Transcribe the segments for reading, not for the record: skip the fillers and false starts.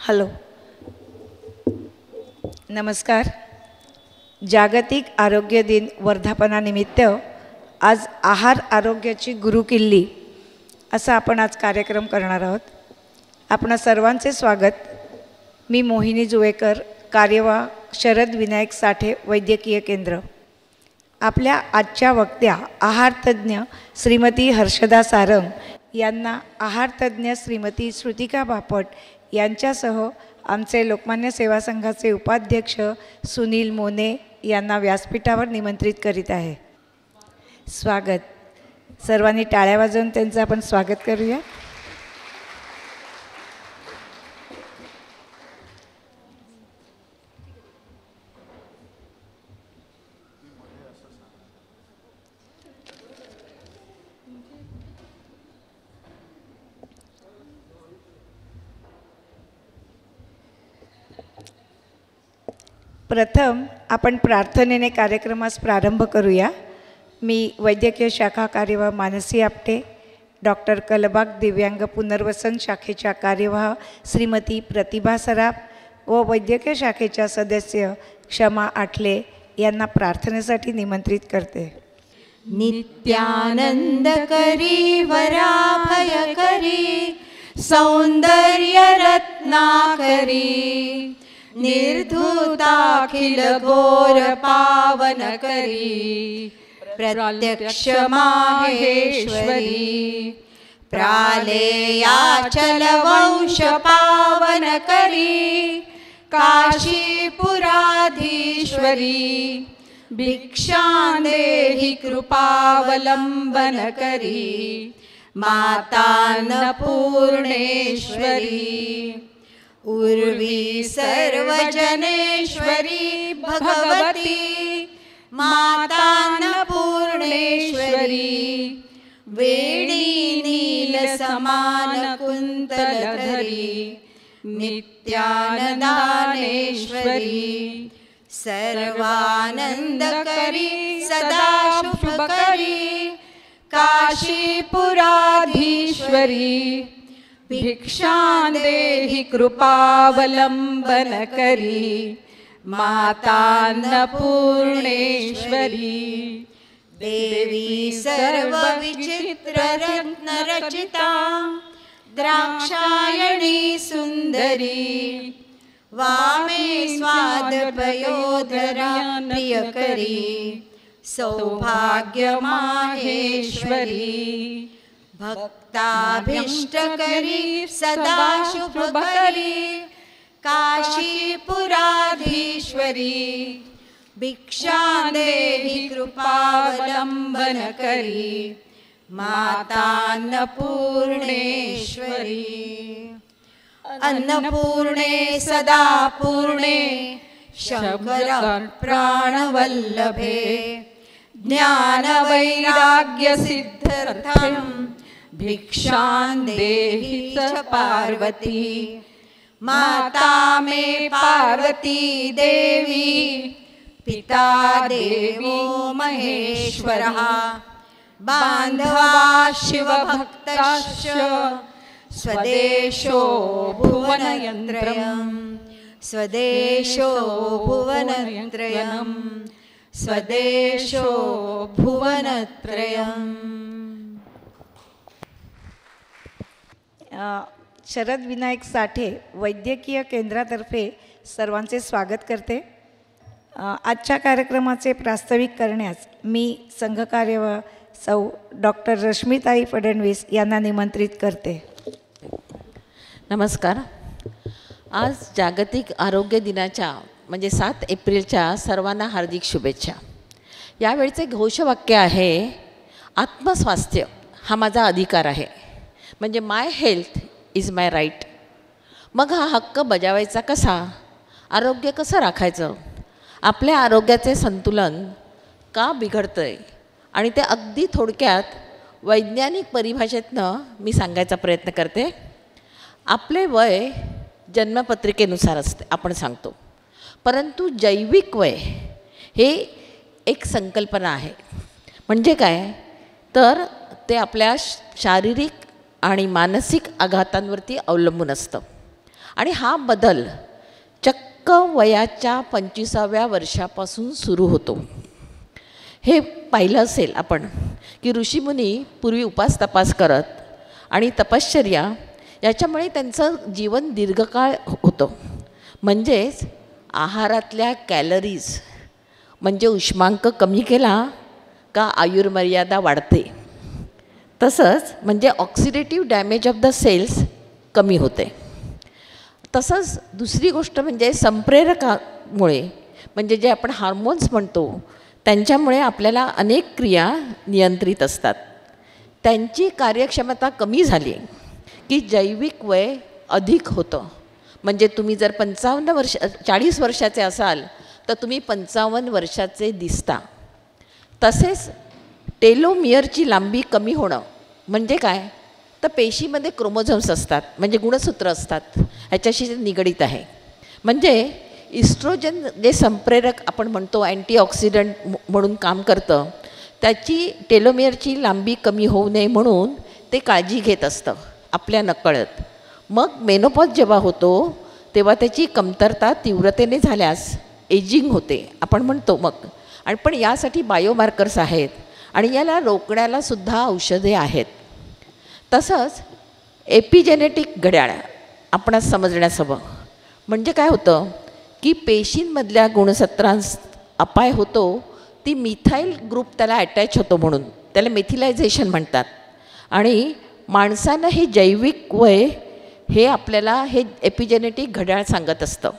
Hello, नमस्कार. जागतिक आरोग्य दिन वर्धापनानिमित्त आज आहार आरोग्याची गुरुकिल्ली असा आपण आज कार्यक्रम करणार आहोत. आपणा सर्वांचे स्वागत. मी मोहिनी जुवेकर, कार्यवाह शरद विनायक साठे वैद्यकीय केंद्र. आपल्या आजच्या वक्त्या आहारतज्ञ श्रीमती हर्षदा सारंग यांना आहारतज्ञ श्रीमती श्रुतिका बापट यांच्यासह आमचे लोकमान्य सेवा संघाचे उपाध्यक्ष सुनील मोने यांना व्यासपीठावर निमंत्रित करीत आहे. स्वागत. सर्वांनी टाळ्या वाजवून त्यांचं आपण स्वागत करूया. प्रथम आपण प्रार्थनेने कार्यक्रमास प्रारंभ करूया. मी वैद्यकीय शाखा कार्यवाह मानसी आपटे, डॉक्टर कलबाग दिव्यांग पुनर्वसन शाखेच्या कार्यवाह श्रीमती प्रतिभा सराफ व वैद्यकीय शाखेच्या सदस्य क्षमा आठले यांना प्रार्थनेसाठी निमंत्रित करते. नित्यानंद करी वराभय करी सौंदर्य रत्नाकरी निर्धूताखिल घोर पावन करी प्रत्यक्ष माहेश्वरी प्रालेयाचल वंश पावन करी काशीपुराधीश्वरी भिक्षां देहि कृपावलंबन करी मातान्नपूर्णेश्वरी उर्वी सर्वजनेश्वरी भगवती मातान्नपूर्णेश्वरी वेणी नील समान कुंतलधरी नित्यानंदानेश्वरी सर्वानंद करी सदा शुभ करी काशीपुराधीश्वरी भिक्षां देहि कृपावलंबन करी मातान्नपूर्णेश्वरी देवी सर्व विचित्र रत्न रचिता द्राक्षायणी सुंदरी वामे स्वाद पयोधरा प्रियकरी सौभाग्य माहेश्वरी भक्ताभीष्ट करी सदा शुभ करी काशीपुराधीश्वरी भिक्षां देहि कृपावलंबन करी मातान्नपूर्णेश्वरी अन्नपूर्णे सदा पूर्णे शंकर प्राणवल्लभे ज्ञानवैराग्य सिद्ध्यर्थं भिक्षां देहि च पार्वती माता मे पार्वती देवी पिता देवो महेश्वरः बांधवा शिवभक्ताश्च स्वदेशो भुवनत्रयम् स्वदेशो भुवनत्रयम् स्वदेशो भुवनत्रयम्. शरद विनायक साठे वैद्यकीय केंद्रातर्फे सर्वांचे स्वागत करते. आजच्या कार्यक्रमाचे प्रास्ताविक करण्यास मी संघकार्यवाह सौ डॉक्टर रश्मिताई फडणवीस यांना निमंत्रित करते. नमस्कार. आज जागतिक आरोग्य दिनाच्या म्हणजे 7 एप्रिलच्या सर्वांना हार्दिक शुभेच्छा. यावेळचे घोषवाक्य आहे आत्मस्वास्थ्य हा माझा अधिकार आहे. म्हणजे माय हेल्थ इज माय राईट. मग हा हक्क बजावायचा कसा? आरोग्य कसं राखायचं? आपल्या आरोग्याचे संतुलन का बिघडतं आहे आणि ते अगदी थोडक्यात वैज्ञानिक परिभाषेतनं मी सांगायचा प्रयत्न करते. आपले वय जन्मपत्रिकेनुसार असते आपण सांगतो, परंतु जैविक वय हे एक संकल्पना आहे. म्हणजे काय तर ते आपल्या शारीरिक आणि मानसिक आघातांवरती अवलंबून असतं. आणि हा बदल चक्क वयाच्या 25व्या वर्षापासून सुरू होतो. हे पाहिलं असेल आपण की ऋषीमुनी पूर्वी उपास तपास करत आणि तपश्चर्या याच्यामुळे त्यांचं जीवन दीर्घकाळ होतं. म्हणजेच आहारातल्या कॅलरीज म्हणजे उष्मांक कमी केला का आयुर्मर्यादा वाढते, तसंच म्हणजे oxidative damage of the cells कमी होते. तसंच दुसरी गोष्ट म्हणजे संप्रेरकामुळे म्हणजे जे आपण हार्मोन्स म्हणतो त्यांच्यामुळे आपल्याला अनेक क्रिया नियंत्रित असतात. त्यांची कार्यक्षमता कमी झाली की जैविक वय अधिक होतं. म्हणजे तुम्ही जर 40 वर्षाचे असाल तर तुम्ही 55 वर्षाचे दिसता. तसेच टेलोमियरची लांबी कमी होणं म्हणजे काय, तर पेशीमध्ये क्रोमोझोम्स असतात म्हणजे गुणसूत्र असतात, ह्याच्याशी निगडीत आहे. म्हणजे इस्ट्रोजन जे संप्रेरक आपण म्हणतो अँटीऑक्सिडंट म्हणून काम करतं, त्याची टेलोमियरची लांबी कमी होऊ नये म्हणून ते काळजी घेत असतं आपल्या नकळत. मग मेनोपॉज जेव्हा होतो तेव्हा त्याची कमतरता तीव्रतेने झाल्यास एजिंग होते आपण म्हणतो. मग आणि पण यासाठी बायोमार्कर्स आहेत आणि याला रोखण्यालासुद्धा औषधे आहेत. तसंच एपिजेनेटिक घड्याळ आपणास समजण्यास हवं. म्हणजे काय होतं की पेशींमधल्या गुणसत्रांस अपाय होतो, ती मिथाईल ग्रुप त्याला अटॅच होतो म्हणून त्याला मेथिलायझेशन म्हणतात. आणि माणसानं हे जैविक वय हे आपल्याला हे एपिजेनेटिक घड्याळ सांगत असतं.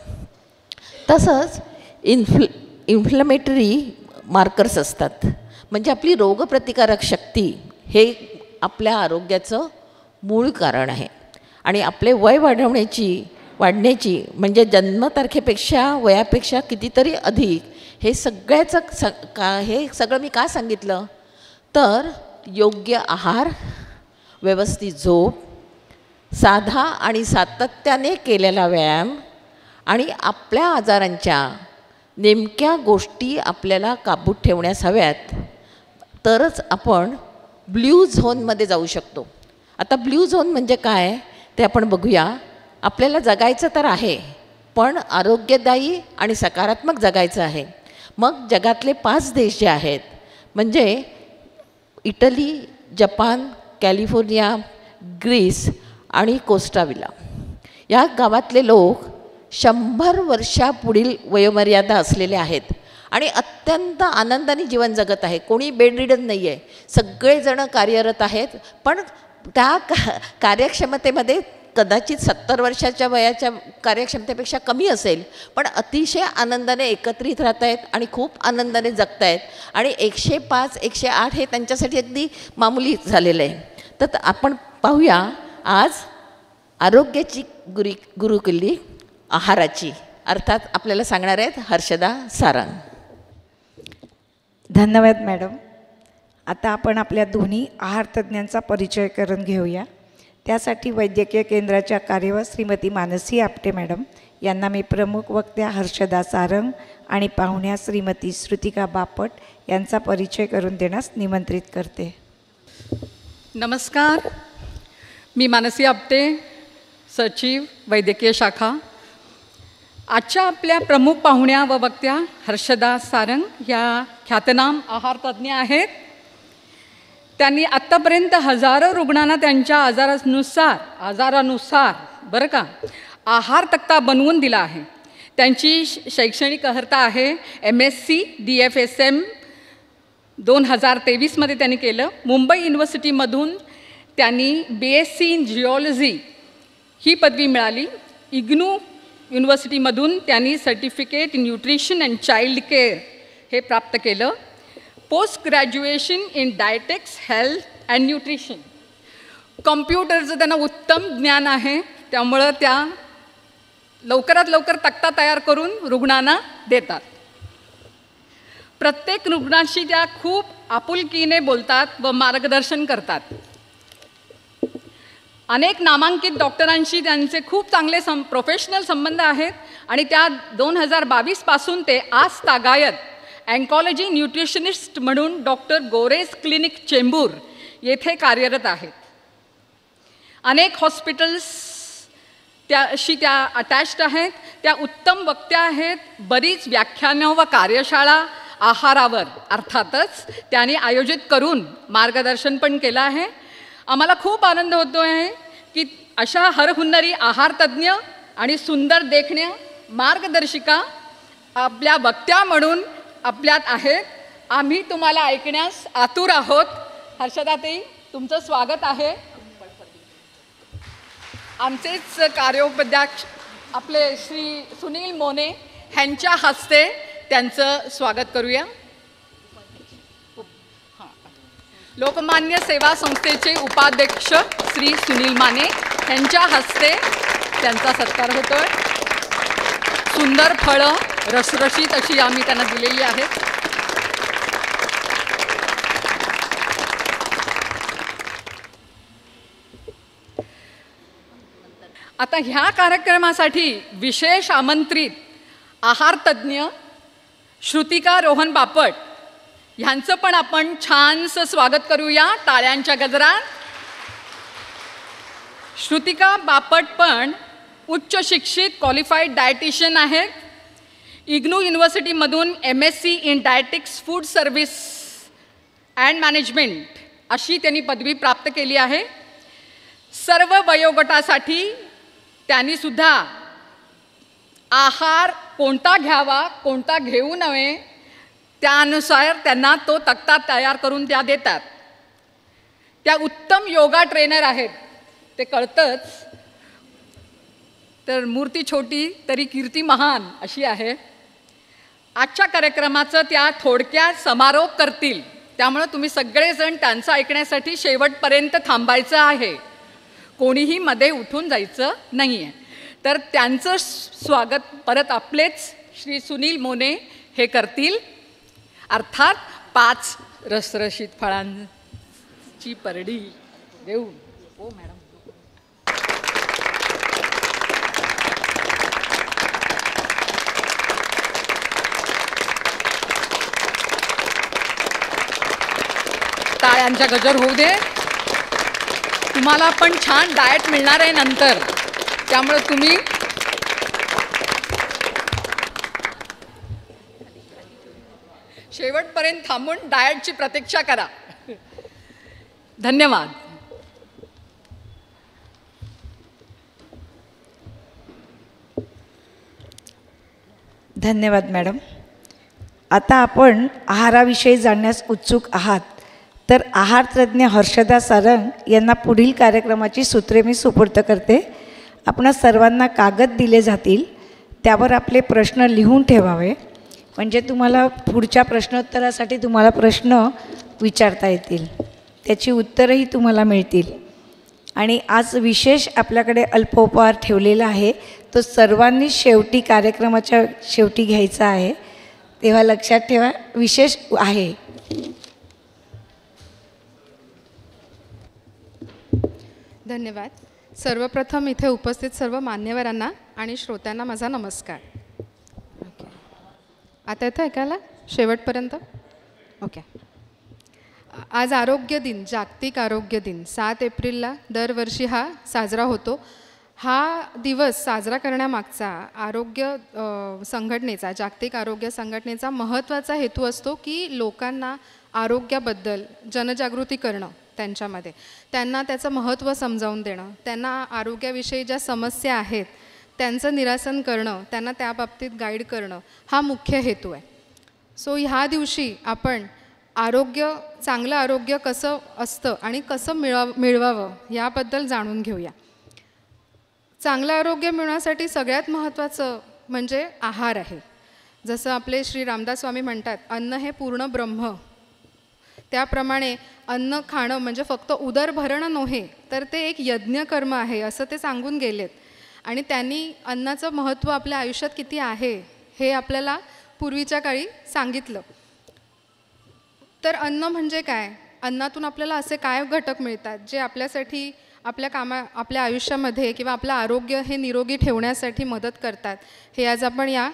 तसंच इन्फ्लमेटरी मार्कर्स असतात म्हणजे आपली रोगप्रतिकारक शक्ती हे आपल्या आरोग्याचं मूळ कारण आहे. आणि आपले वय वाढण्याची म्हणजे जन्मतारखेपेक्षा वयापेक्षा कितीतरी अधिक हे सगळ्याचं हे सगळं मी का सांगितलं तर योग्य आहार, व्यवस्थित झोप, साधा आणि सातत्याने केलेला व्यायाम आणि आपल्या आजारांच्या नेमक्या गोष्टी आपल्याला काबूत ठेवण्यास हव्यात, तरच आपण ब्ल्यू झोनमध्ये जाऊ शकतो. आता ब्ल्यू झोन म्हणजे काय ते आपण बघूया. आपल्याला जगायचं तर आहे पण आरोग्यदायी आणि सकारात्मक जगायचं आहे. मग जगातले 5 देश जे आहेत म्हणजे इटली, जपान, कॅलिफोर्निया, ग्रीस आणि कोस्टारिका या गावातले लोक 100 वर्षापुढील वयोमर्यादा असलेले आहेत आणि अत्यंत आनंदाने जीवन जगत आहे. कोणी बेडरिडन नाही आहे, सगळेजण कार्यरत आहेत. पण त्या कार्यक्षमतेमध्ये कदाचित 70 वर्षाच्या वयाच्या कार्यक्षमतेपेक्षा कमी असेल, पण अतिशय आनंदाने एकत्रित राहत आहेत आणि खूप आनंदाने जगत आहेत. आणि 105, 108 हे त्यांच्यासाठी अगदी मामुली झालेलं आहे. तर आपण पाहूया आज आरोग्याची गुरुकिल्ली आहाराची, अर्थात आपल्याला सांगणार आहेत हर्षदा सारंग. धन्यवाद मॅडम. आता आपण आपल्या दोन्ही आहार तज्ज्ञांचा परिचय करून घेऊया. त्यासाठी वैद्यकीय केंद्राच्या कार्यवाह श्रीमती मानसी आपटे मॅडम यांना मी प्रमुख वक्त्या हर्षदा सारंग आणि पाहुण्या श्रीमती श्रुतिका बापट यांचा परिचय करून देण्यास निमंत्रित करते. नमस्कार, मी मानसी आपटे, सचिव वैद्यकीय शाखा. आजच्या आपल्या प्रमुख पाहुण्या व वक्त्या हर्षदा सारंग ह्या ख्यातनाम आहार तज्ज्ञ आहेत. त्यांनी आत्तापर्यंत हजारो रुग्णांना त्यांच्या आजारानुसार बरं का आहार तक्ता बनवून दिला आहे. त्यांची शैक्षणिक अर्हता आहे MSc DFSM 2023 त्यांनी केलं. मुंबई युनिव्हर्सिटीमधून त्यांनी BSc इन जिओलॉजी ही पदवी मिळाली. इग्नू युनिव्हर्सिटीमधून त्यांनी certificate in nutrition and child care हे प्राप्त केलं. Post graduation in dietetics health and nutrition. कम्प्युटरचं त्यांना उत्तम ज्ञान आहे, त्यामुळं त्या लवकरात लवकर तक्ता तयार करून रुग्णांना देतात. प्रत्येक रुग्णाशी त्या खूप आपुलकीने बोलतात व मार्गदर्शन करतात. अनेक नामांकित डॉक्टरांशी त्यांचे खूप चांगले प्रोफेशनल संबंध आहेत आणि त्या 2022 पासून ते आज तागायत अँकॉलॉजी न्यूट्रिशनिस्ट म्हणून डॉक्टर गोरेस क्लिनिक चेंबूर येथे कार्यरत आहेत. अनेक हॉस्पिटल्स त्याशी त्या अटॅच्ड आहेत. त्या उत्तम वक्त्या आहेत. बरीच व्याख्यानं व कार्यशाळा आहारावर अर्थातच त्यांनी आयोजित करून मार्गदर्शन पण केलं आहे. आम्हाला खूप आनंद होतो आहे की अशा हरहुन्नरी आहार तज्ज्ञ आणि सुंदर देखण्या मार्गदर्शिका आपल्या वक्त्या म्हणून आपल्यात आहेत. आम्ही तुम्हाला ऐकण्यास आतुर आहोत. हर्षदाताई, तुमचं स्वागत आहे. आमचेच कार्योपाध्यक्ष आपले श्री सुनील मोने ह्यांच्या हस्ते त्यांचं स्वागत करूया. लोकमान्य सेवा संस्थेचे उपाध्यक्ष श्री सुनील माने यांच्या हस्ते त्यांचा सत्कार होतोय. सुंदर फळं रसरशीत अशी आम्ही त्यांना दिलेली आहेत. आता ह्या कार्यक्रमासाठी विशेष आमंत्रित आहार तज्ज्ञ श्रुतिका रोहन बापट ह्यांचं पण आपण छानसं स्वागत करूया टाळ्यांच्या गजरात. श्रुतिका बापट पण उच्च शिक्षित क्वालिफाईड डायटिशियन आहेत. इग्नू युनिव्हर्सिटीमधून MSc in dietetics food service and management अशी त्यांनी पदवी प्राप्त केली आहे. सर्व वयोगटासाठी त्यांनी सुद्धा आहार कोणता घ्यावा कोणता घेऊ नये त्यानुसार त्यांना तो तक्ता तयार करून त्या देतात. त्या उत्तम योगा ट्रेनर आहेत, ते कळतंच. तर मूर्ती छोटी तरी कीर्ती महान अशी आहे. आजच्या कार्यक्रमाचं त्या थोडक्यात समारोप करतील, त्यामुळे तुम्ही सगळेजण त्यांचं ऐकण्यासाठी शेवटपर्यंत थांबायचं आहे. कोणीही मध्ये उठून जायचं नाही आहे. तर त्यांचं स्वागत परत आपलेच श्री सुनील मोने हे करतील. अर्थात 5 रसरशीत फळांची परडी देऊन. हो मॅडम. टाळ्यांचा गजर होऊ दे. तुम्हाला पण छान डाएट मिळणार आहे नंतर, त्यामुळे तुम्ही शेवटपर्यंत थांबून डाएटची प्रतीक्षा करा. धन्यवाद. धन्यवाद मॅडम. आता आपण आहाराविषयी जाणण्यास उत्सुक आहात, तर आहार तज्ज्ञ हर्षदा सारंग यांना पुढील कार्यक्रमाची सूत्रे मी सुपूर्द करते. आपणा सर्वांना कागद दिले जातील, त्यावर आपले प्रश्न लिहून ठेवावे, म्हणजे तुम्हाला पुढच्या प्रश्नोत्तरासाठी तुम्हाला प्रश्न विचारता येतील, त्याची उत्तरंही तुम्हाला मिळतील. आणि आज विशेष आपल्याकडे अल्पोपहार ठेवलेला आहे, तो सर्वांनी शेवटी कार्यक्रमाच्या शेवटी घ्यायचा आहे, तेव्हा लक्षात ठेवा विशेष आहे. धन्यवाद. सर्वप्रथम इथे उपस्थित सर्व मान्यवरांना आणि श्रोत्यांना माझा नमस्कार. ओके, आता येतं ऐकायला शेवटपर्यंत? ओके. आज आरोग्य दिन, जागतिक आरोग्य दिन 7 एप्रिलला दरवर्षी हा साजरा होतो. हा दिवस साजरा करण्यामागचा आरोग्य संघटनेचा, जागतिक आरोग्य संघटनेचा महत्त्वाचा हेतू असतो की लोकांना आरोग्याबद्दल जनजागृती करणं, त्यांच्यामध्ये त्यांना त्याचं महत्त्व समजावून देणं, त्यांना आरोग्याविषयी ज्या समस्या आहेत त्यांचं निरासन करणं, त्यांना त्याबाबतीत गाईड करणं, हा मुख्य हेतू आहे. सो ह्या दिवशी आपण आरोग्य, चांगलं आरोग्य कसं असतं आणि कसं मिळवावं याबद्दल जाणून घेऊया. चांगलं आरोग्य मिळवण्यासाठी सगळ्यात महत्त्वाचं म्हणजे आहार आहे. जसं आपले श्री रामदास स्वामी म्हणतात, अन्न हे पूर्ण ब्रह्म. त्याप्रमाणे अन्न खाणं म्हणजे फक्त उदर भरणं नव्हे, तर ते एक यज्ञकर्म आहे असं ते सांगून गेलेत. आणि त्यांनी अन्नाचं महत्त्व आपल्या आयुष्यात किती आहे हे आपल्याला पूर्वीच्या काळी सांगितलं. तर अन्न म्हणजे काय? अन्नातून आपल्याला असे काय घटक मिळतात जे आपल्यासाठी आपल्या आयुष्यामध्ये किंवा आपलं आरोग्य हे निरोगी ठेवण्यासाठी मदत करतात, हे आज आपण या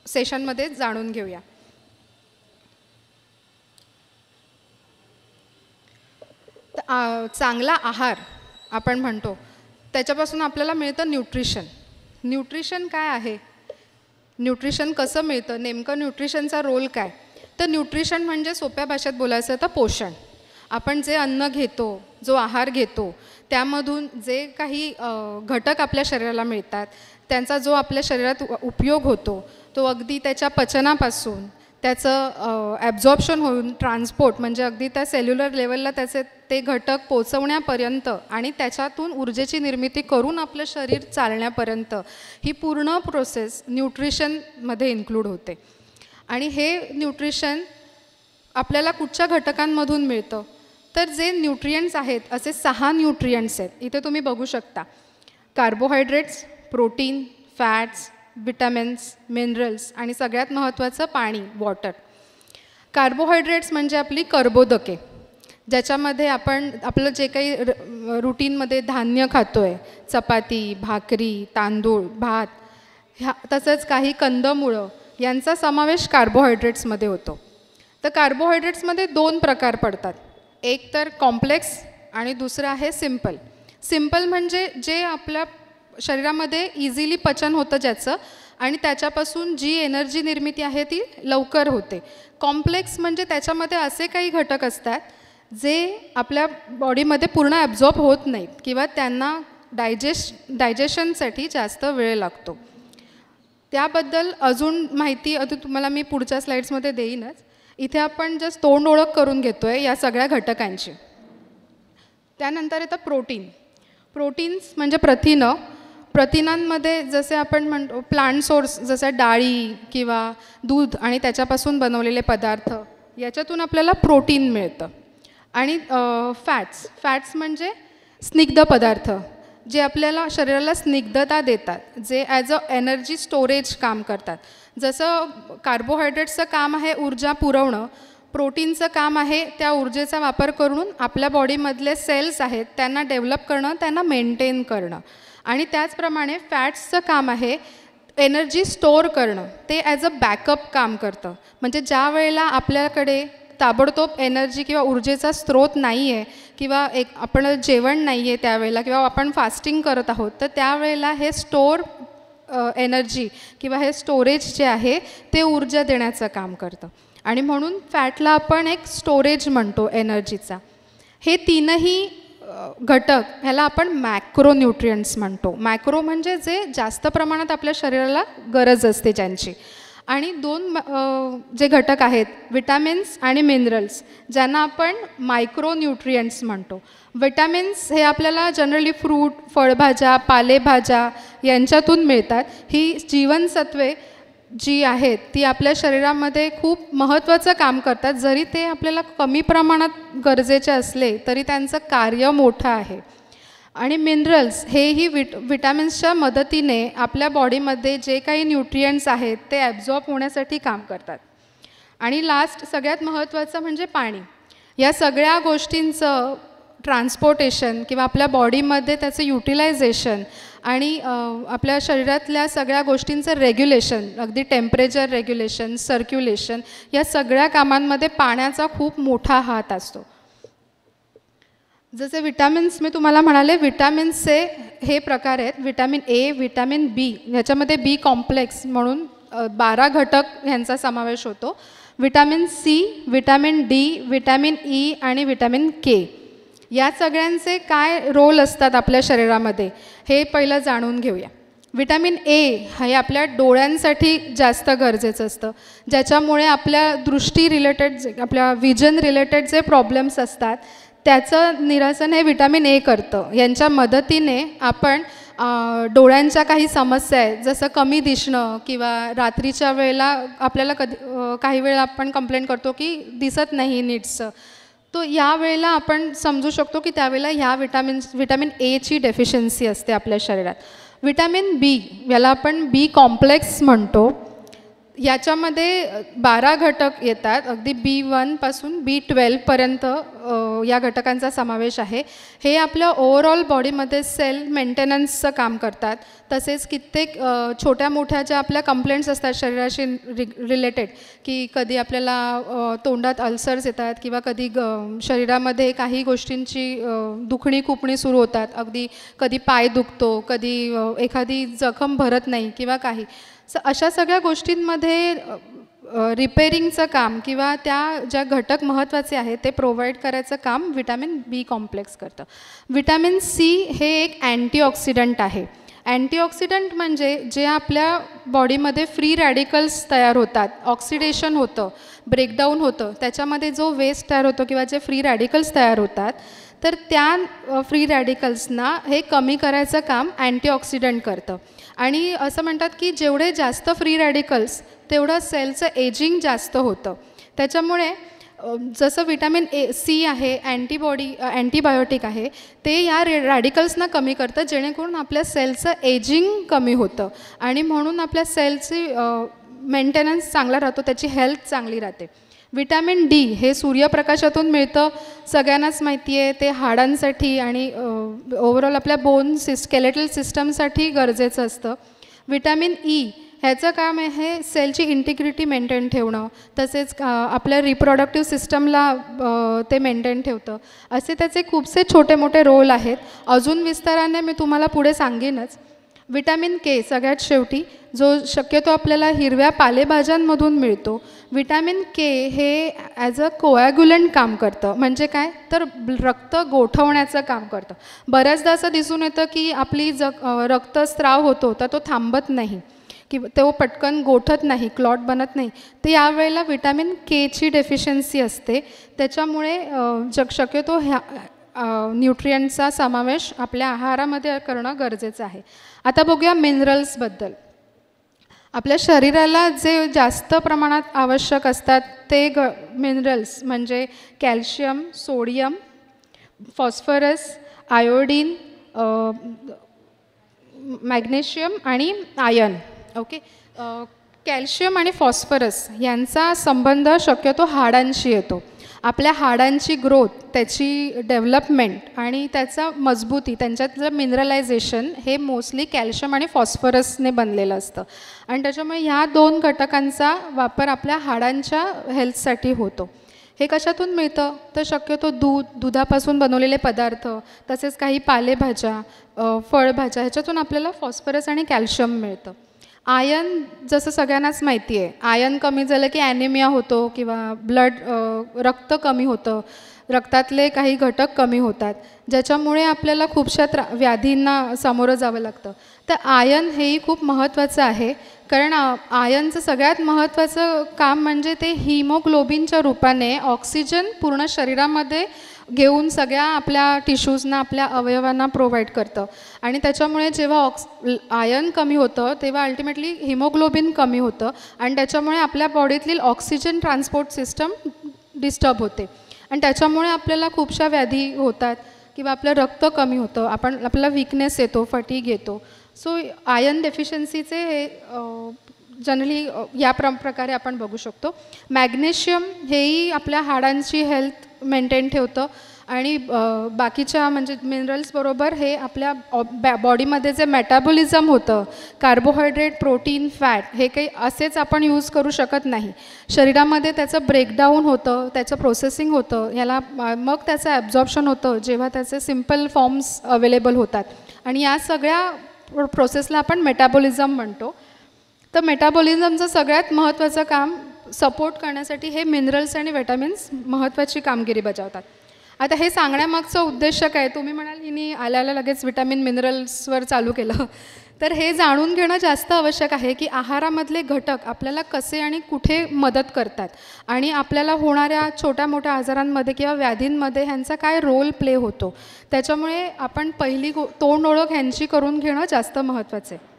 सेशनमध्ये जाणून घेऊया. चांगला आहार आपण म्हणतो त्याच्यापासून आपल्याला मिळतं न्यूट्रिशन. न्यूट्रिशन काय आहे, न्यूट्रिशन कसं मिळतं, नेमकं न्यूट्रिशनचा रोल काय? तर न्यूट्रिशन म्हणजे सोप्या भाषेत बोलायचं तर पोषण. आपण जे अन्न घेतो, जो आहार घेतो, त्यामधून जे काही घटक आपल्या शरीराला मिळतात, त्यांचा जो आपल्या शरीरात उपयोग होतो, तो अगदी त्याच्या पचनापासून त्याचं ॲब्झॉर्प्शन होऊन ट्रान्सपोर्ट म्हणजे अगदी त्या सेल्युलर लेवलला त्याचे ते घटक पोचवण्यापर्यंत आणि त्याच्यातून ऊर्जेची निर्मिती करून आपलं शरीर चालण्यापर्यंत ही पूर्ण प्रोसेस न्यूट्रिशनमध्ये इन्क्लूड होते. आणि हे न्यूट्रिशन आपल्याला कुठच्या घटकांमधून मिळतं, तर जे न्यूट्रियंट्स आहेत, असे 6 न्यूट्रियंट्स आहेत. इथे तुम्ही बघू शकता. Carbohydrates, protein, fats, vitamins, minerals आणि सगळ्यात महत्त्वाचं पाणी, वॉटर. कार्बोहायड्रेट्स म्हणजे आपली कर्बोदके, ज्याच्यामध्ये आपण आपलं जे काही रुटीनमध्ये धान्य खातो आहे, चपाती, भाकरी, तांदूळ, भात, तसंच काही कंदमुळं यांचा समावेश कार्बोहायड्रेट्समध्ये होतो. तर कार्बोहायड्रेट्समध्ये 2 प्रकार पडतात. एक तर कॉम्प्लेक्स आणि दुसरं आहे सिम्पल. सिम्पल म्हणजे जे आपल्या शरीरामध्ये इझिली पचन होतं ज्याचं, आणि त्याच्यापासून जी एनर्जी निर्मिती आहे ती लवकर होते. कॉम्प्लेक्स म्हणजे त्याच्यामध्ये असे काही घटक असतात जे आपल्या बॉडीमध्ये पूर्ण ॲब्झॉर्ब होत नाहीत किंवा त्यांना डायजेशनसाठी जास्त वेळ लागतो. त्याबद्दल अजून माहिती तुम्हाला मी पुढच्या स्लाईड्समध्ये देईनच. इथे आपण जस्ट तोंड ओळख करून घेतो आहे या सगळ्या घटकांची. त्यानंतर येतं प्रोटीन. प्रोटीन्स म्हणजे प्रथिनं. प्रथिनांमध्ये जसे आपण म्हणतो प्लांट सोर्स, जसं डाळी किंवा दूध आणि त्याच्यापासून बनवलेले पदार्थ, याच्यातून आपल्याला प्रोटीन मिळतं. आणि फॅट्स म्हणजे स्निग्ध पदार्थ, जे आपल्याला शरीराला स्निग्धता देतात, जे ॲज अ एनर्जी स्टोरेज काम करतात. जसं कार्बोहायड्रेट्सचं काम आहे ऊर्जा पुरवणं, प्रोटीनचं काम आहे त्या ऊर्जेचा वापर करून आपल्या बॉडीमधले सेल्स आहेत त्यांना डेव्हलप करणं, त्यांना मेंटेन करणं. आणि त्याचप्रमाणे फॅट्सचं काम आहे एनर्जी स्टोअर करणं, ते ॲज अ बॅकअप काम करतं. म्हणजे ज्या वेळेला आपल्याकडे ताबडतोब एनर्जी किंवा ऊर्जेचा स्रोत नाही आहे किंवा आपण जेवण नाही आहे त्यावेळेला, किंवा आपण फास्टिंग करत आहोत, तर त्यावेळेला हे स्टोअर एनर्जी किंवा हे स्टोरेज जे आहे ते ऊर्जा देण्याचं काम करतं. आणि म्हणून फॅटला आपण एक स्टोरेज म्हणतो एनर्जीचा. हे 3ही घटक ह्याला आपण मॅक्रो न्यूट्रियंट्स म्हणतो. मॅक्रो म्हणजे जे जास्त प्रमाणात आपल्या शरीराला गरज असते ज्यांची. आणि 2 जे घटक आहेत विटॅमिन्स आणि मिनरल्स, ज्यांना आपण मायक्रो न्यूट्रियंट्स म्हणतो. विटॅमिन्स हे आपल्याला जनरली फ्रूट, फळभाज्या, पालेभाज्या यांच्यातून मिळतात. ही जीवनसत्वे जी आहेत ती आपल्या शरीरामध्ये खूप महत्त्वाचं काम करतात. जरी ते आपल्याला कमी प्रमाणात गरजेचे असले तरी त्यांचं कार्य मोठं आहे. आणि मिनरल्स हेही विटॅमिन्सच्या मदतीने आपल्या बॉडीमध्ये जे काही न्यूट्रियंट्स आहेत ते ॲब्झॉर्ब होण्यासाठी काम करतात. आणि लास्ट सगळ्यात महत्त्वाचं म्हणजे पाणी. या सगळ्या गोष्टींचं ट्रान्सपोर्टेशन किंवा आपल्या बॉडीमध्ये त्याचं युटिलायझेशन आणि आपल्या शरीरातल्या सगळ्या गोष्टींचं रेग्युलेशन, अगदी टेम्परेचर रेग्युलेशन, सर्क्युलेशन, या सगळ्या कामांमध्ये पाण्याचा खूप मोठा हात असतो. जसे विटॅमिन्स मी तुम्हाला म्हणाले, विटॅमिन्सचे हे प्रकार आहेत. विटॅमिन ए, विटॅमिन बी, ह्याच्यामध्ये बी कॉम्प्लेक्स म्हणून 12 घटक ह्यांचा समावेश होतो. Vitamin C, vitamin D, vitamin E आणि विटॅमिन के, या सगळ्यांचे काय रोल असतात आपल्या शरीरामध्ये हे पहिलं जाणून घेऊया. विटॅमिन ए हे आपल्या डोळ्यांसाठी जास्त गरजेचं असतं, ज्याच्यामुळे आपल्या दृष्टी रिलेटेड, आपल्या विजन रिलेटेड जे प्रॉब्लेम्स असतात त्याचं निरसन हे विटॅमिन ए करतं. यांच्या मदतीने आपण डोळ्यांच्या काही समस्या आहेत, जसं कमी दिसणं किंवा रात्रीच्या वेळेला आपल्याला काही वेळेला आपण कंप्लेंट करतो की दिसत नाही नीटचं, तो या वेळेला आपण समजू शकतो की त्यावेळेला ह्या विटॅमिन एची डेफिशियन्सी असते आपल्या शरीरात. विटॅमिन बी, याला आपण बी कॉम्प्लेक्स म्हणतो. याच्यामध्ये 12 घटक येतात, अगदी B1 पासून B12 पर्यंत या घटकांचा समावेश आहे. हे आपल्या ओव्हरऑल बॉडीमध्ये सेल मेंटेनन्सचं काम करतात. तसेच कित्येक छोट्या मोठ्या ज्या आपल्या कंप्लेंट्स असतात शरीराशी रिलेटेड, की कधी आपल्याला तोंडात अल्सर्स येतात किंवा कधी शरीरामध्ये काही गोष्टींची दुखणी खुपणी सुरू होतात. अगदी कधी पाय दुखतो, कधी एखादी जखम भरत नाही किंवा काही. अशा सगळ्या गोष्टींमध्ये रिपेरिंगचं काम किंवा त्या ज्या घटक महत्त्वाचे आहेत ते प्रोव्हाइड करायचं काम विटॅमिन बी कॉम्प्लेक्स करतं. विटॅमिन सी हे एक अँटीऑक्सिडंट आहे. अँटीऑक्सिडंट म्हणजे जे आपल्या बॉडीमध्ये फ्री रॅडिकल्स तयार होतात, ऑक्सिडेशन होतं, ब्रेकडाऊन होतं, त्याच्यामध्ये जो वेस्ट तयार होतो किंवा जे फ्री रॅडिकल्स तयार होतात, तर त्या फ्री रॅडिकल्सना हे कमी करायचं काम अँटीऑक्सिडंट करतं. आणि असं म्हणतात की जेवढे जास्त फ्री रॅडिकल्स तेवढं सेलचं एजिंग जास्त होतं. त्याच्यामुळे जसं विटॅमिन सी आहे अँटीबायोटिक आहे, ते या रॅडिकल्सना कमी करतं जेणेकरून आपल्या सेलचं एजिंग कमी होतं आणि म्हणून आपल्या सेलची मेंटेनन्स चांगला राहतो, त्याची हेल्थ चांगली राहते. विटॅमिन डी हे सूर्यप्रकाशातून मिळतं, सगळ्यांनाच माहिती आहे. ते हाडांसाठी आणि ओव्हरऑल आपल्या बोन स्केलेटल सिस्टमसाठी गरजेचं असतं. विटॅमिन ई ह्याचं काम आहे सेलची इंटिग्रिटी मेंटेन ठेवणं, तसेच आपल्या रिप्रोडक्टिव्ह सिस्टमला ते मेंटेन ठेवतं. असे त्याचे खूपसे छोटे मोठे रोल आहेत. अजून विस्ताराने मी तुम्हाला पुढे सांगेनच. विटॅमिन के सगळ्यात शेवटी, जो शक्यतो आपल्याला हिरव्या पालेभाज्यांमधून मिळतो. विटॅमिन के हे ॲज अ कोॲग्युलंट काम करतं. म्हणजे काय तर रक्त गोठवण्याचं काम करतं. बऱ्याचदा असं दिसून येतं की आपली रक्तस्राव होतो तर तो थांबत नाही किंवा तो पटकन गोठत नाही, क्लॉट बनत नाही. तर यावेळेला विटॅमिन केची डेफिशियन्सी असते. त्याच्यामुळे शक्यतो ह्या न्यूट्रियंटचा समावेश आपल्या आहारामध्ये करणं गरजेचं आहे. आता बघूया मिनरल्सबद्दल. आपल्या शरीराला जे जास्त प्रमाणात आवश्यक असतात ते मिनरल्स म्हणजे calcium, sodium, phosphorus, iodine, magnesium आणि आयर्न. ओके. कॅल्शियम आणि फॉस्फरस यांचा संबंध शक्यतो हाडांशी येतो. आपल्या हाडांची ग्रोथ, त्याची डेव्हलपमेंट आणि त्याचा मजबूती, त्यांच्यातलं मिनरलायझेशन हे मोस्टली कॅल्शियम आणि फॉस्फरसने बनलेलं असतं. आणि त्याच्यामुळे ह्या दोन घटकांचा वापर आपल्या हाडांच्या हेल्थसाठी होतो. हे कशातून मिळतं तर शक्यतो दुधापासून बनवलेले पदार्थ, तसेच काही पालेभाज्या, फळभाज्या, ह्याच्यातून आपल्याला फॉस्फरस आणि कॅल्शियम मिळतं. आयर्न जसं सगळ्यांनाच माहिती आहे, आयर्न कमी झालं की ॲनिमिया होतो किंवा रक्त कमी होतं, रक्तातले काही घटक कमी होतात, ज्याच्यामुळे आपल्याला खूपशा व्याधींना सामोरं जावं लागतं. तर आयर्न हेही खूप महत्त्वाचं आहे, कारण आयर्नचं सगळ्यात महत्त्वाचं काम म्हणजे ते हिमोग्लोबिनच्या रूपाने ऑक्सिजन पूर्ण शरीरामध्ये घेऊन सगळ्या आपल्या टिश्यूजना, आपल्या अवयवांना प्रोव्हाइड करतं. आणि त्याच्यामुळे जेव्हा आयर्न कमी होतं तेव्हा अल्टिमेटली हिमोग्लोबिन कमी होतं आणि त्याच्यामुळे आपल्या बॉडीतली ऑक्सिजन ट्रान्सपोर्ट सिस्टम डिस्टर्ब होते आणि त्याच्यामुळे आपल्याला खूपशा व्याधी होतात किंवा आपलं रक्त कमी होतं, आपल्याला विकनेस येतो, फटीग येतो. सो आयर्न डेफिशियन्सीचे हे जनरली या प्रकारे आपण बघू शकतो. मॅग्नेशियम हेही आपल्या हाडांची हेल्थ मेंटेन ठेवतं आणि बाकीच्या म्हणजे मिनरल्सबरोबर हे आपल्या बॉडीमध्ये जे मेटाबॉलिझम होतं, कार्बोहायड्रेट, प्रोटीन, फॅट, हे काही असेच आपण यूज करू शकत नाही. शरीरामध्ये त्याचं ब्रेकडाऊन होतं, त्याचं प्रोसेसिंग होतं, ह्याला मग त्याचं ॲब्झॉर्प्शन होतं जेव्हा त्याचे सिम्पल फॉर्म्स अवेलेबल होतात आणि या सगळ्या प्रोसेसला आपण मेटाबॉलिझम म्हणतो. तर मेटाबॉलिझमचं सगळ्यात महत्त्वाचं काम सपोर्ट करण्यासाठी हे मिनरल्स आणि विटॅमिन्स महत्त्वाची कामगिरी बजावतात. आता हे सांगण्यामागचा उद्देश काय, तुम्ही म्हणाल हिनी आल्याला लगेच विटॅमिन मिनरल्सवर चालू केलं, तर हे जाणून घेणं जास्त आवश्यक आहे की आहारामधले घटक आपल्याला कसे आणि कुठे मदत करतात आणि आपल्याला होणाऱ्या छोट्या मोठ्या आजारांमध्ये किंवा व्याधींमध्ये ह्यांचा काय रोल प्ले होतो. त्याच्यामुळे आपण पहिली तोंड ओळख ह्यांची करून घेणं जास्त महत्त्वाचं आहे.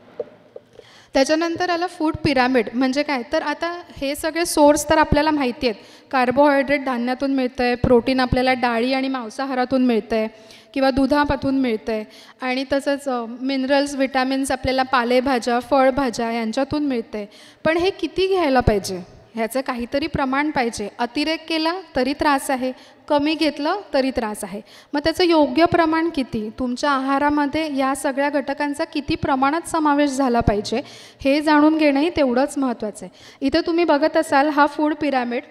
त्याच्यानंतर आला फूड पिरामिड. म्हणजे काय तर आता हे सगळे सोर्स तर आपल्याला माहिती आहेत. कार्बोहायड्रेट धान्यातून मिळतं आहे, प्रोटीन आपल्याला डाळी आणि मांसाहारातून मिळतं आहे किंवा दुधापासून मिळतं आहे आणि तसंच मिनरल्स, विटॅमिन्स आपल्याला पालेभाज्या, फळभाज्या यांच्यातून मिळतं आहे. पण हे किती घ्यायला पाहिजे ह्याचं काहीतरी प्रमाण पाहिजे. अतिरेक केला तरी त्रास आहे, कमी घेतलं तरी त्रास आहे. मग त्याचं योग्य प्रमाण किती, तुमच्या आहारामध्ये या सगळ्या घटकांचा किती प्रमाणात समावेश झाला पाहिजे हे जाणून घेणंही तेवढंच महत्त्वाचं आहे. इथे तुम्ही बघत असाल हा फूड पिरामिड.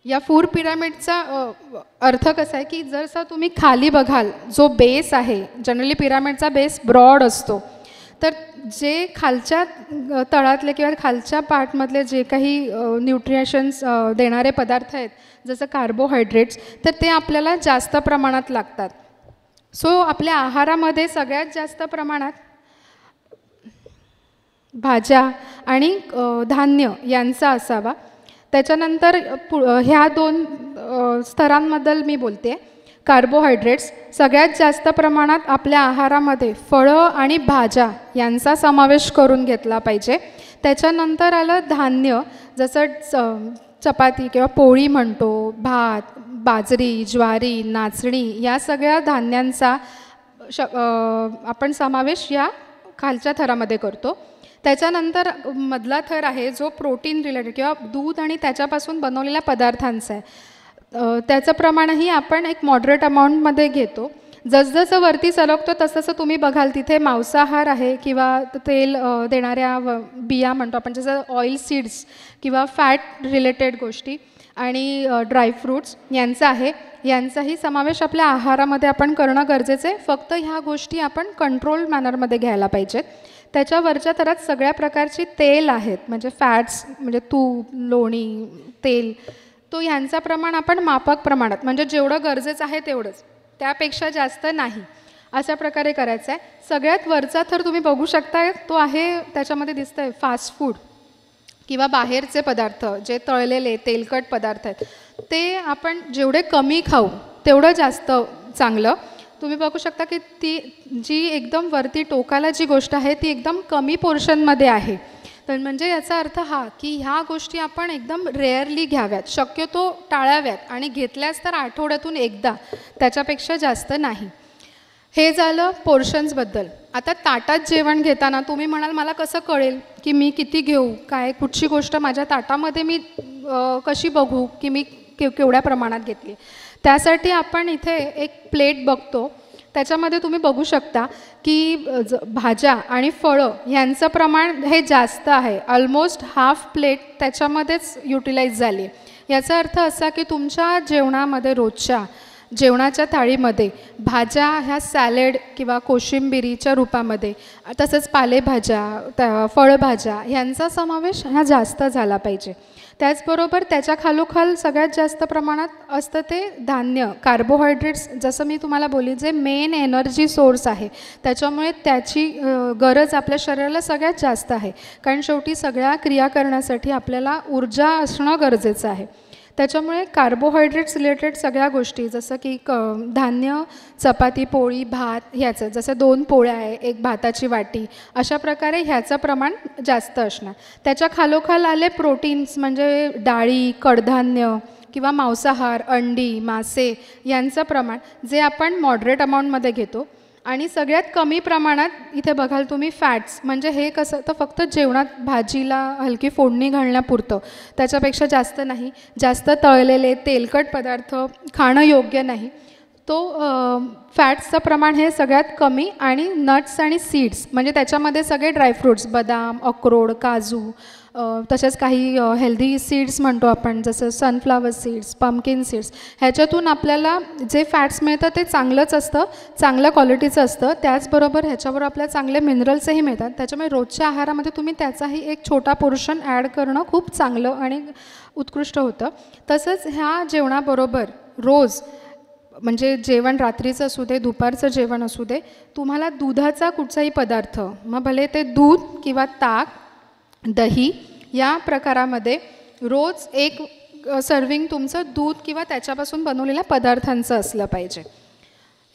या फूड पिरामिडचा अर्थ कसा आहे की जसं तुम्ही खाली बघाल जो बेस आहे, जनरली पिरामिडचा बेस ब्रॉड असतो, तर जे खालच्या तळातले किंवा खालच्या पार्टमधले जे काही न्यूट्रिशन्स देणारे पदार्थ आहेत जसं कार्बोहायड्रेट्स, तर ते आपल्याला जास्त प्रमाणात लागतात. सो आपल्या आहारामध्ये सगळ्यात जास्त प्रमाणात भाज्या आणि धान्य यांचा असावा. त्याच्यानंतर ह्या 2 स्तरांबद्दल मी बोलते. कार्बोहायड्रेट्स सगळ्यात जास्त प्रमाणात आपल्या आहारामध्ये फळं आणि भाज्या यांचा समावेश करून घेतला पाहिजे. त्याच्यानंतर आलं धान्य, जसं चपाती किंवा पोळी म्हणतो, भात, बाजरी, ज्वारी, नाचणी या सगळ्या धान्यांचा आपण समावेश या खालच्या थरामध्ये करतो. त्याच्यानंतर मधला थर आहे जो प्रोटीन रिलेटेड किंवा दूध आणि त्याच्यापासून बनवलेल्या पदार्थांचा आहे. त्याचं प्रमाणही आपण एक मॉडरेट अमाऊंटमध्ये घेतो. जसजसं वरती सरकतो तसतसं तुम्ही बघाल तिथे मांसाहार आहे किंवा तेल देणाऱ्या बिया म्हणतो आपण, जसं ऑइल सीड्स किंवा फॅट रिलेटेड गोष्टी आणि ड्रायफ्रूट्स यांचा आहे. यांचाही समावेश आपल्या आहारामध्ये आपण करणं गरजेचं आहे. फक्त ह्या गोष्टी आपण कंट्रोल मॅनरमध्ये घ्यायला पाहिजेत. त्याच्या वरच्या थरात सगळ्या प्रकारची तेल आहेत, म्हणजे फॅट्स म्हणजे तूप, लोणी, तेल, तो ह्यांचं प्रमाण आपण माफक प्रमाणात, म्हणजे जेवढं गरजेचं आहे तेवढंच, त्यापेक्षा जास्त नाही, अशा प्रकारे करायचं आहे. सगळ्यात वरचा थर तुम्ही बघू शकता तो आहे, त्याच्यामध्ये दिसतं आहे फास्ट फूड किंवा बाहेरचे पदार्थ, जे तळलेले तेलकट पदार्थ आहेत, ते आपण जेवढे कमी खाऊ तेवढं जास्त चांगलं. तुम्ही बघू शकता की ती जी एकदम वरती टोकाला जी गोष्ट आहे ती एकदम कमी पोर्शनमध्ये आहे. तर म्हणजे याचा अर्थ हा की ह्या गोष्टी आपण एकदम रेअरली घ्याव्यात, शक्यतो टाळाव्यात, आणि घेतल्यास तर आठवड्यातून एकदा, त्याच्यापेक्षा जास्त नाही. हे झालं पोर्शन्सबद्दल. आता ताटात जेवण घेताना तुम्ही म्हणाल मला कसं कळेल की मी किती घेऊ, काय कुठची गोष्ट माझ्या ताटामध्ये मी कशी बघू की मी केवढ्या प्रमाणात घेतली. त्यासाठी आपण इथे एक प्लेट बघतो, त्याच्यामध्ये तुम्ही बघू शकता की भाज्या आणि फळं यांचं प्रमाण हे जास्त आहे. ऑलमोस्ट हाफ प्लेट त्याच्यामध्येच युटिलाइज झाली. याचा अर्थ असा की तुमच्या जेवणामध्ये, रोजच्या जेवणाच्या थाळीमध्ये भाज्या ह्या सॅलेड किंवा कोशिंबिरीच्या रूपामध्ये, तसंच पालेभाज्या, फळभाज्या यांचा समावेश हा जास्त झाला पाहिजे. त्याचबरोबर त्याच्या खालोखाल सगळ्यात जास्त प्रमाणात असतं ते धान्य, कार्बोहायड्रेट्स, जसं मी तुम्हाला बोलली जे मेन एनर्जी सोर्स आहे, त्याच्यामुळे त्याची गरज आपल्या शरीराला सगळ्यात जास्त आहे. कारण शेवटी सगळ्या क्रिया करण्यासाठी आपल्याला ऊर्जा असणं गरजेचं आहे. त्याच्यामुळे कार्बोहायड्रेट्स रिलेटेड सगळ्या गोष्टी, जसं की धान्य, चपाती, पोळी, भात ह्याचं, जसं 2 पोळ्या आहे, 1 भाताची वाटी, अशा प्रकारे ह्याचं प्रमाण जास्त असणार. त्याच्या खालोखाल आले प्रोटीन्स, म्हणजे डाळी, कडधान्य किंवा मांसाहार, अंडी, मासे यांचं प्रमाण, जे आपण मॉडरेट अमाऊंटमध्ये घेतो. आणि सगळ्यात कमी प्रमाणात इथे बघाल तुम्ही फॅट्स, म्हणजे हे कसं तर फक्त जेवणात भाजीला हलकी फोडणी घालण्यापुरतं, त्याच्यापेक्षा जास्त नाही. जास्त तळलेले तेलकट पदार्थ खाणं योग्य नाही. तो फॅट्सचं प्रमाण हे सगळ्यात कमी. आणि नट्स आणि सीड्स, म्हणजे त्याच्यामध्ये सगळे ड्रायफ्रूट्स, बदाम, अक्रोड, काजू, तसेच काही हेल्दी सीड्स म्हणतो आपण, जसं सनफ्लावर सीड्स, पम्पकिन सीड्स, ह्याच्यातून आपल्याला जे फॅट्स मिळतं ते चांगलंच असतं, चांगल्या क्वालिटीचं असतं. त्याचबरोबर ह्याच्यावर आपल्याला चांगले मिनरल्सही मिळतात. त्याच्यामुळे रोजच्या आहारामध्ये तुम्ही त्याचाही एक छोटा पोर्शन ॲड करणं खूप चांगलं आणि उत्कृष्ट होतं. तसंच ह्या जेवणाबरोबर रोज, म्हणजे जेवण रात्रीचं असू दे, दुपारचं जेवण असू दे, तुम्हाला दुधाचा कुठचाही पदार्थ, मग भले ते दूध किंवा ताक, दही या प्रकारामध्ये रोज 1 सर्विंग तुमचं दूध किंवा त्याच्यापासून बनवलेल्या पदार्थांचं असलं पाहिजे.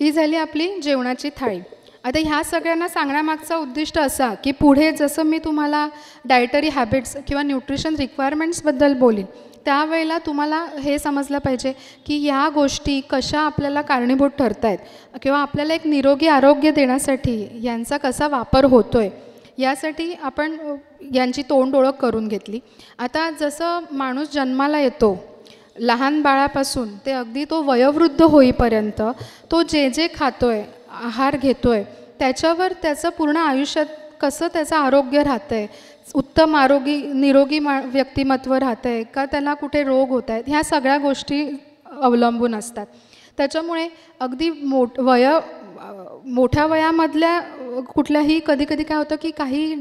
ही झाली आपली जेवणाची थाळी. आता ह्या सगळ्यांना सांगण्यामागचा उद्दिष्ट असा की पुढे जसं मी तुम्हाला डायटरी हॅबिट्स किंवा न्यूट्रिशन रिक्वायरमेंट्सबद्दल बोलीन, त्यावेळेला तुम्हाला हे समजलं पाहिजे की या गोष्टी कशा आपल्याला कारणीभूत ठरत आहेत किंवा आपल्याला एक निरोगी आरोग्य देण्यासाठी यांचा कसा वापर होतो आहे, यासाठी आपण यांची तोंड ओळख करून घेतली. आता जसं माणूस जन्माला येतो, लहान बाळापासून ते अगदी तो वयोवृद्ध होईपर्यंत तो जे जे खातोय, आहार घेतोय, त्याच्यावर त्याचं पूर्ण आयुष्यात कसं त्याचं आरोग्य राहतं आहे, उत्तम निरोगी व्यक्तिमत्व राहतं आहे का, त्याला कुठे रोग होत आहेत, ह्या सगळ्या गोष्टी अवलंबून असतात. त्याच्यामुळे अगदी मोठ्या वयामधल्या कुठल्याही कधी कधी काय होतं की काही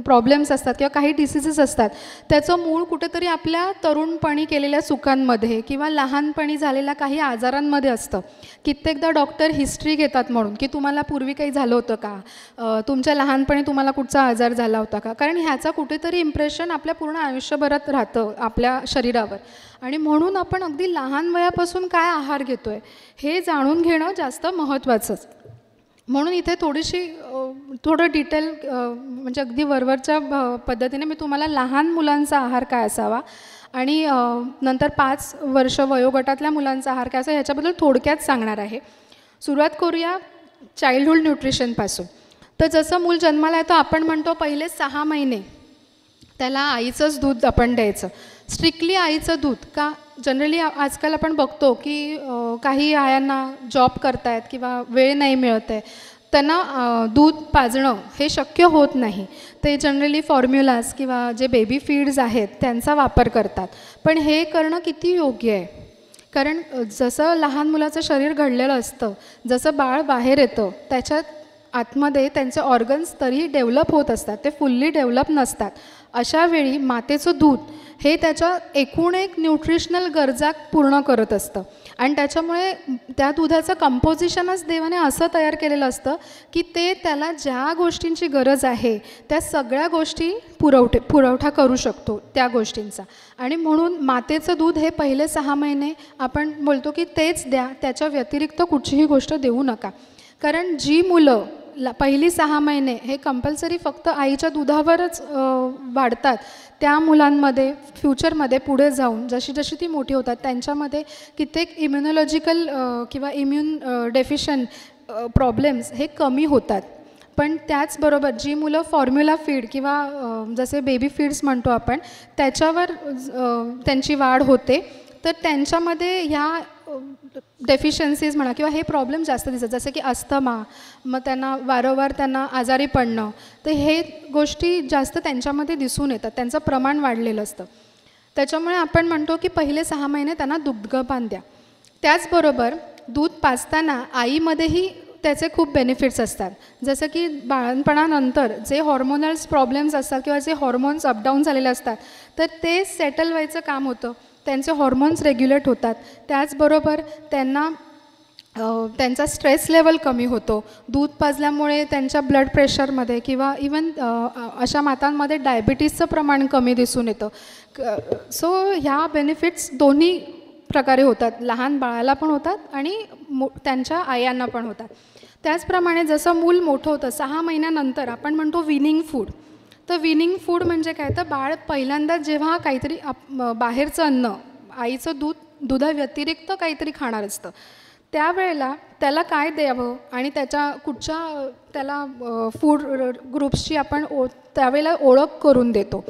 प्रॉब्लेम्स असतात किंवा काही डिसीजेस असतात, त्याचं मूळ कुठेतरी आपल्या तरुणपणी केलेल्या चुकांमध्ये किंवा लहानपणी झालेल्या काही आजारांमध्ये असतं. कित्येकदा डॉक्टर हिस्ट्री घेतात म्हणून की तुम्हाला पूर्वी काही झालं होतं का, तुमच्या लहानपणी तुम्हाला कुठचा आजार झाला होता का, कारण ह्याचा कुठेतरी इम्प्रेशन आपल्या पूर्ण आयुष्यभरात राहतं आपल्या शरीरावर. आणि म्हणून आपण अगदी लहान वयापासून काय आहार घेतो आहे हे जाणून घेणं जास्त महत्त्वाचंच. म्हणून इथे थोडं डिटेल म्हणजे अगदी वरवरच्या पद्धतीने मी तुम्हाला लहान मुलांचा आहार काय असावा आणि नंतर 5 वर्ष वयोगटातल्या मुलांचा आहार काय असावा ह्याच्याबद्दल थोडक्यात सांगणार आहे. सुरुवात करूया चाइल्डहूड न्यूट्रिशनपासून. तर जसं मूल जन्माला येतो आपण म्हणतो पहिले 6 महिने त्याला आईचंच दूध आपण द्यायचं, स्ट्रिक्टली आईचं दूध. का जनरली आजकाल आपण बघतो की काही आयांना जॉब करतायत किंवा वेळ नाही मिळत आहे, त्यांना दूध पाजणं हे शक्य होत नाही. ते जनरली फॉर्म्युलाज किंवा जे बेबी फीड्स आहेत त्यांचा वापर करतात. पण हे करणं किती योग्य आहे, कारण जसं लहान मुलाचं शरीर घडलेलं असतं, जसं बाळ बाहेर येतं त्याच्यात आतमध्ये त्यांचे ऑर्गन्स तरीही डेव्हलप होत असतात, ते फुल्ली डेव्हलप नसतात. अशा वेळी मातेचं दूध हे त्याच्या एकूण एक न्यूट्रिशनल गरजा पूर्ण करत असतं. आणि त्याच्यामुळे त्या दुधाचं कंपोजिशनच देवाने असं तयार केलेलं असतं की ते त्याला ज्या गोष्टींची गरज आहे त्या सगळ्या गोष्टी पुरवठा करू शकतो त्या गोष्टींचा. आणि म्हणून मातेचं दूध हे पहिले 6 महिने आपण बोलतो की तेच द्या, त्याच्या व्यतिरिक्त कुठचीही गोष्ट देऊ नका. कारण जी मुलं पहिली 6 महिने हे कंपल्सरी फक्त आईच्या दुधावरच वाढतात, त्या मुलांमध्ये फ्युचरमध्ये पुढे जाऊन जशी जशी ती मोठी होतात त्यांच्यामध्ये कित्येक इम्युनॉलॉजिकल किंवा इम्युन डेफिशियंट प्रॉब्लेम्स हे कमी होतात. पण त्याचबरोबर जी मुलं फॉर्म्युला फीड किंवा जसे बेबी फीड्स म्हणतो आपण त्याच्यावर त्यांची वाढ होते, तर त्यांच्यामध्ये ह्या डेफिशियन्सीज म्हणा किंवा हे प्रॉब्लेम जास्त दिसतात, जसं की अस्थमा, मग त्यांना वारंवार त्यांना आजारी पडणं, तर हे गोष्टी जास्त त्यांच्यामध्ये दिसून येतात, त्यांचं प्रमाण वाढलेलं असतं. त्याच्यामुळे आपण म्हणतो की पहिले 6 महिने त्यांना दुग्धपान द्या. त्याचबरोबर दूध पाजताना आईमध्येही त्याचे खूप बेनिफिट्स असतात, जसं की बाळणपणानंतर जे हॉर्मोनल्स प्रॉब्लेम्स असतात किंवा जे हॉर्मोन्स अपडाऊन झालेले असतात तर ते सेटल व्हायचं काम होतं, त्यांचे हॉर्मोन्स रेग्युलेट होतात. त्याचबरोबर त्यांना त्यांचा स्ट्रेस लेवल कमी होतो. दूध पाजल्यामुळे त्यांच्या ब्लड प्रेशरमध्ये किंवा इवन अशा मातांमध्ये डायबिटीजचं प्रमाण कमी दिसून येतं. सो ह्या बेनिफिट्स दोन्ही प्रकारे होतात, लहान बाळाला पण होतात आणि त्यांच्या आयांना पण होतात. त्याचप्रमाणे जसं मूल मोठं होतं 6 महिन्यानंतर आपण म्हणतो विनिंग फूड. तर विनिंग फूड म्हणजे काय, तर बाळ पहिल्यांदा जेव्हा काहीतरी बाहेरचं अन्न, आईचं दुधाव्यतिरिक्त काहीतरी खाणार असतं, त्यावेळेला त्याला काय द्यावं आणि त्याच्या कुठच्या त्याला फूड ग्रुप्सची आपण त्यावेळेला ओळख करून देतो.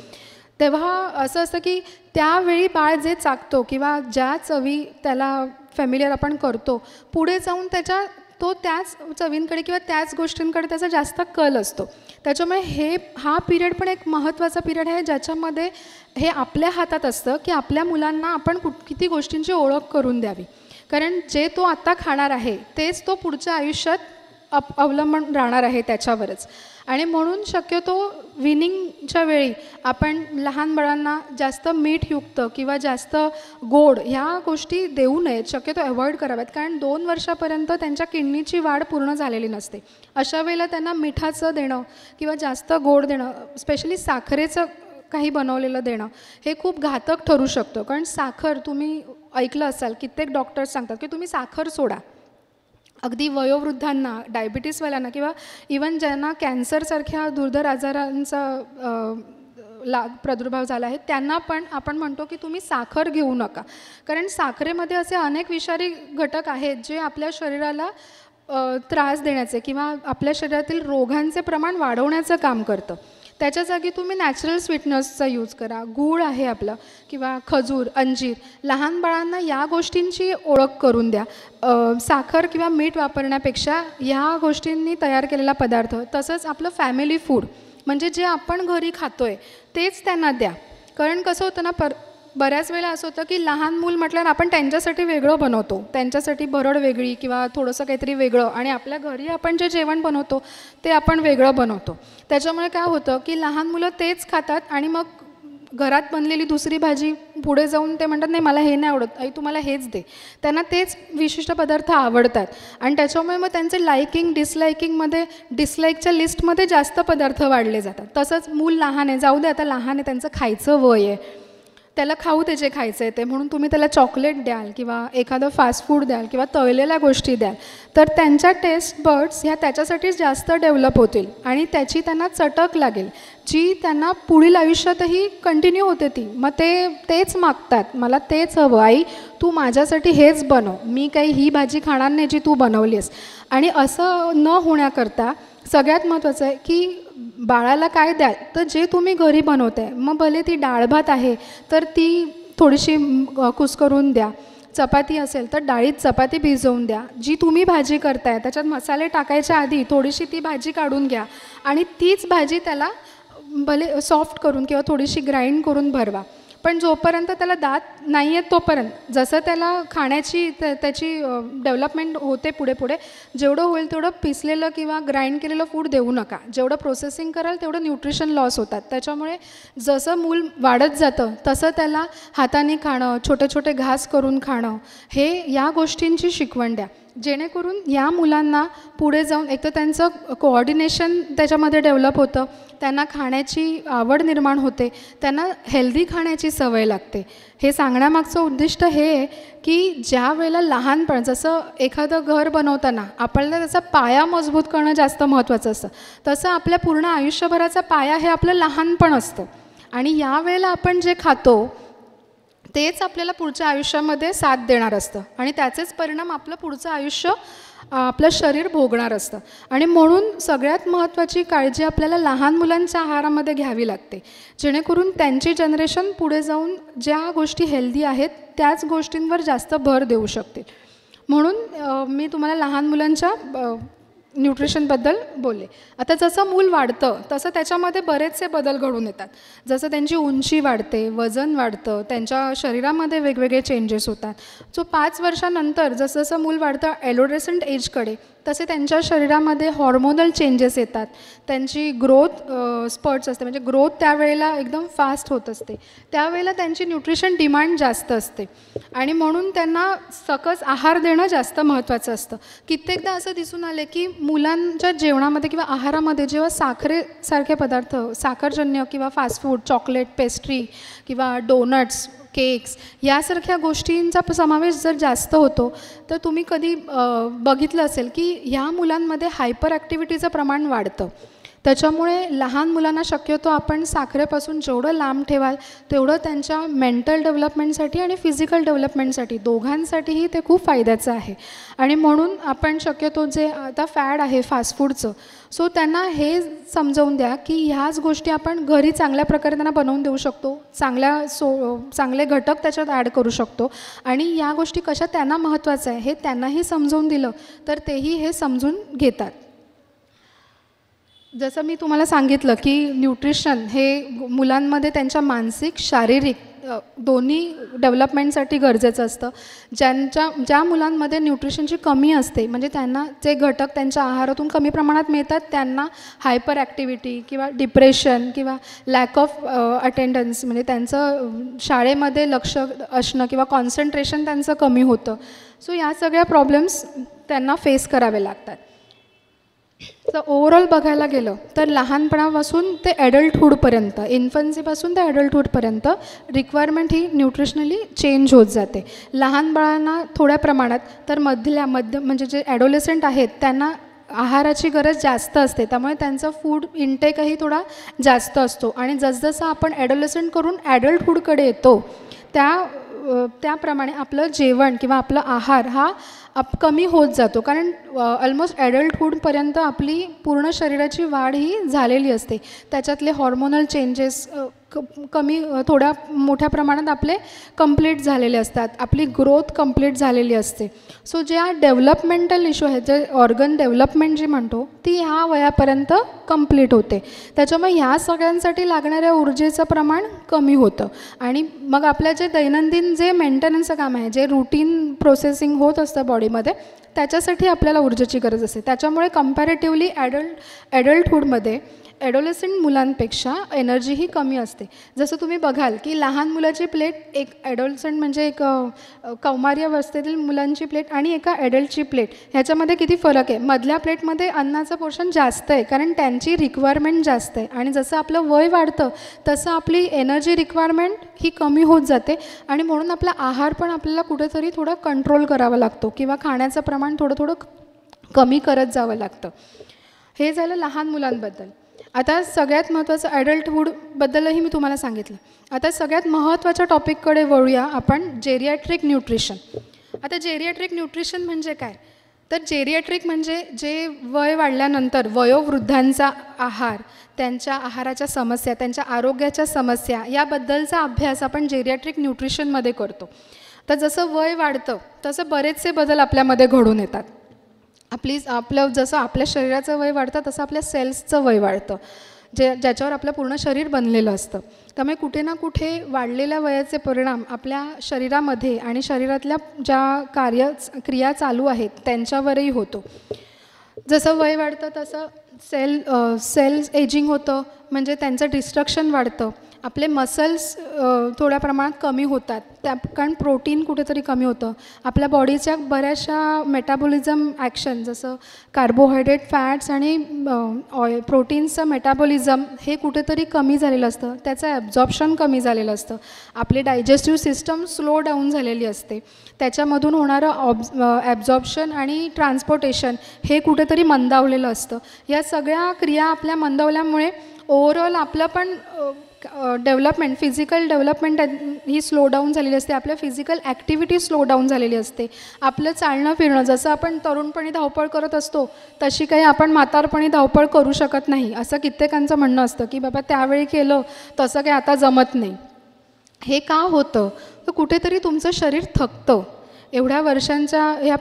तेव्हा असं असतं की त्यावेळी बाळ जे चाकतो किंवा ज्या चवी त्याला फॅमिलियर आपण करतो, पुढे जाऊन तो त्याच चवींकडे किंवा त्याच गोष्टींकडे त्याचा जास्त कल असतो. त्याच्यामुळे हा पिरियड पण एक महत्त्वाचा पिरियड आहे, ज्याच्यामध्ये हे आपल्या हातात असतं की आपल्या मुलांना आपण किती गोष्टींची ओळख करून द्यावी. कारण जे तो आत्ता खाणार आहे तेच तो पुढच्या आयुष्यात अवलंबून राहणार आहे त्याच्यावरच. आणि म्हणून शक्यतो विनिंगच्या वेळी आपण लहान बाळांना जास्त मीठयुक्त किंवा जास्त गोड ह्या गोष्टी देऊ नयेत, शक्यतो अवॉइड कराव्यात. कारण 2 वर्षापर्यंत त्यांच्या किडनीची वाढ पूर्ण झालेली नसते. अशा वेळेला त्यांना मिठाचं देणं किंवा जास्त गोड देणं, स्पेशली साखरेचं काही बनवलेलं देणं हे खूप घातक ठरू शकतं. कारण साखर तुम्ही ऐकलं असाल, कित्येक डॉक्टर्स सांगतात की तुम्ही साखर सोडा. अगदी वयोवृद्धांना, डायबिटीसवाल्यांना किंवा इवन ज्यांना कॅन्सरसारख्या दुर्धर आजारांचा प्रादुर्भाव झाला आहे त्यांना पण आपण म्हणतो की तुम्ही साखर घेऊ नका. कारण साखरेमध्ये असे अनेक विषारी घटक आहेत जे आपल्या शरीराला त्रास देण्याचे किंवा आपल्या शरीरातील रोगांचे प्रमाण वाढवण्याचं काम करतं. त्याच्या जागी तुम्ही नॅचरल स्वीटनर्सचा यूज करा. गूळ आहे आपलं किंवा खजूर, अंजीर. लहान बाळांना या गोष्टींची ओळख करून द्या. साखर किंवा मीठ वापरण्यापेक्षा ह्या गोष्टींनी तयार केलेला पदार्थ, तसंच आपलं फॅमिली फूड म्हणजे जे आपण घरी खातो आहे तेच त्यांना द्या. कारण कसं होतं ना, बऱ्याच वेळेला असं होतं की लहान मूल म्हटल्यावर आपण त्यांच्यासाठी वेगळं बनवतो, त्यांच्यासाठी भरड वेगळी किंवा थोडंसं काहीतरी वेगळं, आणि आपल्या घरी आपण जे जेवण बनवतो ते आपण वेगळं बनवतो. त्याच्यामुळे काय होतं की लहान मुलं तेच खातात आणि मग घरात बनलेली दुसरी भाजी पुढे जाऊन ते म्हणतात नाही मला हे नाही आवडत, आई तुम्हाला हेच दे. त्यांना तेच विशिष्ट पदार्थ आवडतात आणि त्याच्यामुळे मग त्यांचे लायकिंग डिसलायकिंगमध्ये डिसलाईकच्या लिस्टमध्ये जास्त पदार्थ वाढले जातात. तसंच मूल लहान आहे, जाऊ दे आता लहान आहे, त्यांचं खायचं वय आहे, त्याला खाऊ दे जे खायचं आहे ते, म्हणून तुम्ही त्याला चॉकलेट द्याल किंवा एखादं फास्ट फूड द्याल किंवा तळलेल्या गोष्टी द्याल तर त्यांच्या टेस्ट बर्ड्स ह्या त्याच्यासाठीच जास्त डेव्हलप होतील आणि त्याची त्यांना चटक लागेल जी त्यांना पुढील आयुष्यातही कंटिन्यू होते. मग तेच मागतात, मला तेच हवं, आई तू माझ्यासाठी हेच बनव, मी काही ही भाजी खाणार नाही जी तू बनवलीस. आणि असं न होण्याकरता सगळ्यात महत्त्वाचं आहे की बाळाला काय द्याल तर जे तुम्ही घरी बनवताय, मग भले ती डाळ भात आहे तर ती थोडीशी कुस्करून द्या, चपाती असेल तर डाळीत चपाती भिजवून द्या, जी तुम्ही भाजी करताय त्याच्यात मसाले टाकायच्या आधी थोडीशी ती भाजी काढून घ्या आणि तीच भाजी त्याला भले सॉफ्ट करून किंवा थोडीशी ग्राइंड करून भरवा. पण जोपर्यंत त्याला दात नाही आहेत तोपर्यंत जसं त्याला खाण्याची त्याची डेव्हलपमेंट होते पुढे पुढे जेवढं होईल तेवढं पिसलेलं किंवा ग्राइंड केलेलं फूड देऊ नका. जेवढं प्रोसेसिंग कराल तेवढं न्यूट्रिशन लॉस होतात. त्याच्यामुळे जसं मूल वाढत जातं तसं त्याला हाताने खाणं, छोटे छोटे घास करून खाणं, हे या गोष्टींची शिकवण द्या, जेणेकरून या मुलांना पुढे जाऊन एक तर त्यांचं कोऑर्डिनेशन त्याच्यामध्ये डेव्हलप होतं, त्यांना खाण्याची आवड निर्माण होते, त्यांना हेल्दी खाण्याची सवय लागते. हे सांगण्यामागचं उद्दिष्ट हे आहे की ज्या वेळेला लहानपण, जसं एखादं घर बनवताना आपल्याला त्याचा पाया मजबूत करणं जास्त महत्त्वाचं असतं, तसं आपल्या पूर्ण आयुष्यभराचा पाया हे आपलं लहानपण असतं. आणि या वेळेला आपण जे खातो तेच आपल्याला पुढच्या आयुष्यामध्ये साथ देणार असतं आणि त्याचेच परिणाम आपलं पुढचं आयुष्य आपलं शरीर भोगणार असतं. आणि म्हणून सगळ्यात महत्त्वाची काळजी आपल्याला लहान मुलांच्या आहारामध्ये घ्यावी लागते, जेणेकरून त्यांची जनरेशन पुढे जाऊन ज्या गोष्टी हेल्दी आहेत त्याच गोष्टींवर जास्त भर देऊ शकतील. म्हणून मी तुम्हाला लहान मुलांच्या न्यूट्रिशनबद्दल बोलले. आता जसं मूल वाढतं तसं त्याच्यामध्ये बरेचसे बदल घडून येतात. जसं त्यांची उंची वाढते, वजन वाढतं, त्यांच्या शरीरामध्ये वेगवेगळे चेंजेस होतात. सो 5 वर्षानंतर जसं जसं मूल वाढतं ॲडोलेसंट एजकडे, तसे त्यांच्या शरीरामध्ये हॉर्मोनल चेंजेस येतात, त्यांची ग्रोथ स्पर्ट्स असते, म्हणजे ग्रोथ त्यावेळेला एकदम फास्ट होत असते, त्यावेळेला त्यांची न्यूट्रिशन डिमांड जास्त असते आणि म्हणून त्यांना सकस आहार देणं जास्त महत्त्वाचं असतं. कित्येकदा असं दिसून आले की मुलांच्या जेवणामध्ये किंवा आहारामध्ये जेव्हा साखरेसारखे पदार्थ, साखरजन्य किंवा फास्ट फूड, चॉकलेट, पेस्ट्री किंवा डोनट्स, केक्स यासारख्या गोष्टींचा समावेश जर जास्त होतो तर तुम्ही कधी बघितलं असेल की ह्या मुलांमध्ये हायपर ॲक्टिव्हिटीचं प्रमाण वाढतं. त्याच्यामुळे लहान मुलांना शक्यतो आपण साखरेपासून जेवढं लांब ठेवाल तेवढं त्यांच्या मेंटल डेव्हलपमेंटसाठी आणि फिजिकल डेव्हलपमेंटसाठी दोघांसाठीही ते खूप फायद्याचं आहे. आणि म्हणून आपण शक्यतो जे आता फॅड आहे फास्ट फूडचं, सो त्यांना हे समजावून द्या की ह्याच गोष्टी आपण घरी चांगल्या प्रकारे त्यांना बनवून देऊ शकतो, चांगले घटक त्याच्यात ॲड करू शकतो आणि या गोष्टी कशा त्यांना महत्त्वाचं आहे हे त्यांनाही समजावून दिलं तर तेही हे समजून घेतात. जसं मी तुम्हाला सांगितलं की न्यूट्रिशन हे मुलांमध्ये त्यांच्या मानसिक, शारीरिक दोन्ही डेव्हलपमेंटसाठी गरजेचं असतं. ज्या मुलांमध्ये न्यूट्रिशनची कमी असते, म्हणजे त्यांना जे घटक त्यांच्या आहारातून कमी प्रमाणात मिळतात, त्यांना हायपर ॲक्टिव्हिटी किंवा डिप्रेशन किंवा लॅक ऑफ अटेंडन्स, म्हणजे त्यांचं शाळेमध्ये लक्ष असणं किंवा कॉन्सन्ट्रेशन त्यांचं कमी होतं. सो या सगळ्या प्रॉब्लेम्स त्यांना फेस करावे लागतात. तर ओव्हरऑल बघायला गेलं तर लहानपणापासून ते ॲडल्टहूडपर्यंत, इन्फन्सीपासून ते ॲडल्टहूडपर्यंत रिक्वायरमेंट ही न्यूट्रिशनली चेंज होत जाते. लहान बाळांना थोड्या प्रमाणात, तर मध्य म्हणजे जे ॲडोलेसंट आहेत त्यांना आहाराची गरज जास्त असते, त्यामुळे त्यांचा फूड इनटेकही थोडा जास्त असतो. आणि जसजसं आपण ॲडोलेसंट करून ॲडल्टहूडकडे येतो त्याप्रमाणे आपलं जेवण किंवा आपला आहार हा कमी होत जातो, कारण ऑलमोस्ट ॲडल्टहूडपर्यंत आपली पूर्ण शरीराची वाढ ही झालेली असते. त्याच्यातले हॉर्मोनल चेंजेस कमी थोड्या मोठ्या प्रमाणात आपले कंप्लीट झालेले असतात, आपली ग्रोथ कंप्लीट झालेली असते. सो ज्या डेव्हलपमेंटल इश्यू आहेत, जे ऑर्गन डेव्हलपमेंट जी म्हणतो ती ह्या वयापर्यंत कंप्लीट होते. त्याच्यामुळे ह्या सगळ्यांसाठी लागणाऱ्या ऊर्जेचं प्रमाण कमी होतं. आणि मग आपल्या जे दैनंदिन जे मेंटेनन्सचं काम आहे, जे रुटीन प्रोसेसिंग होत असतं बॉडीमध्ये, त्याच्यासाठी आपल्याला ऊर्जेची गरज असते. त्याच्यामुळे कम्पॅरेटिव्हली ॲडल्टहूडमध्ये ॲडोलेसंट मुलांपेक्षा एनर्जी ही कमी असते. जसं तुम्ही बघाल की लहान मुलाची प्लेट, एक ॲडोलेसंट म्हणजे एक कौमार्य अवस्थेतील मुलांची प्लेट आणि एका ॲडल्टची प्लेट, ह्याच्यामध्ये किती फरक आहे. मधल्या प्लेटमध्ये अन्नाचं पोर्शन जास्त आहे, कारण त्यांची रिक्वायरमेंट जास्त आहे. आणि जसं आपलं वय वाढतं तसं आपली एनर्जी रिक्वायरमेंट ही कमी होत जाते. आणि म्हणून आपला आहार पण आपल्याला कुठेतरी थोडा कंट्रोल करावा लागतो, किंवा खाण्याचं प्रमाण थोडं कमी करत जावं लागतं. हे झालं लहान मुलांबद्दल. आता सगळ्यात महत्त्वाचं ॲडल्टहूडबद्दलही मी तुम्हाला सांगितलं. आता सगळ्यात महत्त्वाच्या टॉपिककडे वळूया आपण, जेरिॲट्रिक न्यूट्रिशन. आता जेरिॲट्रिक न्यूट्रिशन म्हणजे काय, तर जेरिॲट्रिक म्हणजे जे वय वाढल्यानंतर वयोवृद्धांचा आहार, त्यांच्या आहाराच्या समस्या, त्यांच्या आरोग्याच्या समस्या याबद्दलचा अभ्यास आपण जेरिॲट्रिक न्यूट्रिशनमध्ये करतो. तर जसं वय वाढतं तसं बरेचसे बदल आपल्यामध्ये घडून येतात. आपलं जसं आपल्या शरीराचं वय वाढतं तसं आपल्या सेल्सचं वय वाढतं, ज्याच्यावर आपलं पूर्ण शरीर बनलेलं असतं. त्यामुळे कुठे ना कुठे वाढलेल्या वयाचे परिणाम आपल्या शरीरामध्ये आणि शरीरातल्या ज्या क्रिया चालू आहेत त्यांच्यावरही होतो. जसं वय वाढतं तसं सेल्स एजिंग होतं, म्हणजे त्यांचं डिस्ट्रक्शन वाढतं. आपले मसल्स थोड्या प्रमाणात कमी होतात, कारण प्रोटीन कुठेतरी कमी होतं. आपल्या बॉडीच्या बऱ्याचशा मेटाबॉलिझम ॲक्शन, जसं कार्बोहायड्रेट, फॅट्स आणि प्रोटीन्सचं मेटाबॉलिझम हे कुठेतरी कमी झालेलं असतं, त्याचं ॲब्झॉर्प्शन कमी झालेलं असतं. आपली डायजेस्टिव्ह सिस्टम स्लो डाऊन झालेली असते, त्याच्यामधून होणारं ॲब्झॉर्प्शन आणि ट्रान्सपोर्टेशन हे कुठेतरी मंदावलेलं असतं. या सगळ्या क्रिया आपल्या मंदावल्यामुळे ओव्हरऑल आपलं पण डेव्हलपमेंट, फिजिकल डेव्हलपमेंट ही स्लो डाऊन झालेली असते. आपल्या फिजिकल ॲक्टिव्हिटी स्लो डाऊन झालेली असते. आपलं चालणं फिरणं, जसं आपण तरुणपणी धावपळ करत असतो तशी काही आपण म्हातारपणी धावपळ करू शकत नाही, असं कित्येकांचं म्हणणं असतं की बाबा त्यावेळी केलं तसं काही आता जमत नाही. हे का होतं, तर कुठेतरी तुमचं शरीर थकतं. एवढ्या वर्षांच्या ह्या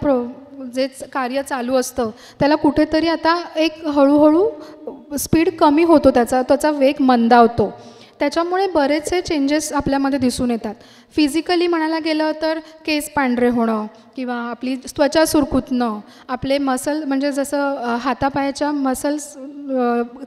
जे कार्य चालू असतं त्याला कुठेतरी आता एक हळूहळू स्पीड कमी होतो, त्याचा वेग मंदावतो. त्याच्यामुळे बरेचसे चेंजेस आपल्यामध्ये दिसून येतात. फिजिकली म्हणायला गेलं तर केस पांढरे होणं, किंवा आपली त्वचा सुरकुतणं, आपले मसल म्हणजे जसं हातापायाच्या मसल्स,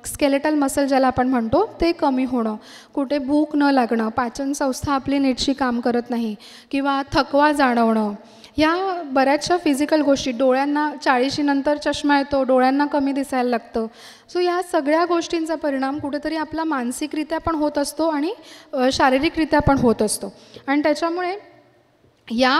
स्केलेटल मसल ज्याला आपण म्हणतो ते कमी होणं, कुठे भूक न लागणं, पाचन संस्था आपली नीटशी काम करत नाही, किंवा थकवा जाणवणं, ह्या बऱ्याचशा फिजिकल गोष्टी. डोळ्यांना 40 नंतर चष्मा येतो, डोळ्यांना कमी दिसायला लागतं. सो या सगळ्या गोष्टींचा परिणाम कुठेतरी आपला मानसिकरित्या पण होत असतो आणि शारीरिकरित्या पण होत असतो. आणि त्याच्यामुळे या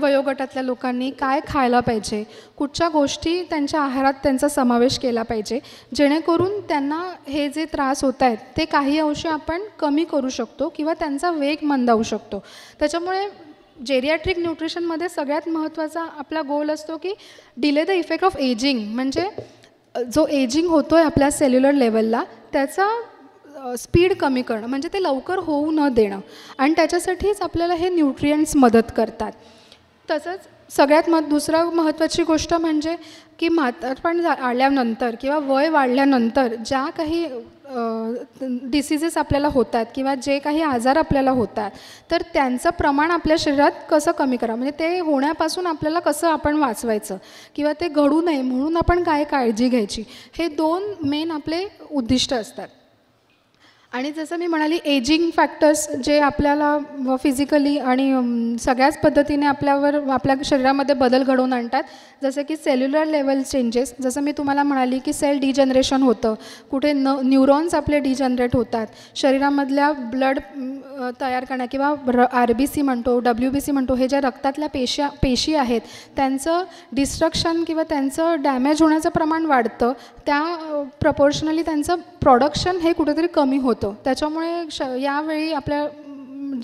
वयोगटातल्या लोकांनी काय खायला पाहिजे, कुठच्या गोष्टी त्यांच्या आहारात त्यांचा समावेश केला पाहिजे, जेणेकरून त्यांना हे जे त्रास होत आहेत ते काही अंशी आपण कमी करू शकतो किंवा त्यांचा वेग मंदावू शकतो. त्याच्यामुळे जेरिॲट्रिक न्यूट्रिशनमध्ये सगळ्यात महत्त्वाचा आपला गोल असतो की delay the effect of ageing, म्हणजे जो एजिंग होतो आहे आपल्या सेल्युलर लेवलला त्याचा स्पीड कमी करणं, म्हणजे ते लवकर होऊ न देणं. आणि त्याच्यासाठीच आपल्याला हे न्यूट्रियंट्स मदत करतात. तसंच सगळ्यात दुसरं महत्त्वाची गोष्ट म्हणजे की म्हातारपण आल्यानंतर किंवा वय वाढल्यानंतर ज्या काही डिसिजेस आपल्याला होतात किंवा जे काही आजार आपल्याला होतात तर त्यांचं प्रमाण आपल्या शरीरात कसं कमी करा, म्हणजे ते होण्यापासून आपल्याला कसं आपण वाचवायचं किंवा ते घडू नये म्हणून आपण काय काळजी घ्यायची, हे 2 मेन आपले उद्दिष्ट असतात. आणि जसं मी म्हणाली, एजिंग फॅक्टर्स जे आपल्याला फिजिकली आणि सगळ्याच पद्धतीने आपल्या शरीरामध्ये बदल घडवून आणतात, जसं की सेल्युलर लेवल चेंजेस. जसं मी तुम्हाला म्हणाली की सेल डिजनरेशन होतं, कुठे न्यूरॉन्स आपले डिजनरेट होतात, शरीरामधल्या ब्लड तयार करण्या किंवा RBC म्हणतो, WBC म्हणतो, हे ज्या रक्तातल्या पेशी आहेत त्यांचं डिस्ट्रक्शन किंवा त्यांचं डॅमेज होण्याचं प्रमाण वाढतं, त्या प्रपोर्शनली त्यांचं प्रोडक्शन हे कुठेतरी कमी होतं. त्याच्यामुळे यावेळी आपल्या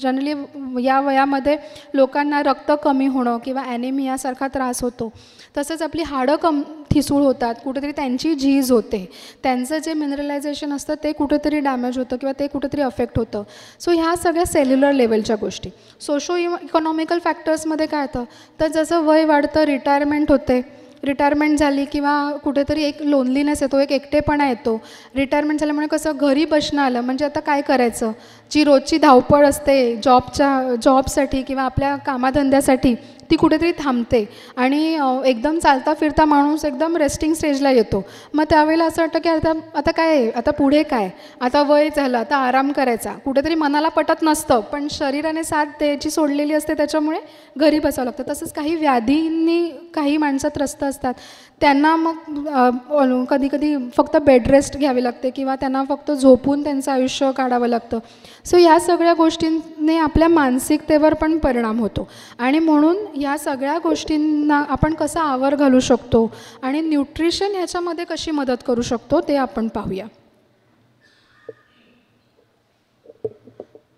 जनरली या वयामध्ये लोकांना रक्त कमी होणं किंवा ॲनेमियासारखा त्रास होतो. तसंच आपली हाडं ठिसूळ होतात, कुठेतरी त्यांची झीज होते, त्यांचं जे मिनरलायझेशन असतं ते कुठेतरी डॅमेज होतं किंवा ते कुठेतरी अफेक्ट होतं. सो ह्या सगळ्या सेल्युलर लेवलच्या गोष्टी. सोशो इकॉनॉमिकल फॅक्टर्समध्ये काय येतं तर जसं वय वाढतं, रिटायरमेंट होते, रिटायरमेंट झाली किंवा कुठेतरी एक लोनलीनेस येतो, एक एकटेपणा येतो. रिटायरमेंट झाल्यामुळे कसं घरी बसणं आलं म्हणजे आता काय करायचं, जी रोजची धावपळ असते जॉबसाठी किंवा आपल्या कामाधंद्यासाठी ती कुठेतरी थांबते आणि एकदम चालता फिरता माणूस एकदम रेस्टिंग स्टेजला येतो. मग त्यावेळेला असं वाटतं की आता काय आहे, आता पुढे काय, आता वय झालं, आता आराम करायचा. कुठेतरी मनाला पटत नसतं पण शरीराने साथ द्यायची सोडलेली असते, त्याच्यामुळे घरी बसावं लागतं. तसंच काही व्याधींनी काही माणसं त्रस्त असतात, त्यांना मग कधी कधी फक्त बेड रेस्ट घ्यावी लागते किंवा त्यांना फक्त झोपून त्यांचं आयुष्य काढावं लागतं. सो या सगळ्या गोष्टींनी आपल्या मानसिकतेवर पण परिणाम होतो आणि म्हणून या सगळ्या गोष्टींना आपण कसा आवर घालू शकतो आणि न्यूट्रिशन ह्याच्यामध्ये कशी मदत करू शकतो ते आपण पाहूया.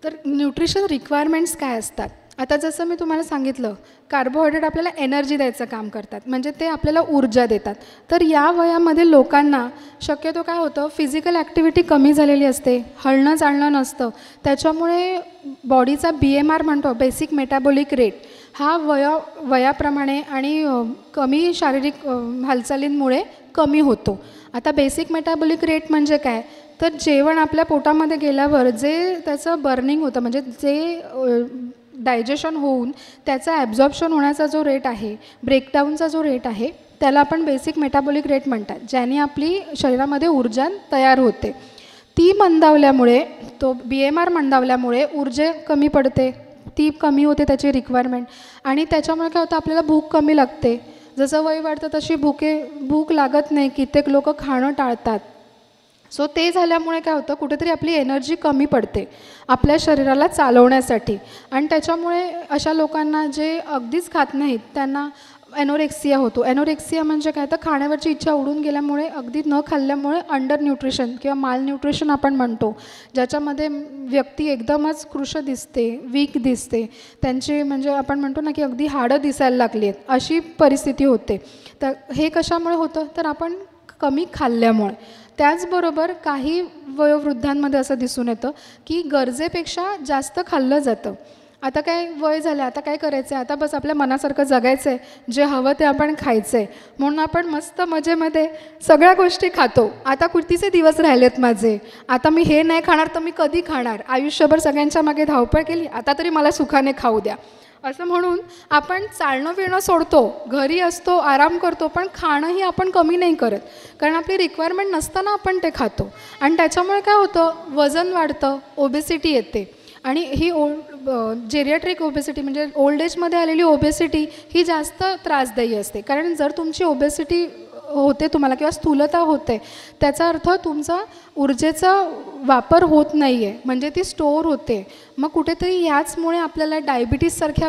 तर न्यूट्रिशन रिक्वायरमेंट्स काय असतात. आता जसं मी तुम्हाला सांगितलं, कार्बोहायड्रेट आपल्याला एनर्जी द्यायचं काम करतात, म्हणजे ते आपल्याला ऊर्जा देतात. तर या वयामध्ये लोकांना शक्यतो काय होतं, फिजिकल ॲक्टिव्हिटी कमी झालेली असते, हलणं चालणं नसतं, त्याच्यामुळे बॉडीचा BMR म्हणतो, बेसिक मेटाबॉलिक रेट, हा वयाप्रमाणे आणि कमी शारीरिक हालचालींमुळे कमी होतो. आता बेसिक मेटाबॉलिक रेट म्हणजे काय तर जेवण आपल्या पोटामध्ये गेल्यावर जे त्याचं बर्निंग होतं, म्हणजे जे डायजेशन होऊन त्याचा ॲब्झॉर्प्शन होण्याचा जो रेट आहे, ब्रेकडाऊनचा जो रेट आहे, त्याला आपण बेसिक मेटाबॉलिक रेट म्हणतात, ज्याने आपली शरीरामध्ये ऊर्जा तयार होते. ती मंदावल्यामुळे, तो BMR मंदावल्यामुळे ऊर्जा कमी पडते, ती कमी होते त्याची रिक्वायरमेंट आणि त्याच्यामुळे काय होतं, आपल्याला भूक कमी लागते. जसं वय वाढतं तशी भूक लागत नाही, कित्येक लोक खाणं टाळतात. सो ते झाल्यामुळे काय होतं, कुठेतरी आपली एनर्जी कमी पडते आपल्या शरीराला चालवण्यासाठी आणि त्याच्यामुळे अशा लोकांना जे अगदीच खात नाहीत त्यांना ॲनोरेक्सिया होतो. ॲनोरेक्सिया म्हणजे काय तर खाण्यावरची इच्छा उडून गेल्यामुळे, अगदी न खाल्ल्यामुळे अंडर न्यूट्रिशन किंवा माल न्यूट्रिशन आपण म्हणतो, ज्याच्यामध्ये व्यक्ती एकदमच कृश दिसते, वीक दिसते, त्यांची म्हणजे आपण म्हणतो ना की अगदी हाडं दिसायला लागली आहेत, अशी परिस्थिती होते. तर हे कशामुळे होतं तर आपण कमी खाल्ल्यामुळे. त्याचबरोबर काही वयोवृद्धांमध्ये असं दिसून येतं की गरजेपेक्षा जास्त खाल्लं जातं. आता काय वय झालं, आता काय करायचं आहे, आता बस आपल्या मनासारखं जगायचं आहे, जे हवं ते आपण खायचं आहे, म्हणून आपण मस्त मजेमध्ये सगळ्या गोष्टी खातो. आता कुर्तीचे दिवस राहिलेत माझे, आता मी हे नाही खाणार तर मी कधी खाणार, आयुष्यभर सगळ्यांच्या मागे धावपळ केली, आता तरी मला सुखाने खाऊ द्या, असं म्हणून आपण चालणं फिरणं सोडतो, घरी असतो, आराम करतो, पण खाणंही आपण कमी नाही करत, कारण आपली रिक्वायरमेंट नसताना आपण ते खातो आणि त्याच्यामुळे काय होतं, वजन वाढतं, ओबेसिटी येते. आणि ही जेरियाट्रिक ओबेसिटी म्हणजे ओल्ड एजमध्ये आलेली ओबेसिटी ही जास्त त्रासदायी असते, कारण जर तुमची ओबेसिटी होते तुम्हाला किंवा स्थूलता होते, त्याचा अर्थ तुमचा ऊर्जेचा वापर होत नाही आहे, म्हणजे ती स्टोअर होते. मग कुठेतरी याचमुळे आपल्याला डायबिटीससारख्या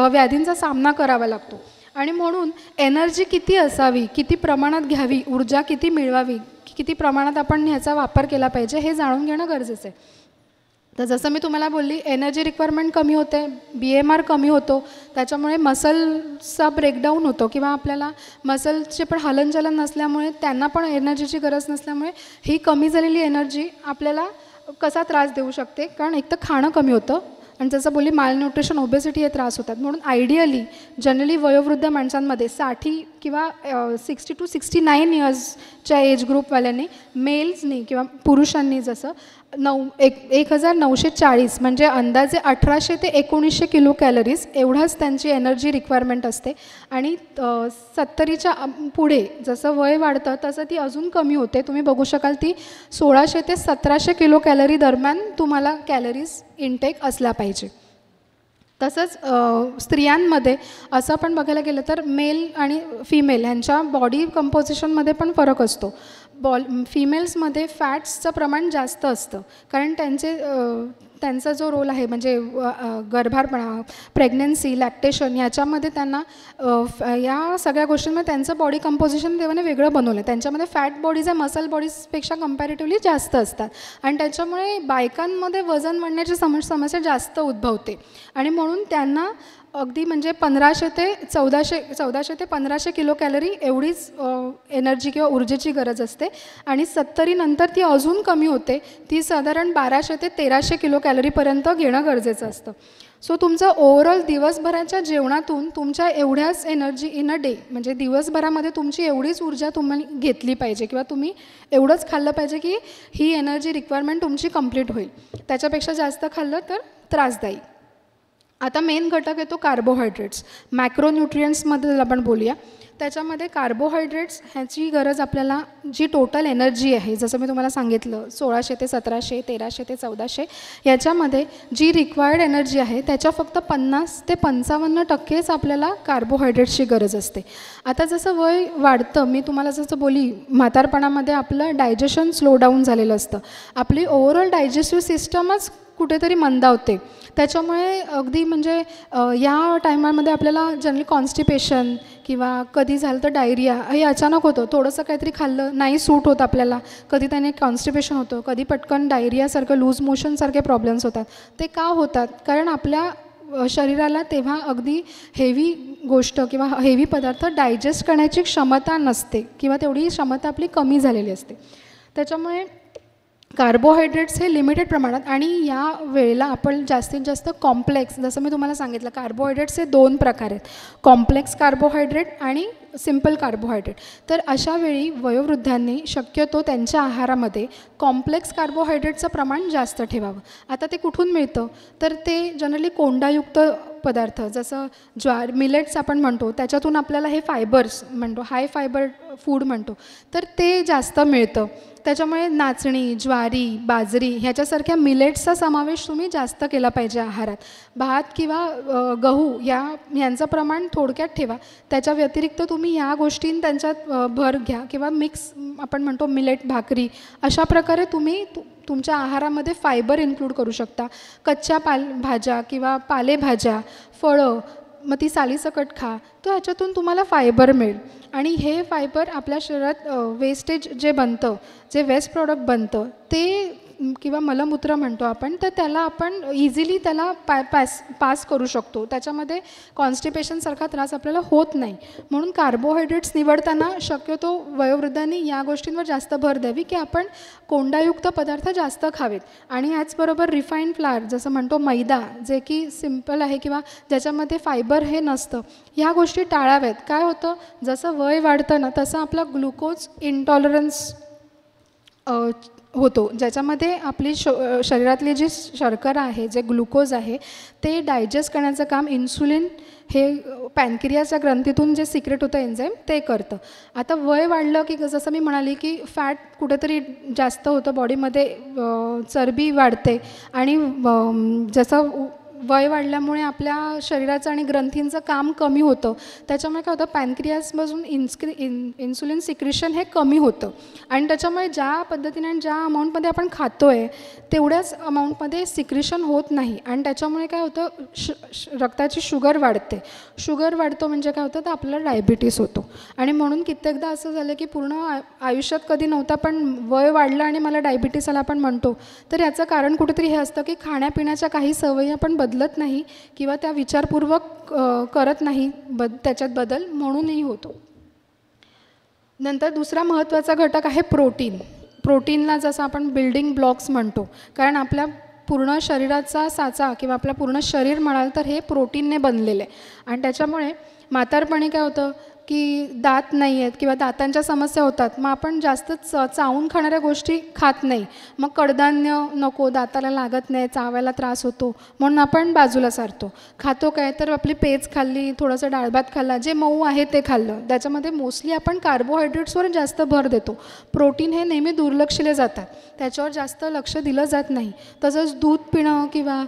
व्याधींचा सामना करावा लागतो. आणि म्हणून एनर्जी किती असावी, किती प्रमाणात घ्यावी, ऊर्जा किती मिळवावी, किती प्रमाणात आपण ह्याचा वापर केला पाहिजे हे जाणून घेणं गरजेचं आहे. तर जसं मी तुम्हाला बोलली, एनर्जी रिक्वायरमेंट कमी होते, BMR कमी होतो, त्याच्यामुळे मसलचा ब्रेकडाऊन होतो किंवा आपल्याला मसलचे पण हलनचलन नसल्यामुळे त्यांना पण एनर्जीची गरज नसल्यामुळे ही कमी झालेली एनर्जी आपल्याला कसा त्रास देऊ शकते, कारण एक तर खाणं कमी होतं आणि जसं बोलली मालन्यूट्रिशन, ओबेसिटी हे त्रास होतात. म्हणून आयडियली जनरली वयोवृद्ध माणसांमध्ये 60 किंवा 60 to 69 इयर्सच्या एज ग्रुपवाल्यांनी, मेल्सनी किंवा पुरुषांनी जसं 1940 म्हणजे अंदाजे 1800 ते 1900 किलो कॅलरीज एवढाच त्यांची एनर्जी रिक्वायरमेंट असते. आणि 70च्या पुढे जसं वय वाढतं तसं ती अजून कमी होते. तुम्ही बघू शकाल ती 1600 ते 1700 किलो कॅलरी दरम्यान तुम्हाला कॅलरीज इनटेक असला पाहिजे. तसंच स्त्रियांमध्ये असं पण बघायला गेलं तर मेल आणि फिमेल ह्यांच्या बॉडी कंपोजिशनमध्ये पण फरक असतो. फिमेल्समध्ये फॅट्सचं प्रमाण जास्त असतं, कारण त्यांचा जो रोल आहे म्हणजे गर्भारपणा, प्रेग्नन्सी, लॅक्टेशन ह्याच्यामध्ये त्यांना या सगळ्या गोष्टींमध्ये त्यांचं बॉडी कंपोजिशन देवाने वेगळं बनवलं आहे. त्यांच्यामध्ये फॅट बॉडीज आहे मसल बॉडीजपेक्षा कम्पॅरेटिव्हली जास्त असतात आणि त्याच्यामुळे बायकांमध्ये वजन वाढण्याची समस्या जास्त उद्भवते आणि म्हणून त्यांना अगदी म्हणजे 1500 ते 1400 ते 1500 किलो कॅलरी एवढीच एनर्जी किंवा ऊर्जेची गरज असते आणि 70 नंतर ती अजून कमी होते. ती साधारण 1200 ते 1300 किलो कॅलरीपर्यंत घेणं गरजेचं असतं. सो तुमचं ओव्हरऑल दिवसभराच्या जेवणातून तुमच्या एवढ्याच एनर्जी इन अ डे म्हणजे दिवसभरामध्ये तुमची एवढीच ऊर्जा तुम्ही घेतली पाहिजे किंवा तुम्ही एवढंच खाल्लं पाहिजे की ही एनर्जी रिक्वायरमेंट तुमची कंप्लीट होईल. त्याच्यापेक्षा जास्त खाल्लं तर त्रासदायी. आता मेन घटक येतो कार्बोहायड्रेट्स. मॅक्रोन्यूट्रियंट्समध्ये आपण बोलूया. त्याच्यामध्ये कार्बोहायड्रेट्स ह्याची गरज आपल्याला जी टोटल एनर्जी आहे जसं मी तुम्हाला सांगितलं 1600 ते 1700, 1300 ते 1400 याच्यामध्ये जी रिक्वायर्ड एनर्जी आहे त्याच्या फक्त 50 ते 55% आपल्याला कार्बोहायड्रेट्सची गरज असते. आता जसं वय वाढतं मी तुम्हाला जसं बोली म्हातारपणामध्ये आपलं डायजेशन स्लो डाऊन झालेलं असतं. आपली ओव्हरऑल डायजेस्टिव्ह सिस्टमच कुठेतरी मंदावते. त्याच्यामुळे अगदी म्हणजे या टायमामध्ये आपल्याला जनरली कॉन्स्टिपेशन किंवा कधी झालं तर डायरिया हे अचानक होतं. थोडंसं काहीतरी खाल्लं नाही सूट होत आपल्याला, कधी त्याने कॉन्स्टिपेशन होतं, कधी पटकन डायरियासारखं लूज मोशनसारखे प्रॉब्लेम्स होतात. ते का होतात? कारण आपल्या शरीराला तेव्हा अगदी हेवी गोष्ट किंवा हेवी पदार्थ डायजेस्ट करण्याची क्षमता नसते किंवा तेवढी क्षमता आपली कमी झालेली असते. त्याच्यामुळे कार्बोहायड्रेट्स हे लिमिटेड प्रमाणात आणि या वेळेला आपण जास्तीत जास्त कॉम्प्लेक्स जसं मी तुम्हाला सांगितलं कार्बोहायड्रेट्सचे 2 प्रकार आहेत, कॉम्प्लेक्स कार्बोहायड्रेट आणि सिम्पल कार्बोहायड्रेट. तर अशा वेळी वयोवृद्धांनी शक्यतो त्यांच्या आहारामध्ये कॉम्प्लेक्स कार्बोहायड्रेटचं प्रमाण जास्त ठेवावं. आता ते कुठून मिळतं तर ते जनरली कोंडायुक्त पदार्थ जसं ज्वार मिलेट्स आपण म्हणतो त्याच्यातून आपल्याला हे फायबर्स म्हणतो हाय फायबर फूड म्हणतो तर ते जास्त मिळतं. त्याच्यामुळे नाचणी, ज्वारी, बाजरी ह्याच्यासारख्या मिलेट्सचा समावेश तुम्ही जास्त केला पाहिजे आहारात. भात किंवा गहू यांचं प्रमाण थोडक्यात ठेवा. त्याच्या व्यतिरिक्त तुम्ही ह्या गोष्टी त्यांच्यात भर घ्या किंवा मिक्स आपण म्हणतो मिलेट भाकरी अशा प्रकारे तुम्ही तुमच्या आहारामध्ये फायबर इन्क्लूड करू शकता. कच्च्या भाज्या किंवा पालेभाज्या, फळं मग ती सालीसकट खा तर ह्याच्यातून तुम्हाला फायबर मिळेल आणि हे फायबर आपल्या शरीरात वेस्टेज जे बनतं जे वेस्ट प्रॉडक्ट बनतं ते किंवा मलमूत्र म्हणतो आपण तर त्याला आपण इझिली त्याला पास करू शकतो. त्याच्यामध्ये कॉन्स्टिपेशनसारखा त्रास आपल्याला होत नाही. म्हणून कार्बोहायड्रेट्स निवडताना शक्यतो वयोवृद्धांनी या गोष्टींवर जास्त भर द्यावी की आपण कोंडायुक्त पदार्थ जास्त खावेत आणि याचबरोबर रिफाईंड फ्लावर जसं म्हणतो मैदा जे की सिम्पल आहे किंवा ज्याच्यामध्ये फायबर हे नसतं ह्या गोष्टी टाळाव्यात. काय होतं जसं वय वाढतं ना तसं आपला ग्लुकोज इंटॉलरन्स होतो ज्याच्यामध्ये आपली शरीरातली जी शर्करा आहे जे ग्लुकोज आहे ते डायजेस्ट करण्याचं काम इन्सुलिन हे पॅनक्रियाच्या ग्रंथीतून जे सिक्रेट होतं एन्झाईम ते करतं. आता वय वाढलं की जसं मी म्हणाली की फॅट कुठेतरी जास्त होतं बॉडीमध्ये, चरबी वाढते आणि जसं वय वाढल्यामुळे आपल्या शरीराचं आणि ग्रंथींचं काम कमी होतं. त्याच्यामुळे काय होतं पॅनक्रियासपासून इन्सुलिन सिक्रेशन हे कमी होतं आणि त्याच्यामुळे ज्या पद्धतीने आणि ज्या अमाऊंटमध्ये आपण खातो आहे तेवढ्याच अमाऊंटमध्ये सिक्रेशन होत नाही आणि त्याच्यामुळे काय होतं रक्ताची शुगर वाढते. शुगर वाढतो म्हणजे काय होतं तर आपल्याला डायबिटीस होतो आणि म्हणून कित्येकदा असं झालं की पूर्ण आयुष्यात कधी नव्हता पण वय वाढलं आणि मला डायबिटीस आला आपण म्हणतो तर याचं कारण कुठेतरी हे असतं की खाण्यापिण्याच्या काही सवयी आपण बदलत नाही किंवा त्या विचारपूर्वक करत नाही त्याच्यात बदल म्हणूनही होतो. नंतर दुसरा महत्त्वाचा घटक आहे प्रोटीन. प्रोटीनला जसं आपण बिल्डिंग ब्लॉक्स म्हणतो कारण आपल्या पूर्ण शरीराचा साचा किंवा आपलं पूर्ण शरीर म्हणाल तर हे प्रोटीनने बनलेलं आहे आणि त्याच्यामुळे म्हातारपणी काय होतं की दात नाही आहेत किंवा दातांच्या समस्या होतात मग आपण जास्त चावून खाणाऱ्या गोष्टी खात नाही. मग कडधान्य नको, दाताला लागत नाही, चावायला त्रास होतो म्हणून आपण बाजूला सारतो. खातो काय तर आपली पेज खाल्ली, थोडंसं डाळभात खाल्ला, जे मऊ आहे ते खाल्लं. त्याच्यामध्ये मोस्टली आपण कार्बोहायड्रेट्सवर जास्त भर देतो. प्रोटीन हे नेहमी दुर्लक्षिले जातात, त्याच्यावर जास्त लक्ष दिलं जात नाही. तसंच दूध पिणं किंवा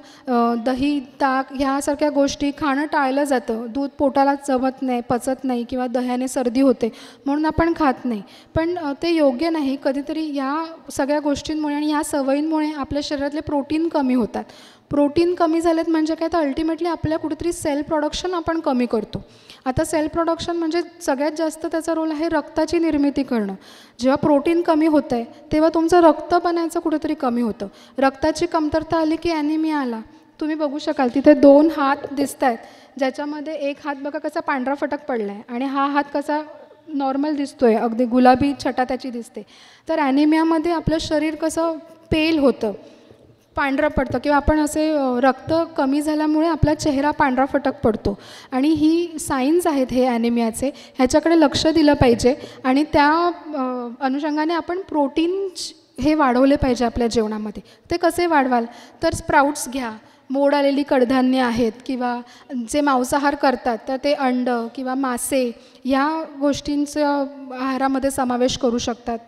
दही, ताक ह्यासारख्या गोष्टी खाणं टाळलं जातं. दूध पोटाला जमत नाही, पचत नाही किंवा किंवा दह्याने सर्दी होते म्हणून आपण खात नाही, पण ते योग्य नाही. कधीतरी या सगळ्या गोष्टींमुळे आणि या सवयींमुळे आपल्या शरीरातले प्रोटीन कमी होतात. प्रोटीन कमी झालेत म्हणजे काय, तर अल्टिमेटली आपल्या कुठेतरी सेल प्रोडक्शन आपण कमी करतो. आता सेल प्रोडक्शन म्हणजे सगळ्यात जास्त त्याचा रोल आहे रक्ताची निर्मिती करणं. जेव्हा प्रोटीन कमी होतं आहे तेव्हा तुमचं रक्त बनायचं कुठेतरी कमी होतं. रक्ताची कमतरता आली की ॲनिमिया आला. तुम्ही बघू शकाल तिथे 2 हात दिसत आहेत, ज्याच्यामध्ये एक हात बघा कसा पांढरा फटक पडला आहे आणि हा हात कसा नॉर्मल दिसतो आहे, अगदी गुलाबी छटा त्याची दिसते. तर ॲनिमियामध्ये आपलं शरीर कसं पेल होतं, पांढरं पडतं किंवा आपण असे रक्त कमी झाल्यामुळे आपला चेहरा पांढरा फटक पडतो. आणि ही साईन्स आहेत हे ॲनिमियाचे, ह्याच्याकडे लक्ष दिलं पाहिजे. आणि त्या अनुषंगाने आपण प्रोटीन हे वाढवले पाहिजे आपल्या जेवणामध्ये. ते कसे वाढवाल, तर स्प्राउट्स घ्या, मोड आलेली कडधान्य आहेत, किंवा जे मांसाहार करतात तर ते अंड किंवा मासे ह्या गोष्टींचा आहारामध्ये समावेश करू शकतात.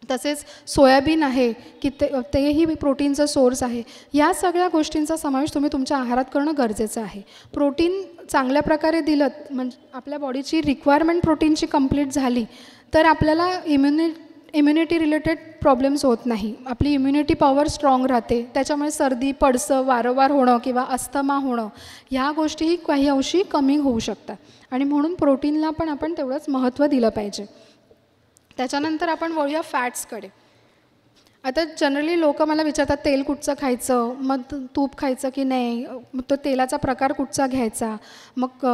तसेच सोयाबीन आहे की तेही प्रोटीनचं सोर्स आहे. या सगळ्या गोष्टींचा समावेश तुम्ही तुमच्या आहारात करणं गरजेचं आहे. प्रोटीन चांगल्या प्रकारे दिलं म्हणजे आपल्या बॉडीची रिक्वायरमेंट प्रोटीनची कंप्लीट झाली तर आपल्याला इम्युनिटी रिलेटेड प्रॉब्लेम्स होत नाही. आपली इम्युनिटी पॉवर स्ट्रॉंग राहते. त्याच्यामुळे सर्दी, पडसं वारंवार होणं किंवा अस्थमा होणं ह्या गोष्टीही काही अंशी कमी होऊ शकतात. आणि म्हणून प्रोटीनला पण आपण तेवढंच महत्त्व दिलं पाहिजे. त्याच्यानंतर आपण वळूया फॅट्सकडे. आता जनरली लोक मला विचारतात तेल कुठचं खायचं, मग तूप खायचं की नाही, मग तो तेलाचा प्रकार कुठचा घ्यायचा, मग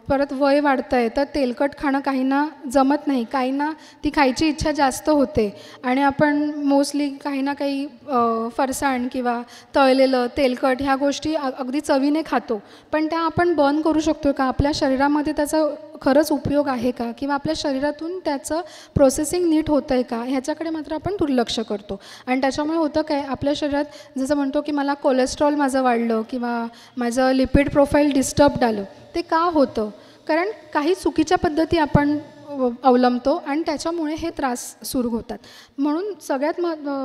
परत वय वाढतं आहे तर तेलकट खाणं काहींना जमत नाही, काहींना ती खायची इच्छा जास्त होते आणि आपण मोस्टली काही ना काही फरसाण किंवा तळलेलं तेलकट ह्या गोष्टी अगदी चवीने खातो. पण त्या आपण बर्न करू शकतो का, आपल्या शरीरामध्ये त्याचा खरंच उपयोग आहे का, किंवा आपल्या शरीरातून त्याचं प्रोसेसिंग नीट होतं आहे का, ह्याच्याकडे मात्र आपण दुर्लक्ष करतो. आणि त्याच्यामुळे होतं काय, आपल्या शरीरात जसं म्हणतो की मला कोलेस्ट्रॉल माझं वाढलं किंवा माझं लिपिड प्रोफाईल डिस्टर्ब्ड आलं. ते का होतं, कारण काही चुकीच्या पद्धती आपण अवलंबतो आणि त्याच्यामुळे हे त्रास सुरू होतात. म्हणून सगळ्यात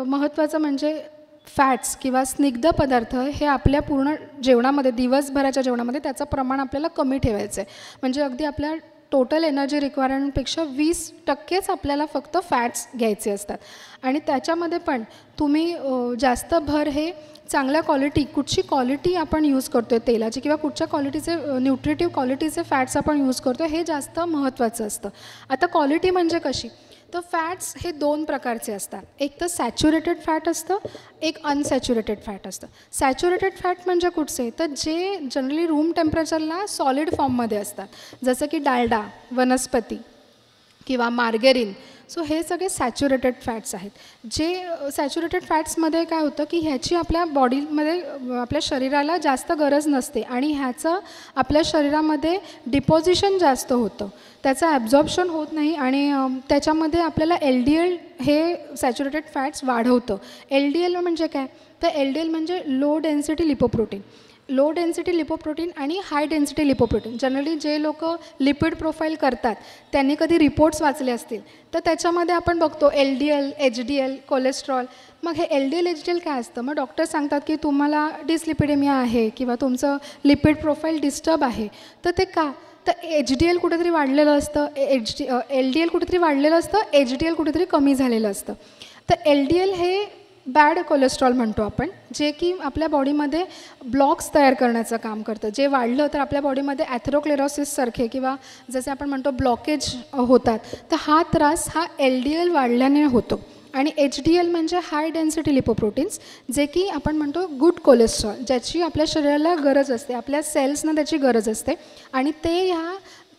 महत्त्वाचं म्हणजे फॅट्स किंवा स्निग्ध पदार्थ हे आपल्या पूर्ण जेवणामध्ये, दिवसभराच्या जेवणामध्ये त्याचं प्रमाण आपल्याला कमी ठेवायचं आहे. म्हणजे अगदी आपल्या टोटल एनर्जी रिक्वायरमेंटपेक्षा 20% आपल्याला फक्त फॅट्स घ्यायचे असतात. आणि त्याच्यामध्ये पण तुम्ही जास्त भर हे चांगल्या क्वालिटी, कुठची क्वालिटी आपण यूज करतो आहे तेलाची किंवा कुठच्या क्वालिटीचे न्यूट्रिटिव्ह क्वालिटीचे फॅट्स आपण यूज करतो आहे हे जास्त महत्त्वाचं असतं. आता क्वालिटी म्हणजे कशी, तर फॅट्स हे 2 प्रकारचे असतात. एक तर सॅच्युरेटेड फॅट असतं, एक अनसॅच्युरेटेड फॅट असतं. सॅच्युरेटेड फॅट म्हणजे कुठचे, तर जे जनरली रूम टेम्परेचरला सॉलिड फॉर्ममध्ये असतात, जसं की डालडा, वनस्पती किंवा मार्गेरिन. सो हे सगळे सॅच्युरेटेड फॅट्स आहेत. जे सॅच्युरेटेड फॅट्समध्ये काय होतं की ह्याची आपल्या बॉडीमध्ये, आपल्या शरीराला जास्त गरज नसते आणि ह्याचं आपल्या शरीरामध्ये डिपॉझिशन जास्त होतं, त्याचं ॲब्झॉर्प्शन होत नाही आणि त्याच्यामध्ये आपल्याला LDL हे सॅच्युरेटेड फॅट्स वाढवतं. LDL म्हणजे काय, तर LDL म्हणजे low density lipoprotein. Low density lipoprotein आणि हाय डेन्सिटी लिपोप्रोटीन. जनरली जे लोक लिपिड प्रोफाईल करतात त्यांनी कधी रिपोर्ट्स वाचले असतील तर त्याच्यामध्ये आपण बघतो LDL, HDL, कोलेस्ट्रॉल. मग हे LDL, HDL काय असतं, मग डॉक्टर सांगतात की तुम्हाला डिसलिपिडेमिया आहे किंवा तुमचं लिपिड प्रोफाईल डिस्टर्ब आहे. तर ते का, तर HDL कुठेतरी वाढलेलं असतं, LDL कुठेतरी वाढलेलं असतं, HDL कुठेतरी कमी झालेलं असतं. तर LDL हे बॅड कोलेस्ट्रॉल म्हणतो आपण, जे की आपल्या बॉडीमध्ये ब्लॉक्स तयार करण्याचं काम करतं. जे वाढलं तर आपल्या बॉडीमध्ये ॲथेरोक्लेरोसिससारखे किंवा जसे आपण म्हणतो ब्लॉकेज होतात. तर हा त्रास हा LDL वाढल्याने होतो. आणि HDL म्हणजे हाय डेन्सिटी लिपोप्रोटीन्स, जे की आपण म्हणतो गुड कोलेस्ट्रॉल, ज्याची आपल्या शरीराला गरज असते, आपल्या सेल्सना त्याची गरज असते. आणि ते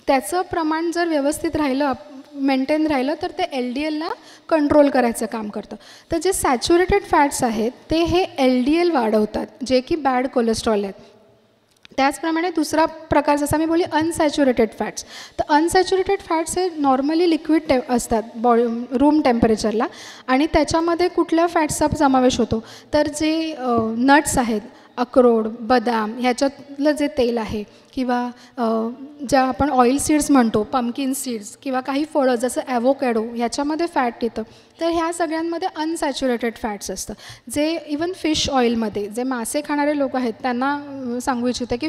त्याचं प्रमाण जर व्यवस्थित राहिलं, मेंटेन राहिलं तर ते LDLला कंट्रोल करायचं काम करतं. तर जे सॅच्युरेटेड फॅट्स आहेत ते हे LDL वाढवतात, जे की बॅड कोलेस्ट्रॉल आहेत. त्याचप्रमाणे दुसरा प्रकार जसा मी बोलली अनसॅच्युरेटेड फॅट्स. तर अनसॅच्युरेटेड फॅट्स हे नॉर्मली लिक्विड असतात रूम टेम्परेचरला. आणि त्याच्यामध्ये कुठल्या फॅट्सचा समावेश होतो, तर जे नट्स आहेत, अक्रोड, बदाम ह्याच्यातलं जे तेल आहे किंवा ज्या आपण ऑइल सीड्स म्हणतो, पम्किन सीड्स किंवा काही फळं जसं ॲव्होकॅडो ह्याच्यामध्ये फॅट येतं. तर ह्या सगळ्यांमध्ये अनसॅच्युरेटेड फॅट्स असतं. जे इवन फिश ऑइलमध्ये जे मासे खाणारे लोक आहेत त्यांना सांगू इच्छिते की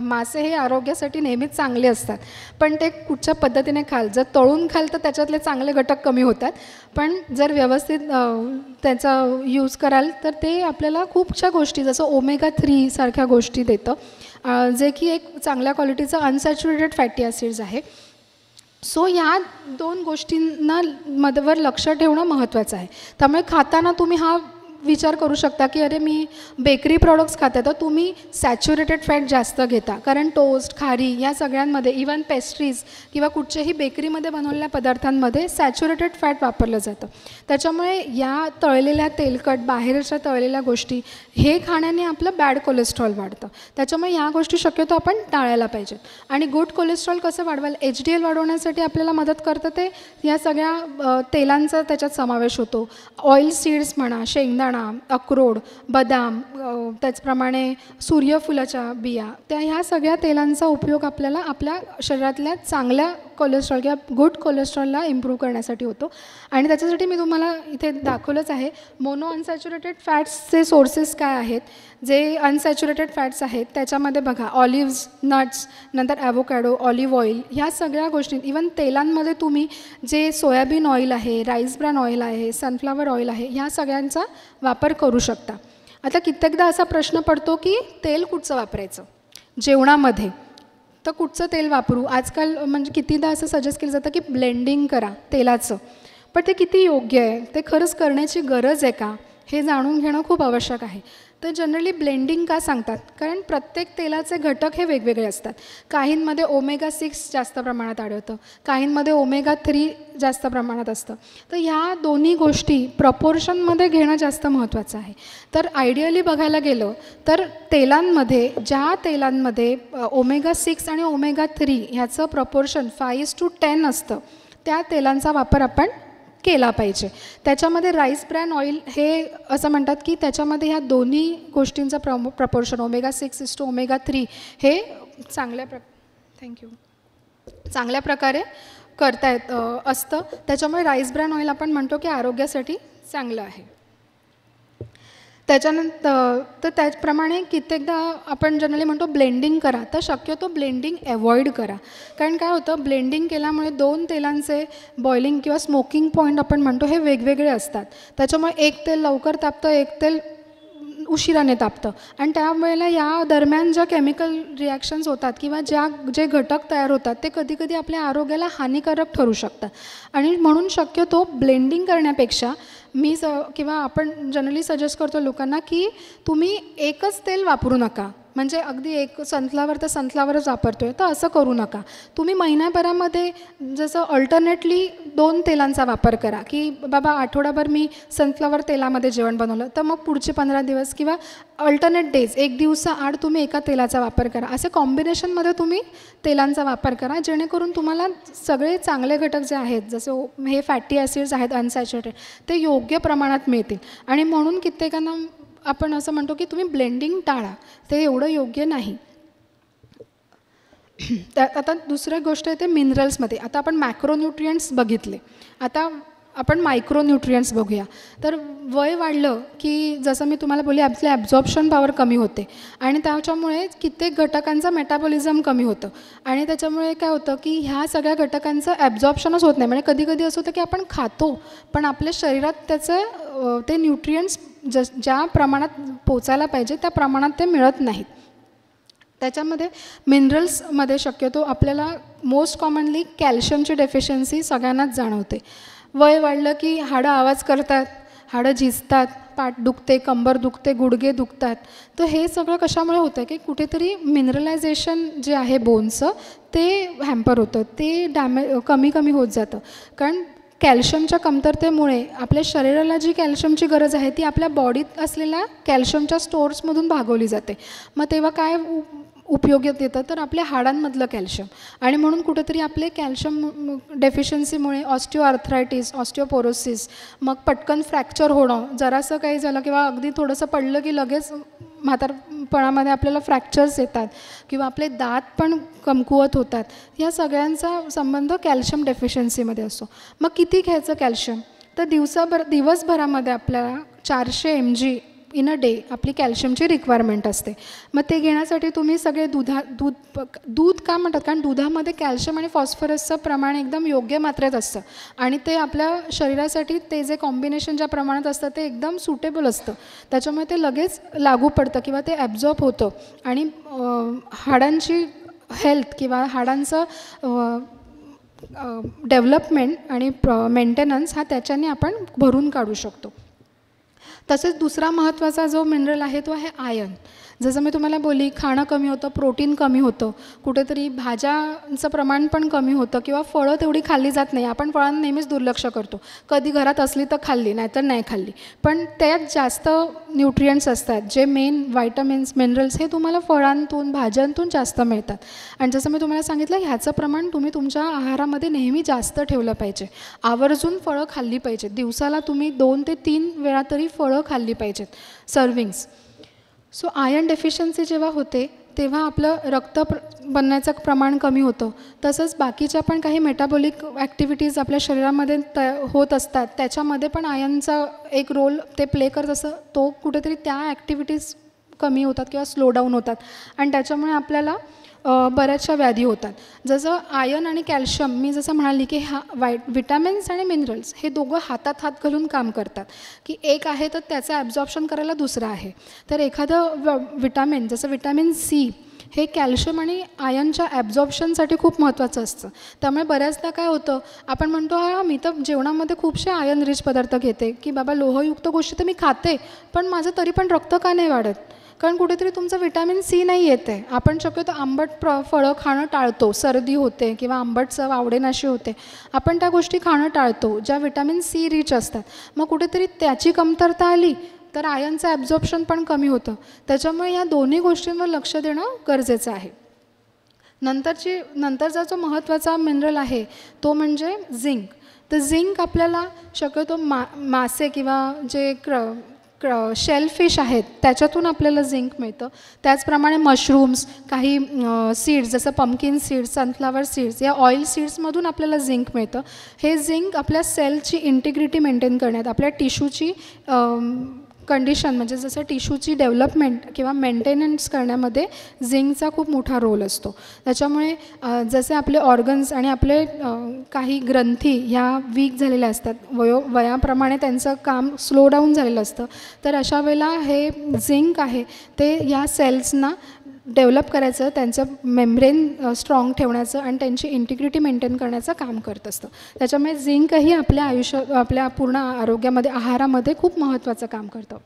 मासे हे आरोग्यासाठी नेहमीच चांगले असतात, पण ते कुठच्या पद्धतीने खाल. जर तळून खाल तर त्याच्यातले चांगले घटक कमी होतात, पण जर व्यवस्थित त्याचा यूज कराल तर ते आपल्याला खूपशा गोष्टी जसं OMEGA-3 सारख्या गोष्टी देतं, जे की एक चांगल्या क्वालिटीचं अनसॅच्युरेटेड फॅटी ॲसिड्स आहे. सो ह्या 2 गोष्टींना वर लक्ष ठेवणं महत्त्वाचं आहे. त्यामुळे खाताना तुम्ही हा विचार करू शकता की अरे मी बेकरी प्रॉडक्ट्स खाते तर तुम्ही सॅच्युरेटेड फॅट जास्त घेता, कारण टोस्ट, खारी या सगळ्यांमध्ये इवन पेस्ट्रीज किंवा कुठच्याही बेकरीमध्ये बनवलेल्या पदार्थांमध्ये सॅच्युरेटेड फॅट वापरलं जातं. त्याच्यामुळे या तळलेल्या तेलकट बाहेरच्या तळलेल्या गोष्टी हे खाण्याने आपलं बॅड कोलेस्ट्रॉल वाढतं. त्याच्यामुळे ह्या गोष्टी शक्यतो आपण टाळायला पाहिजेत. आणि गुड कोलेस्ट्रॉल कसं वाढवाल, HDL वाढवण्यासाठी आपल्याला मदत करतं ते या सगळ्या तेलांचा त्याच्यात समावेश होतो. ऑइल सीड्स म्हणा, शेंगदाणा, अक्रोड, बदाम, त्याचप्रमाणे सूर्यफुलाच्या बिया, ह्या सगळ्या तेलांचा उपयोग आपल्याला आपल्या शरीरातल्या चांगल्या कोलेस्ट्रॉल किंवा गुड कोलेस्ट्रॉलला इम्प्रूव्ह करण्यासाठी होतो. आणि त्याच्यासाठी मी तुम्हाला इथे दाखवलंच आहे मोनो अनसॅच्युरेटेड फॅट्सचे सोर्सेस काय आहेत. जे अनसॅच्युरेटेड फॅट्स आहेत त्याच्यामध्ये बघा ऑलिव्ज, नट्स, नंतर ॲव्होकॅडो, ऑलिव्ह ऑइल, ह्या सगळ्या गोष्टी. इवन तेलांमध्ये तुम्ही जे सोयाबीन ऑइल आहे, राईस ब्रॅन ऑइल आहे, सनफ्लावर ऑइल आहे, ह्या सगळ्यांचा वापर करू शकता. आता कित्येकदा असा प्रश्न पडतो की तेल कुठचं वापरायचं जेवणामध्ये, तर कुठचं तेल वापरू. आजकाल म्हणजे कितीदा असं सजेस्ट केलं जातं की ब्लेंडिंग करा तेलाचं, पण ते किती योग्य आहे, ते खरंच करण्याची गरज आहे का, हे जाणून घेणं खूप आवश्यक आहे. तर जनरली ब्लेंडिंग का सांगतात, कारण प्रत्येक तेलाचे घटक हे वेगवेगळे असतात. काहींमध्ये OMEGA-6 जास्त प्रमाणात आढळतं, काहींमध्ये OMEGA-3 जास्त प्रमाणात असतं. तर ह्या दोन्ही गोष्टी प्रपोर्शनमध्ये घेणं जास्त महत्त्वाचं आहे. तर आयडियली बघायला गेलं तर तेलांमध्ये ज्या तेलांमध्ये OMEGA-6 आणि OMEGA-3 ह्याचं प्रपोर्शन 5:10 असतं त्या तेलांचा वापर आपण केला पाहिजे. त्याच्यामध्ये राईस ब्रॅन ऑइल हे असं म्हणतात की त्याच्यामध्ये ह्या दोन्ही गोष्टींचं प्रपोर्शन OMEGA-6 to OMEGA-3 हे चांगल्या प्रकारे करता असतं. त्याच्यामुळे राईस ब्रॅन ऑइल आपण म्हणतो की आरोग्यासाठी चांगलं आहे. त्याच्यानंतर तर त्याचप्रमाणे कित्येकदा आपण जनरली म्हणतो ब्लेंडिंग करा, तर शक्यतो ब्लेंडिंग अवॉइड करा. कारण काय होतं, ब्लेंडिंग केल्यामुळे 2 तेलांचे बॉइलिंग किंवा स्मोकिंग पॉईंट आपण म्हणतो हे वेगवेगळे असतात. त्याच्यामुळे एक तेल लवकर तापतं, एक तेल उशिराने तापतं, आणि त्यावेळेला या दरम्यान ज्या केमिकल रिॲक्शन्स होतात किंवा जे घटक तयार होतात ते कधीकधी आपल्या आरोग्याला हानिकारक ठरू शकतात. आणि म्हणून शक्यतो ब्लेंडिंग करण्यापेक्षा किंवा आपण जनरली सजेस्ट करतो लोकांना की तुम्ही एकच तेल वापरू नका. म्हणजे अगदी एक सनफ्लावर तर सनफ्लावरच वापरतो आहे तर असं करू नका. तुम्ही महिन्याभरामध्ये जसं अल्टरनेटली 2 तेलांचा वापर करा की बाबा आठवडाभर मी सनफ्लावर तेलामध्ये जेवण बनवलं तर मग पुढचे 15 दिवस किंवा अल्टरनेट डेज 1 दिवसाआड तुम्ही एका तेलाचा वापर करा. असे कॉम्बिनेशनमध्ये तुम्ही तेलांचा वापर करा जेणेकरून तुम्हाला सगळे चांगले घटक जे आहेत जसे हे फॅटी ॲसिड्स आहेत अनसॅच्युरेटेड ते योग्य प्रमाणात मिळतील. आणि म्हणून कित्येकांना आपण असं म्हणतो की तुम्ही ब्लेंडिंग टाळा, ते एवढं योग्य नाही. आता दुसरी गोष्ट आहे ते मिनरल्समध्ये. आता आपण मॅक्रोन्यूट्रियंट्स बघितले, आता आपण मायक्रोन्यूट्रियंट्स बघूया. तर वय वाढलं की जसं मी तुम्हाला बोलले आपले ॲब्झॉर्प्शन पॉवर कमी होते आणि त्याच्यामुळे कित्येक घटकांचं मेटाबॉलिझम कमी होतं आणि त्याच्यामुळे काय होतं की ह्या सगळ्या घटकांचं ॲब्झॉर्प्शनच होत नाही. म्हणजे कधी कधी असं होतं की आपण खातो पण आपल्या शरीरात त्याचं ते न्यूट्रियंट्स ज्या प्रमाणात पोचायला पाहिजे त्या प्रमाणात ते मिळत नाहीत. त्याच्यामध्ये मिनरल्समध्ये शक्यतो आपल्याला मोस्ट कॉमनली कॅल्शियमची डेफिशियन्सी सगळ्यांनाच जाणवते. वय वाढलं की हाडं आवाज करतात, हाडं झिजतात, पाठ दुखते, कंबर दुखते, गुडघे दुखतात. तर हे सगळं कशामुळे होतं की कुठेतरी मिनरलायझेशन जे आहे बोनचं ते हॅम्पर होतं, ते कमी होत जातं. कारण कॅल्शियमच्या कमतरतेमुळे आपल्या शरीराला जी कॅल्शियमची गरज आहे ती आपल्या बॉडीत असलेल्या कॅल्शियमच्या स्टोर्समधून भागवली जाते. मग तेव्हा काय उपयोगात येतं तर आपल्या हाडांमधलं कॅल्शियम. आणि म्हणून कुठेतरी आपले कॅल्शियम डेफिशियन्सीमुळे ऑस्टिओआर्थरायटिस, ऑस्टिओपोरोसिस, मग पटकन फ्रॅक्चर होणं, जरासं काही झालं किंवा अगदी थोडंसं पडलं की लगेच म्हातारपणामध्ये आपल्याला फ्रॅक्चर्स येतात किंवा आपले दात पण कमकुवत होतात. या सगळ्यांचा संबंध कॅल्शियम डेफिशियन्सीमध्ये असतो. मग किती घ्यायचं कॅल्शियम तर दिवसभरामध्ये आपल्याला 400 mg इन अ डे आपली कॅल्शियमची रिक्वायरमेंट असते. मग ते घेण्यासाठी तुम्ही सगळे दूध का म्हणतात, कारण दुधामध्ये कॅल्शियम आणि फॉस्फरसचं प्रमाण एकदम योग्य मात्रेत असतं आणि ते आपल्या शरीरासाठी ते जे कॉम्बिनेशन ज्या प्रमाणात असतं ते एकदम सुटेबल असतं. त्याच्यामुळे ते लगेच लागू पडतं किंवा ते ॲब्झॉर्ब होतं आणि हाडांची हेल्थ किंवा हाडांचं डेव्हलपमेंट आणि मेंटेनन्स हा त्याच्याने आपण भरून काढू शकतो. तसेच दुसरा महत्त्वाचा जो मिनरल आहे तो आहे आयर्न. जसं मी तुम्हाला बोलली, खाणं कमी होतं, प्रोटीन कमी होतं, कुठेतरी भाज्यांचं प्रमाण पण कमी होतं किंवा फळं तेवढी खाल्ली जात नाही. आपण फळांना नेहमीच दुर्लक्ष करतो, कधी घरात असली तर खाल्ली, नाहीतर नाही खाल्ली. पण त्यात जास्त न्यूट्रियंट्स असतात, जे मेन व्हायटमिन्स मिनरल्स हे तुम्हाला फळांतून भाज्यांतून जास्त मिळतात. आणि जसं मी तुम्हाला सांगितलं, ह्याचं प्रमाण तुम्ही तुमच्या आहारामध्ये नेहमी जास्त ठेवलं पाहिजे. आवर्जून फळं खाल्ली पाहिजेत. दिवसाला तुम्ही 2 ते 3 वेळा तरी फळं खाल्ली पाहिजेत, सर्विंग्स. सो आयर्न डेफिशियन्सी जेव्हा होते तेव्हा आपलं रक्त बनण्याचं प्रमाण कमी होतं. तसंच बाकीच्या पण काही मेटाबॉलिक ॲक्टिव्हिटीज आपल्या शरीरामध्ये होत असतात, त्याच्यामध्ये पण आयर्नचा एक रोल ते प्ले करत असं, तो कुठेतरी त्या ॲक्टिव्हिटीज कमी होतात किंवा स्लो डाऊन होतात आणि त्याच्यामुळे आपल्याला बऱ्याचशा व्याधी होतात. जसं आयर्न आणि कॅल्शियम मी जसं म्हणाली की विटॅमिन्स आणि मिनरल्स हे दोघं हातात हात घालून काम करतात, की एक आहे तर त्याचं ॲब्झॉर्प्शन करायला दुसरं आहे. तर एखादं विटॅमिन जसं विटॅमिन सी हे कॅल्शियम आणि आयर्नच्या ॲब्झॉर्प्शनसाठी खूप महत्त्वाचं असतं. त्यामुळे बऱ्याचदा काय होतं, आपण म्हणतो मी तर जेवणामध्ये खूपसे आयर्न रिच पदार्थ घेते, की बाबा लोहयुक्त गोष्टी तर मी खाते, पण माझं तरी पण रक्त का नाही वाढत, कारण कुठेतरी तुमचं विटॅमिन सी नाही येत आहे. आपण शक्यतो आंबट फळं खाणं टाळतो, सर्दी होते किंवा आंबट चव आवडेनाशी होते, आपण त्या गोष्टी खाणं टाळतो ज्या विटॅमिन सी रिच असतात. मग कुठेतरी त्याची कमतरता आली तर आयर्नचं ॲब्झॉर्प्शन पण कमी होतं. त्याच्यामुळे या दोन्ही गोष्टींवर लक्ष देणं गरजेचं आहे. नंतरचा जो महत्त्वाचा मिनरल आहे तो म्हणजे झिंक. तर झिंक आपल्याला शक्यतो मासे किंवा जे शेलफिश आहेत त्याच्यातून आपल्याला झिंक मिळतं. त्याचप्रमाणे मशरूम्स, काही सीड्स जसं पंपकिन सीड्स, सनफ्लावर सीड्स या ऑइल सीड्समधून आपल्याला झिंक मिळतं. हे झिंक आपल्या सेलची इंटिग्रिटी मेंटेन करण्यात, आपल्या टिश्यूची कंडिशन म्हणजे जसं टिश्यूची डेव्हलपमेंट किंवा मेंटेनन्स करण्यामध्ये झिंकचा खूप मोठा रोल असतो. त्याच्यामुळे जसे आपले ऑर्गन्स आणि आपले काही ग्रंथी ह्या वीक झालेल्या असतात, वयाप्रमाणे त्यांचं काम स्लो डाऊन झालेलं असतं, तर अशा वेळेला हे झिंक आहे ते या सेल्सना डेव्हलप करायचं, त्यांचं मेम्ब्रेन स्ट्रॉंग ठेवण्याचं आणि त्यांची इंटिग्रिटी मेंटेन करण्याचं काम करत असतं. त्याच्यामुळे झिंकही आपल्या पूर्ण आरोग्यामध्ये, आहारामध्ये खूप महत्त्वाचं काम करतं.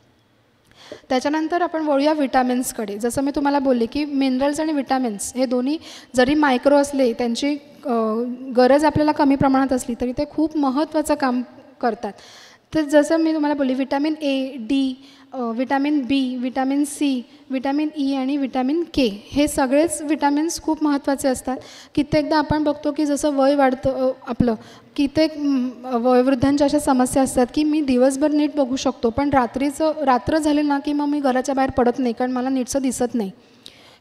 त्याच्यानंतर आपण वळूया विटॅमिन्सकडे. जसं मी तुम्हाला बोलले की मिनरल्स आणि विटॅमिन्स हे दोन्ही जरी मायक्रो असले, त्यांची गरज आपल्याला कमी प्रमाणात असली तरी ते खूप महत्त्वाचं काम करतात. तर जसं मी तुम्हाला बोलली, vitamin A, D, vitamin B, vitamin C, vitamin E आणि विटॅमिन के हे सगळेच विटॅमिन्स खूप महत्त्वाचे असतात. कित्येकदा आपण बघतो की जसं वय वाढतं आपलं, कित्येक वयोवृद्धांच्या अशा समस्या असतात की मी दिवसभर नीट बघू शकतो, पण रात्र झाली ना की मग मी घराच्या बाहेर पडत नाही, कारण मला नीटचं दिसत नाही.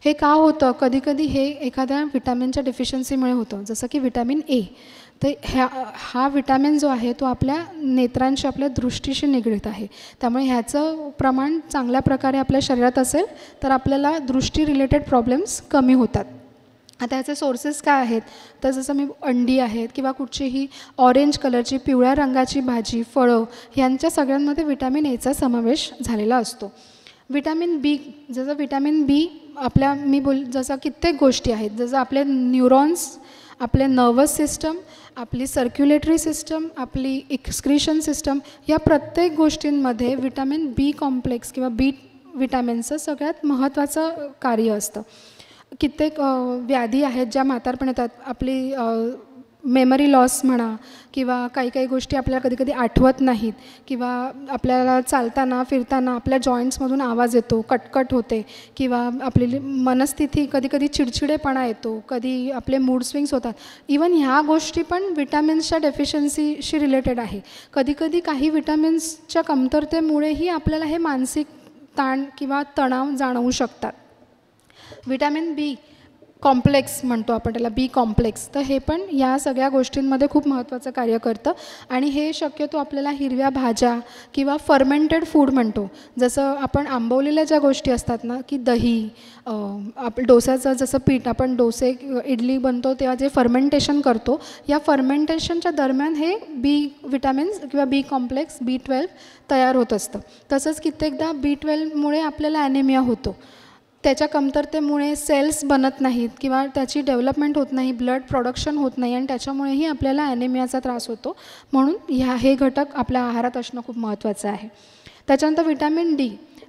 हे का होतं? कधीकधी हे एखाद्या विटॅमिनच्या डेफिशियन्सीमुळे होतं, जसं की विटॅमिन ए. तर हा विटॅमिन जो आहे तो आपल्या नेत्रांशी, आपल्या दृष्टीशी निगडीत आहे. त्यामुळे ह्याचं प्रमाण चांगल्या प्रकारे आपल्या शरीरात असेल तर आपल्याला दृष्टी रिलेटेड प्रॉब्लेम्स कमी होतात. आता ह्याचे सोर्सेस काय आहेत? तर जसं मी अंडी आहेत किंवा कुठचीही ऑरेंज कलरची, पिवळ्या रंगाची भाजी, फळं, ह्यांच्या सगळ्यांमध्ये विटॅमिन एचा समावेश झालेला असतो. विटॅमिन बी, जसं विटॅमिन बी जसं कित्येक गोष्टी आहेत, जसं आपले न्यूरॉन्स, आपले नर्वस सिस्टम, आपली सर्क्युलेटरी सिस्टम, आपली एक्सक्रिशन सिस्टम, या प्रत्येक गोष्टींमध्ये विटॅमिन बी कॉम्प्लेक्स किंवा बी विटॅमिनचं सगळ्यात महत्त्वाचं कार्य असतं. कित्येक व्याधी आहेत ज्या म्हातारपण येतात, आपली मेमरी लॉस म्हणा किंवा काही गोष्टी आपल्याला कधी आठवत नाहीत, किंवा आपल्याला चालताना फिरताना आपल्या जॉईंट्समधून आवाज येतो, कटकट होते, किंवा आपली मनस्थिती कधी चिडचिडेपणा येतो, कधी आपले मूड स्विंग्स होतात. इवन ह्या गोष्टी पण विटॅमिन्सच्या डेफिशियन्सीशी रिलेटेड आहे. कधी काही विटॅमिन्सच्या कमतरतेमुळेही आपल्याला हे मानसिक ताण किंवा तणाव जाणवू शकतात. विटॅमिन बी कॉम्प्लेक्स म्हणतो आपण त्याला, बी कॉम्प्लेक्स, तर हे पण या सगळ्या गोष्टींमध्ये खूप महत्त्वाचं कार्य करतं. आणि हे शक्यतो आपल्याला हिरव्या भाज्या किंवा फर्मेंटेड फूड म्हणतो, जसं आपण आंबवलेल्या ज्या गोष्टी असतात ना, की दही, डोस्याचं जसं पीठ, आपण डोसे इडली बनतो तेव्हा जे फर्मेंटेशन करतो, या फर्मेंटेशनच्या दरम्यान हे बी विटॅमिन्स किंवा बी कॉम्प्लेक्स B12 तयार होत असतं. तसंच कित्येकदा B12मुळे आपल्याला ॲनेमिया होतो. त्याच्या कमतरतेमुळे सेल्स बनत नाहीत किंवा त्याची डेव्हलपमेंट होत नाही, ब्लड प्रोडक्शन होत नाही, आणि त्याच्यामुळेही आपल्याला ॲनेमियाचा त्रास होतो. म्हणून हे घटक आपल्या आहारात असणं खूप महत्त्वाचं आहे. त्याच्यानंतर विटॅमिन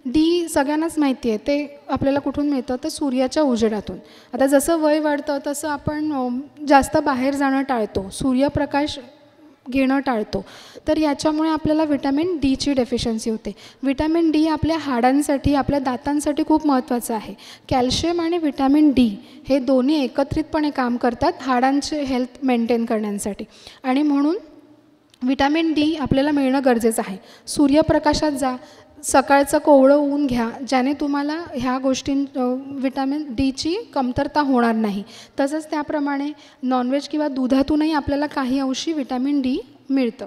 डी सगळ्यांनाच माहिती आहे, ते आपल्याला कुठून मिळतं तर सूर्याच्या उजेडातून. आता जसं वय वाढतं तसं आपण जास्त बाहेर जाणं टाळतो, सूर्यप्रकाश घेणं टाळतो, तर याच्यामुळे आपल्याला विटॅमिन डीची डेफिशियन्सी होते. विटॅमिन डी आपल्या हाडांसाठी, आपल्या दातांसाठी खूप महत्त्वाचं आहे. कॅल्शियम आणि विटॅमिन डी हे दोन्ही एकत्रितपणे काम करतात हाडांचे हेल्थ मेंटेन करण्यासाठी, आणि म्हणून विटॅमिन डी आपल्याला मिळणं गरजेचं आहे. सूर्यप्रकाशात जा, सकाळचं कोवळं ऊन घ्या, ज्याने तुम्हाला ह्या विटॅमिन डीची कमतरता होणार नाही. तसंच त्याप्रमाणे नॉनव्हेज किंवा दुधातूनही आपल्याला काही अंशी विटॅमिन डी मिळतं.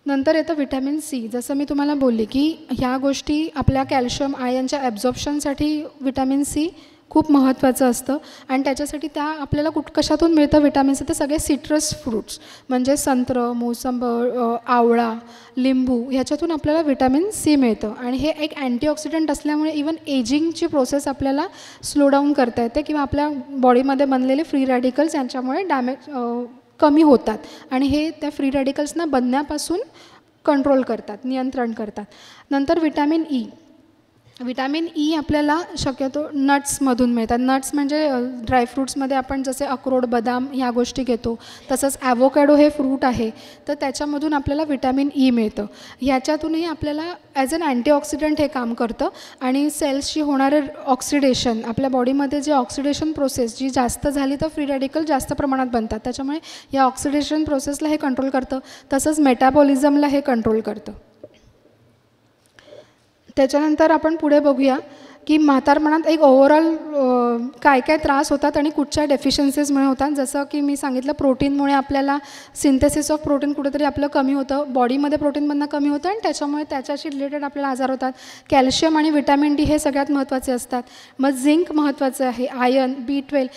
नंतर येतं विटॅमिन सी. जसं मी तुम्हाला बोलली की ह्या गोष्टी आपल्या कॅल्शियम आयनच्या ॲब्झॉर्प्शनसाठी विटॅमिन सी खूप महत्त्वाचं असतं, आणि त्याच्यासाठी त्या आपल्याला कशातून मिळतं विटॅमिन सी, तर सगळे सिट्रस फ्रूट्स म्हणजे संत्रं, मोसंबी, आवळा, लिंबू, ह्याच्यातून आपल्याला विटॅमिन सी मिळतं. आणि हे एक अँटीऑक्सिडंट असल्यामुळे इवन एजिंगची प्रोसेस आपल्याला स्लो डाऊन करता येते, किंवा आपल्या बॉडीमध्ये बनलेले फ्री रॅडिकल्स यांच्यामुळे कमी होतात, आणि हे त्या फ्री रॅडिकल्सना बनण्यापासून कंट्रोल करतात, नियंत्रण करतात. नंतर विटॅमिन ई आपल्याला शक्यतो नट्समधून मिळतात. नट्स म्हणजे ड्रायफ्रूट्समध्ये आपण जसे अक्रोड, बदाम ह्या गोष्टी घेतो, तसंच ॲव्होकॅडो हे फ्रूट आहे, तर त्याच्यामधून आपल्याला विटॅमिन ई मिळतं. ह्याच्यातूनही आपल्याला ॲज अन अँटीऑक्सिडंट हे काम करतं, आणि सेल्सची होणारे ऑक्सिडेशन, आपल्या बॉडीमध्ये जे ऑक्सिडेशन प्रोसेस जी जास्त झाली तर फ्री रॅडिकल जास्त प्रमाणात बनतात, त्याच्यामुळे या ऑक्सिडेशन प्रोसेसला हे कंट्रोल करतं. तसंच मेटाबॉलिझमला हे कंट्रोल करतं. त्याच्यानंतर आपण पुढे बघूया की म्हातारपणात एक ओव्हरऑल काय काय त्रास होतात आणि कुठच्या डेफिशियन्सीजमुळे होतात. जसं की मी सांगितलं, प्रोटीनमुळे आपल्याला सिंथेसिस ऑफ प्रोटीन कुठेतरी आपलं कमी होतं, बॉडीमध्ये प्रोटीन बनणं कमी होतं, आणि त्याच्यामुळे त्याच्याशी रिलेटेड आपल्याला आजार होतात. कॅल्शियम आणि विटॅमिन डी हे सगळ्यात महत्त्वाचे असतात. मग झिंक महत्त्वाचं आहे, आयर्न, B12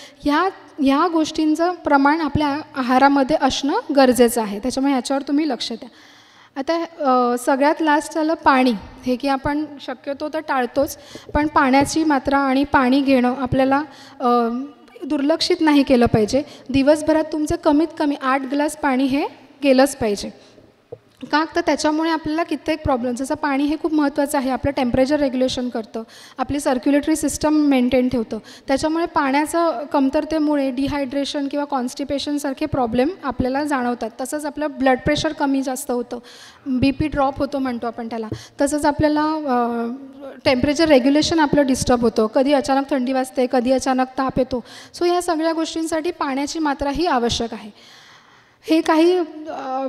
ह्या गोष्टींचं प्रमाण आपल्या आहारामध्ये असणं गरजेचं आहे, त्याच्यामुळे ह्याच्यावर तुम्ही लक्ष द्या. आता सगळ्यात लास्ट झालं पाणी, हे की आपण शक्यतो तर टाळतोच, पण पाण्याची मात्रा आणि पाणी घेणं आपल्याला दुर्लक्षित नाही केलं पाहिजे. दिवसभरात तुमचं कमीत कमी 8 ग्लास पाणी हे गेलंच पाहिजे. का तर त्याच्यामुळे आपल्याला कित्येक प्रॉब्लेम, जसं पाणी हे खूप महत्त्वाचं आहे, आपलं टेम्परेचर रेग्युलेशन करतं, आपली सर्क्युलेटरी सिस्टम मेंटेन ठेवतं. त्याच्यामुळे पाण्याचं कमतरतेमुळे डिहायड्रेशन किंवा कॉन्स्टिपेशनसारखे प्रॉब्लेम आपल्याला जाणवतात. तसंच आपलं ब्लड प्रेशर कमी जास्त होतं, BP ड्रॉप होतो म्हणतो आपण त्याला. तसंच आपल्याला टेम्परेचर रेग्युलेशन आपलं डिस्टर्ब होतं, कधी अचानक थंडी वाजते, कधी अचानक ताप येतो. सो ह्या सगळ्या गोष्टींसाठी पाण्याची मात्रा ही आवश्यक आहे. हे काही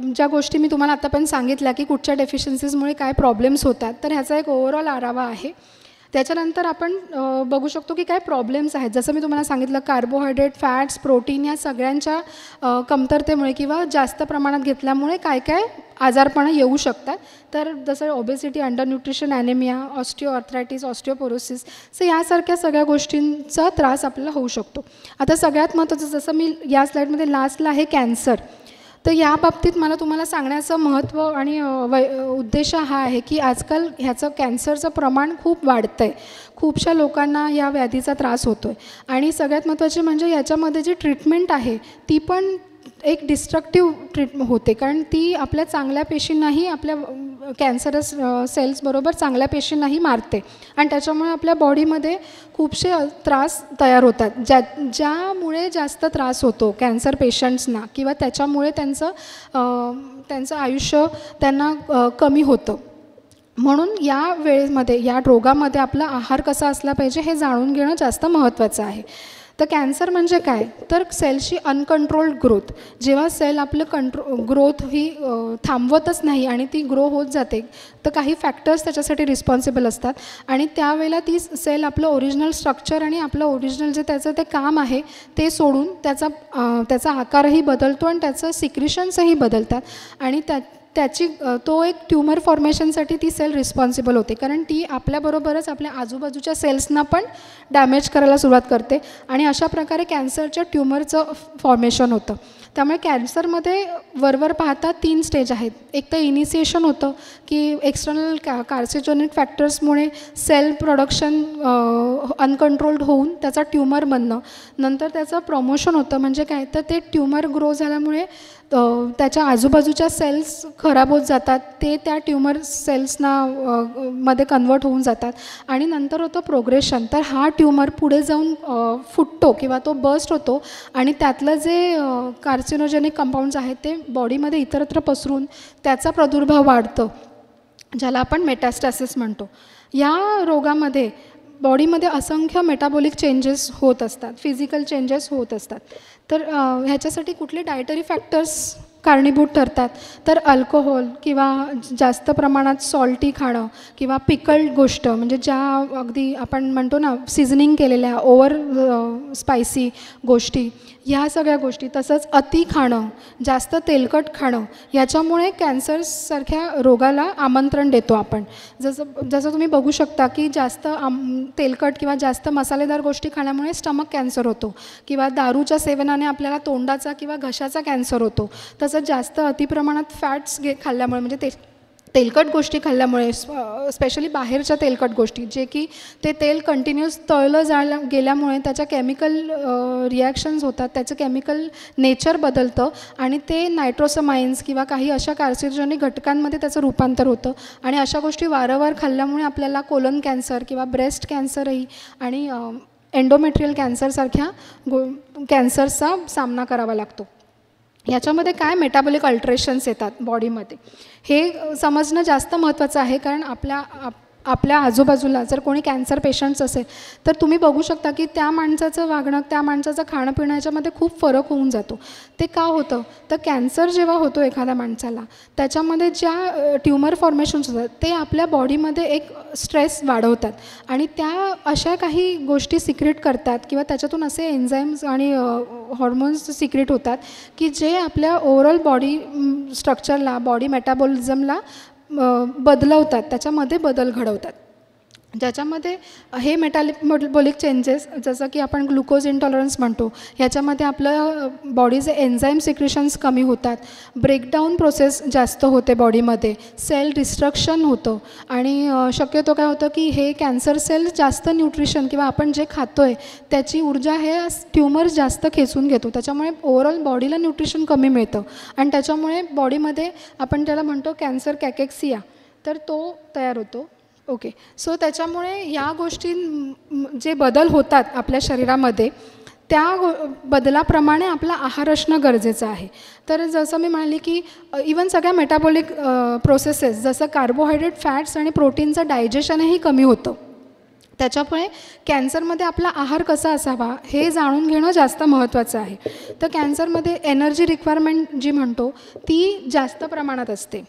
ज्या गोष्टी मी तुम्हाला आता पण सांगितल्या की कुठच्या डेफिशियन्सीजमुळे काय प्रॉब्लेम्स होतात, तर ह्याचा एक ओव्हरऑल आढावा आहे. त्याच्यानंतर आपण बघू शकतो की काय प्रॉब्लेम्स आहेत. जसं मी तुम्हाला सांगितलं, कार्बोहायड्रेट, फॅट्स, प्रोटीन या सगळ्यांच्या कमतरतेमुळे किंवा जास्त प्रमाणात घेतल्यामुळे काय काय आजारपणं येऊ शकतात. तर जसं obesity, under nutrition, anaemia, osteoarthritis, osteoporosis, so यासारख्या सगळ्या गोष्टींचा त्रास आपल्याला होऊ शकतो. आता सगळ्यात महत्त्वाचं, जसं मी या स्लाईडमध्ये लास्टला आहे कॅन्सर, तर या बाबतीत मला तुम्हाला सांगण्याचं महत्त्व आणि उद्देश हा आहे की आजकाल ह्याचं कॅन्सरचं प्रमाण खूप वाढतं आहे, खूपशा लोकांना या व्याधीचा त्रास होतो आहे. आणि सगळ्यात महत्त्वाचे म्हणजे याच्यामध्ये जी ट्रीटमेंट आहे ती पण एक डिस्ट्रक्टिव्ह होते, कारण ती आपल्या चांगल्या पेशींनाही, आपल्या कॅन्सरस सेल्सबरोबर चांगल्या पेशींनाही मारते, आणि त्याच्यामुळे आपल्या बॉडीमध्ये खूपसे त्रास तयार होतात, ज्यामुळे जास्त त्रास होतो कॅन्सर पेशंट्सना, किंवा त्याच्यामुळे त्यांचं आयुष्य त्यांना कमी होतं. म्हणून या वेळेमध्ये, या रोगामध्ये आपला आहार कसा असला पाहिजे हे जाणून घेणं जास्त महत्त्वाचं आहे. तर कॅन्सर म्हणजे काय, तर सेलची अनकंट्रोल्ड ग्रोथ. जेव्हा सेल आपलं ग्रोथ ही थांबवतच नाही आणि ती ग्रो होत जाते, तर काही फॅक्टर्स त्याच्यासाठी रिस्पॉन्सिबल असतात आणि त्यावेळेला ती सेल आपलं ओरिजिनल स्ट्रक्चर आणि आपलं ओरिजिनल जे त्याचं ते काम आहे ते सोडून त्याचा आकारही बदलतो आणि त्याचं सिक्रिशन्सही बदलतात आणि तो एक ट्यूमर फॉर्मेशनसाठी ती सेल रिस्पॉन्सिबल होते, कारण ती आपल्याबरोबरच आपल्या आजूबाजूच्या सेल्सना पण डॅमेज करायला सुरुवात करते आणि अशा प्रकारे कॅन्सरच्या ट्यूमरचं फॉर्मेशन होतं. त्यामुळे कॅन्सरमध्ये वरवर पाहता 3 स्टेज आहेत. एक तर इनिशिएशन होतं की एक्सटर्नल कार्सिनोजेनिक फॅक्टर्समुळे सेल प्रोडक्शन अनकंट्रोल्ड होऊन त्याचा ट्यूमर बनणं. नंतर त्याचं प्रमोशन होतं, म्हणजे काय तर ते ट्यूमर ग्रो झाल्यामुळे त्याच्या आजूबाजूच्या सेल्स खराब होत जातात, ते त्या ट्यूमर सेल्सना मध्ये कन्वर्ट होऊन जातात आणि नंतर होतं प्रोग्रेशन. तर हा ट्यूमर पुढे जाऊन फुटतो किंवा तो बस्ट होतो आणि त्यातलं जे कार्सिनोजेनिक कंपाऊंड्स आहेत ते बॉडीमध्ये इतरत्र पसरून त्याचा प्रादुर्भाव वाढतं, ज्याला आपण मेटास्टॅसिस म्हणतो. या रोगामध्ये बॉडीमध्ये असंख्य मेटाबॉलिक चेंजेस होत असतात, फिजिकल चेंजेस होत असतात. तर ह्याच्यासाठी कुठले डायटरी फॅक्टर्स कारणीभूत ठरतात, तर अल्कोहोल किंवा जास्त प्रमाणात सॉल्टी खाणं किंवा पिकल्ड गोष्ट, म्हणजे ज्या अगदी आपण म्हणतो ना सिझनिंग केलेल्या ओव्हर स्पायसी गोष्टी, ह्या सगळ्या गोष्टी, तसंच अति खाणं, जास्त तेलकट खाणं, याच्यामुळे कॅन्सरसारख्या रोगाला आमंत्रण देतो आपण. जसं तुम्ही बघू शकता की जास्त तेलकट किंवा जास्त मसालेदार गोष्टी खाण्यामुळे स्टमक कॅन्सर होतो किंवा दारूच्या सेवनाने आपल्याला तोंडाचा किंवा घशाचा कॅन्सर होतो. तसंच जास्त अतिप्रमाणात फॅट्स खाल्ल्यामुळे, म्हणजे तेलकट गोष्टी खाल्ल्यामुळे, स्पेशली बाहेरच्या तेलकट गोष्टी, जे की ते तेल कंटिन्यूस तळलं गेल्यामुळे त्याच्या केमिकल रिॲक्शन्स होतात, त्याचं केमिकल नेचर बदलतं आणि ते नायट्रोसमाइन्स किंवा काही अशा कार्सिनोजेनिक घटकांमध्ये त्याचं रूपांतर होतं आणि अशा गोष्टी वारंवार खाल्ल्यामुळे आपल्याला कोलन कॅन्सर किंवा ब्रेस्ट कॅन्सरही आणि एंडोमेट्रियल कॅन्सरसारख्या कॅन्सरचा सामना करावा लागतो. याच्यामध्ये काय मेटाबॉलिक अल्ट्रेशन्स येतात बॉडीमध्ये हे समजणं जास्त महत्त्वाचं आहे, कारण आपल्या आजूबाजूला जर कोणी कॅन्सर पेशंट्स असेल तर तुम्ही बघू शकता की त्या माणसाचं वागणं, त्या माणसाचं खाणं पिणं याच्यामध्ये खूप फरक होऊन जातो. ते का होतं, तर कॅन्सर जेव्हा होतो एखाद्या माणसाला, त्याच्यामध्ये ज्या ट्यूमर फॉर्मेशन्स होतात ते आपल्या बॉडीमध्ये एक स्ट्रेस वाढवतात आणि त्या अशा काही गोष्टी सिक्रेट करतात किंवा त्याच्यातून असे एन्झाईम्स आणि हॉर्मोन्स सिक्रेट होतात की जे आपल्या ओव्हरऑल बॉडी स्ट्रक्चरला, बॉडी मेटाबॉलिझमला बदलवतात, त्याच्यामध्ये बदल घडवतात, ज्याच्यामध्ये हे मेटाबॉलिक चेंजेस, जसं की आपण ग्लुकोज इंटॉलरन्स म्हणतो, ह्याच्यामध्ये आपलं बॉडीचे एन्झाईम सिक्रेशन्स कमी होतात, ब्रेकडाऊन प्रोसेस जास्त होते बॉडीमध्ये, सेल डिस्ट्रक्शन होतं आणि शक्यतो काय होतं की हे कॅन्सर सेल जास्त न्यूट्रिशन किंवा आपण जे खातो आहे त्याची ऊर्जा हे ट्यूमर जास्त खेचून घेतो, त्याच्यामुळे ओव्हरऑल बॉडीला न्यूट्रिशन कमी मिळतं आणि त्याच्यामुळे बॉडीमध्ये आपण त्याला म्हणतो कॅन्सर कॅकेक्सिया, तर तो तयार होतो. ओके, सो त्याच्यामुळे या गोष्टी जे बदल होतात आपल्या शरीरामध्ये त्या बदलाप्रमाणे आपला आहार असणं गरजेचं आहे. तर जसं मी म्हणाली की इवन सगळ्या मेटाबॉलिक प्रोसेसेस जसं कार्बोहायड्रेट, फॅट्स आणि प्रोटीनचं डायजेशनही कमी होतं. त्याच्यामुळे कॅन्सरमध्ये आपला आहार कसा असावा हे जाणून घेणं जास्त महत्त्वाचं आहे. तर कॅन्सरमध्ये एनर्जी रिक्वायरमेंट जी म्हणतो ती जास्त प्रमाणात असते.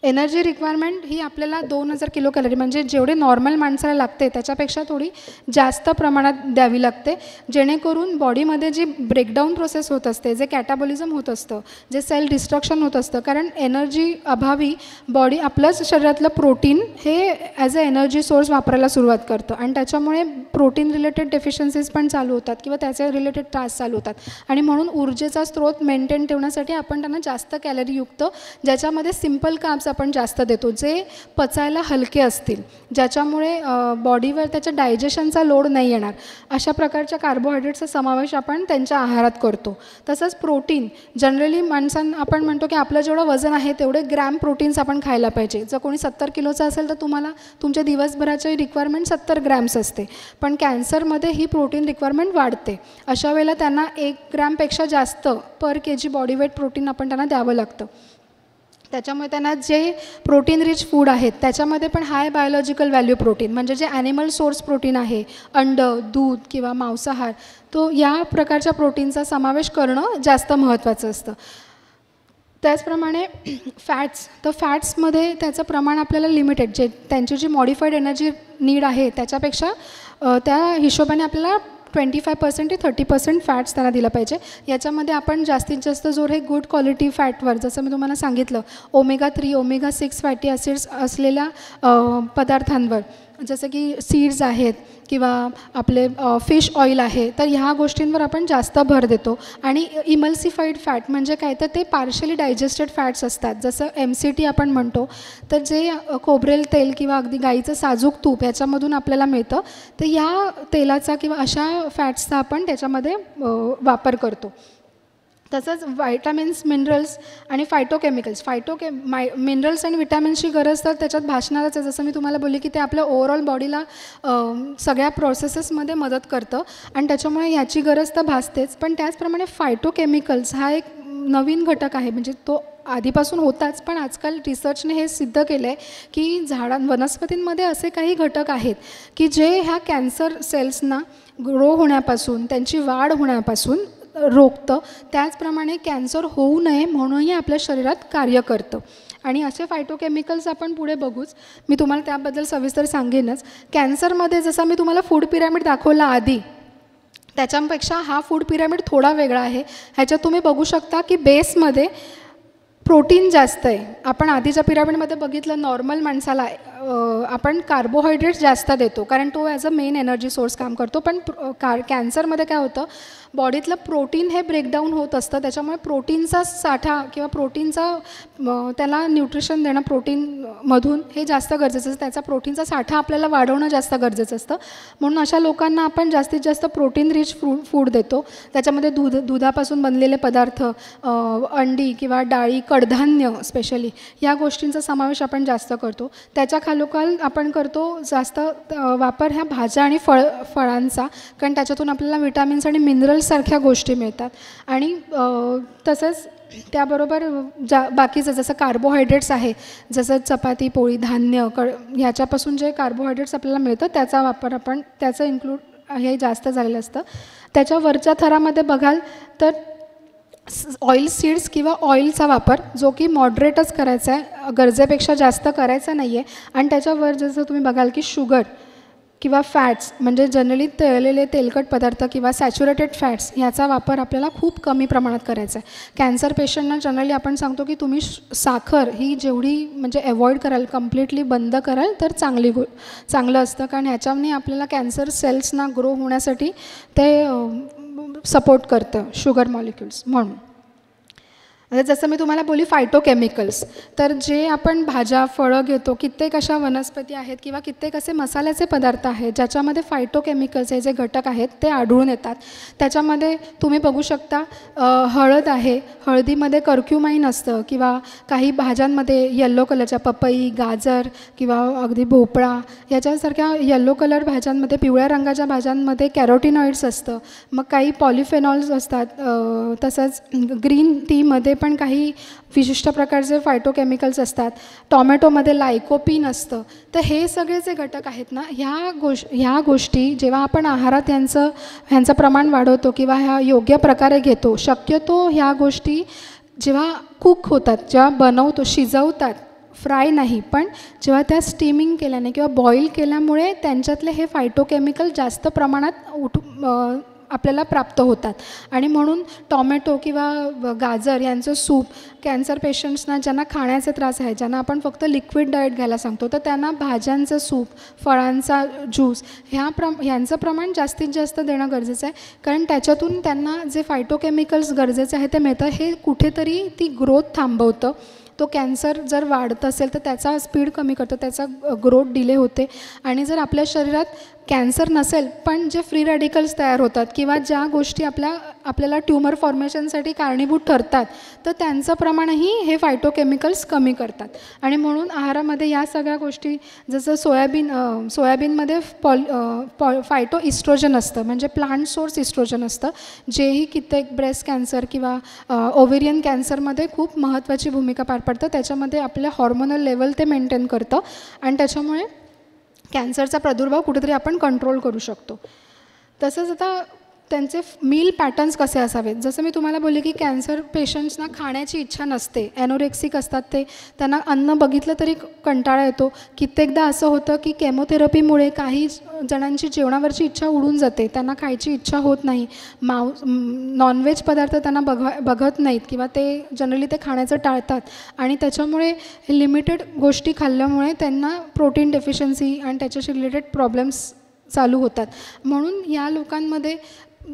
एनर्जी रिक्वायरमेंट ही आपल्याला 2000 किलो कॅलरी, म्हणजे जेवढे नॉर्मल माणसाला लागते त्याच्यापेक्षा थोडी जास्त प्रमाणात द्यावी लागते, जेणेकरून बॉडीमध्ये जी ब्रेकडाऊन प्रोसेस होत असते, जे कॅटाबॉलिझम होत असतं, जे सेल डिस्ट्रक्शन होत असतं, कारण एनर्जी अभावी बॉडी आपलंच शरीरातलं प्रोटीन हे ॲज अ एनर्जी सोर्स वापरायला सुरुवात करतं आणि त्याच्यामुळे प्रोटीन रिलेटेड डेफिशियन्सीज पण चालू होतात किंवा त्याचे रिलेटेड त्रास चालू होतात आणि म्हणून ऊर्जेचा स्रोत मेंटेन ठेवण्यासाठी आपण त्यांना जास्त कॅलरीयुक्त, ज्याच्यामध्ये सिम्पल कार्ब्स आपण जास्त देतो, जे पचायला हलके असतील, ज्याच्यामुळे बॉडीवर त्याच्या डायजेशनचा लोड नाही येणार, अशा प्रकारच्या कार्बोहायड्रेट्सचा समावेश आपण त्यांच्या आहारात करतो. तसंच प्रोटीन, जनरली माणसांना आपण म्हणतो की आपलं जेवढं वजन आहे तेवढे ग्रॅम प्रोटीन्स आपण खायला पाहिजे. जर कोणी 70 किलोचं असेल तर तुम्हाला तुमच्या दिवसभराची रिक्वायरमेंट 70 ग्रॅम्स असते, पण कॅन्सरमध्ये ही प्रोटीन रिक्वायरमेंट वाढते. अशा वेळेला त्यांना 1 ग्रॅमपेक्षा जास्त पर kg बॉडी वेट प्रोटीन आपण त्यांना द्यावं लागतं. त्याच्यामुळे त्यांना जे प्रोटीन रिच फूड आहेत त्याच्यामध्ये पण हाय बायोलॉजिकल व्हॅल्यू प्रोटीन म्हणजे जे ॲनिमल सोर्स प्रोटीन आहे, अंड, दूध किंवा मांसाहार, तो या प्रकारच्या प्रोटीनचा समावेश करणं जास्त महत्त्वाचं असतं. त्याचप्रमाणे फॅट्स, तर फॅट्समध्ये त्याचं प्रमाण आपल्याला लिमिटेड, जे त्यांची जी मॉडिफाईड एनर्जी नीड आहे त्याच्यापेक्षा त्या हिशोबाने आपल्याला 25% ते 30% फॅट्स त्यांना दिलं पाहिजे. याच्यामध्ये आपण जास्तीत जास्त जोर हे गुड क्वालिटी फॅटवर, जसं मी तुम्हाला सांगितलं, omega-3, omega-6 फॅटी ॲसिड्स असलेल्या पदार्थांवर, जसं की सीड्स आहेत किंवा आपले फिश ऑइल आहे, तर ह्या गोष्टींवर आपण जास्त भर देतो. आणि इमल्सिफाईड फॅट म्हणजे काय, तर ते पार्शली डायजेस्टेड फॅट्स असतात, जसं MCT आपण म्हणतो. तर जे खोबरेल तेल किंवा अगदी गाईचं साजूक तूप याच्यामधून आपल्याला मिळतं, तर या तेलाचा किंवा अशा फॅट्सचा आपण त्याच्यामध्ये वापर करतो. तसंच व्हायटामिन्स, मिनरल्स आणि फायटोकेमिकल्स. मिनरल्स आणि विटॅमिन्सची गरज तर त्याच्यात भासणारच आहे. जसं मी तुम्हाला बोलले की ते आपल्या ओव्हरऑल बॉडीला सगळ्या प्रोसेसेसमध्ये मदत करतं आणि त्याच्यामुळे ह्याची गरज तर भासतेच. पण त्याचप्रमाणे फायटोकेमिकल्स हा एक नवीन घटक आहे, म्हणजे तो आधीपासून होताच, पण आजकाल रिसर्चने हे सिद्ध केलं आहे की वनस्पतींमध्ये असे काही घटक आहेत की जे ह्या कॅन्सर सेल्सना ग्रो होण्यापासून, त्यांची वाढ होण्यापासून रोखतं. त्याचप्रमाणे कॅन्सर होऊ नये म्हणूनही आपल्या शरीरात कार्य करतं. आणि असे फायटोकेमिकल्स आपण पुढे बघूच, मी तुम्हाला त्याबद्दल सविस्तर सांगेनच. कॅन्सरमध्ये जसा मी तुम्हाला फूड पिरॅमिड दाखवला आधी, त्याच्यापेक्षा हा फूड पिरॅमिड थोडा वेगळा आहे. ह्याच्यात तुम्ही बघू शकता की बेसमध्ये प्रोटीन जास्त आहे. आपण आधीच्या पिरॅमिडमध्ये बघितलं, नॉर्मल माणसाला आपण कार्बोहायड्रेट्स जास्त देतो कारण तो as a main energy source काम करतो. पण कॅन्सरमध्ये काय होतं, बॉडीतलं प्रोटीन हे ब्रेकडाऊन होत असतं, त्याच्यामुळे प्रोटीनचा साठा किंवा प्रोटीनचा त्याला न्यूट्रिशन देणं प्रोटीनमधून हे जास्त गरजेचं असतं. त्याचा प्रोटीनचा साठा आपल्याला वाढवणं जास्त गरजेचं असतं. म्हणून अशा लोकांना आपण जास्तीत जास्त प्रोटीन रिच फूड देतो. त्याच्यामध्ये दुधापासून बनलेले पदार्थ, अंडी किंवा डाळी, कडधान्य स्पेशली, ह्या गोष्टींचा समावेश आपण जास्त करतो. त्याच्या खालोखाल आपण करतो जास्त वापर ह्या भाज्या आणि फळांचा, कारण त्याच्यातून आपल्याला विटॅमिन्स आणि मिनरल्ससारख्या गोष्टी मिळतात. आणि तसंच त्याबरोबर बाकीचं जसं कार्बोहायड्रेट्स आहे, जसं चपाती, पोळी, धान्य, ह्याच्यापासून जे कार्बोहायड्रेट्स आपल्याला मिळतं त्याचा वापर आपण, त्याचं इन्क्लूड हे जास्त झालेलं असतं. त्याच्या वरच्या थरामध्ये बघाल तर ऑइल सीड्स किंवा ऑइलचा वापर, जो की मॉडरेटच करायचा आहे, गरजेपेक्षा जास्त करायचा नाही आहे. आणि त्याच्यावर जसं तुम्ही बघाल की शुगर किंवा फॅट्स म्हणजे जनरली तळलेले तेलकट पदार्थ किंवा सॅच्युरेटेड फॅट्स ह्याचा वापर आपल्याला खूप कमी प्रमाणात करायचा आहे. कॅन्सर पेशंटना जनरली आपण सांगतो की तुम्ही साखर ही जेवढी म्हणजे अवॉइड कराल, कम्प्लिटली बंद कराल तर चांगलं असतं, कारण ह्याच्याने आपल्याला कॅन्सर सेल्सना ग्रो होण्यासाठी ते सपोर्ट करतं, शुगर मॉलिक्युल्स म्हणून. आता जसं मी तुम्हाला बोलली फायटोकेमिकल्स, तर जे आपण भाज्या, फळं घेतो, कित्येक अशा वनस्पती आहेत किंवा कित्येक असे मसाल्याचे पदार्थ आहेत ज्याच्यामध्ये फायटोकेमिकल्स हे जे घटक आहेत ते आढळून येतात. त्याच्यामध्ये तुम्ही बघू शकता हळद आहे, हळदीमध्ये कर्क्युमाइन असतं, किंवा काही भाज्यांमध्ये येल्लो कलरच्या पपई, गाजर किंवा अगदी भोपळा याच्यासारख्या येल्लो कलर भाज्यांमध्ये, पिवळ्या रंगाच्या भाज्यांमध्ये कॅरोटिनॉइड्स असतं. मग काही पॉलिफेनॉल्स असतात. तसंच ग्रीन टीमध्ये पण काही विशिष्ट प्रकारचे फायटोकेमिकल्स असतात. टॉमॅटोमध्ये लायकोपीन असतं. तर हे सगळे जे घटक आहेत ना, ह्या गोष्टी जेव्हा आपण आहारात ह्यांचं प्रमाण वाढवतो किंवा ह्या योग्य प्रकारे घेतो, शक्यतो ह्या गोष्टी जेव्हा कुक होतात, जेव्हा बनवतो, शिजवतात, फ्राय नाही, पण जेव्हा त्या स्टीमिंग केल्याने किंवा बॉईल केल्यामुळे त्यांच्यातले हे फायटोकेमिकल जास्त प्रमाणात आपल्याला प्राप्त होतात. आणि म्हणून टॉमॅटो किंवा गाजर यांचं सूप कॅन्सर पेशंट्सना ज्यांना खाण्याचे त्रास आहे, ज्यांना आपण फक्त लिक्विड डाएट घ्यायला सांगतो, तर त्यांना भाज्यांचं सूप, फळांचा ज्यूस ह्यांचं प्रमाण जास्तीत जास्त देणं गरजेचं आहे. कारण त्याच्यातून त्यांना जे फायटोकेमिकल्स गरजेचे आहे ते मिळतं. हे कुठेतरी ती ग्रोथ थांबवतं. तो कॅन्सर जर वाढत असेल तर त्याचा स्पीड कमी करतो, त्याचा ग्रोथ डिले होते. आणि जर आपल्या शरीरात कॅन्सर नसेल पण जे फ्री रॅडिकल्स तयार होतात किंवा ज्या गोष्टी आपल्याला ट्यूमर फॉर्मेशनसाठी कारणीभूत ठरतात तर त्यांचं प्रमाणही हे फायटोकेमिकल्स कमी करतात. आणि म्हणून आहारामध्ये या सगळ्या गोष्टी, जसं सोयाबीनमध्ये फायटो इस्ट्रोजन असतं, म्हणजे प्लांट सोर्स इस्ट्रोजन असतं, जेही कित्येक ब्रेस्ट कॅन्सर किंवा ओव्हेरियन कॅन्सरमध्ये खूप महत्त्वाची भूमिका पार पाडतं. त्याच्यामध्ये आपल्या हॉर्मोनल लेवल ते मेंटेन करतं आणि त्याच्यामुळे कॅन्सरचा प्रादुर्भाव कुठेतरी आपण कंट्रोल करू शकतो. तसंच आता त्यांचे मील पॅटर्न्स कसे असावेत, जसं मी तुम्हाला बोलले की कॅन्सर पेशंट्सना खाण्याची इच्छा नसते, ॲनोरेक्सिक असतात ते, त्यांना अन्न बघितलं तरी कंटाळा येतो. कित्येकदा असं होतं की केमोथेरपीमुळे काही जणांची जेवणावरची इच्छा उडून जाते, त्यांना खायची इच्छा होत नाही, नॉनव्हेज पदार्थ त्यांना बघत नाहीत किंवा ते जनरली ते खाण्याचं टाळतात आणि त्याच्यामुळे लिमिटेड गोष्टी खाल्ल्यामुळे त्यांना प्रोटीन डेफिशियन्सी आणि त्याच्याशी रिलेटेड प्रॉब्लेम्स चालू होतात. म्हणून या लोकांमध्ये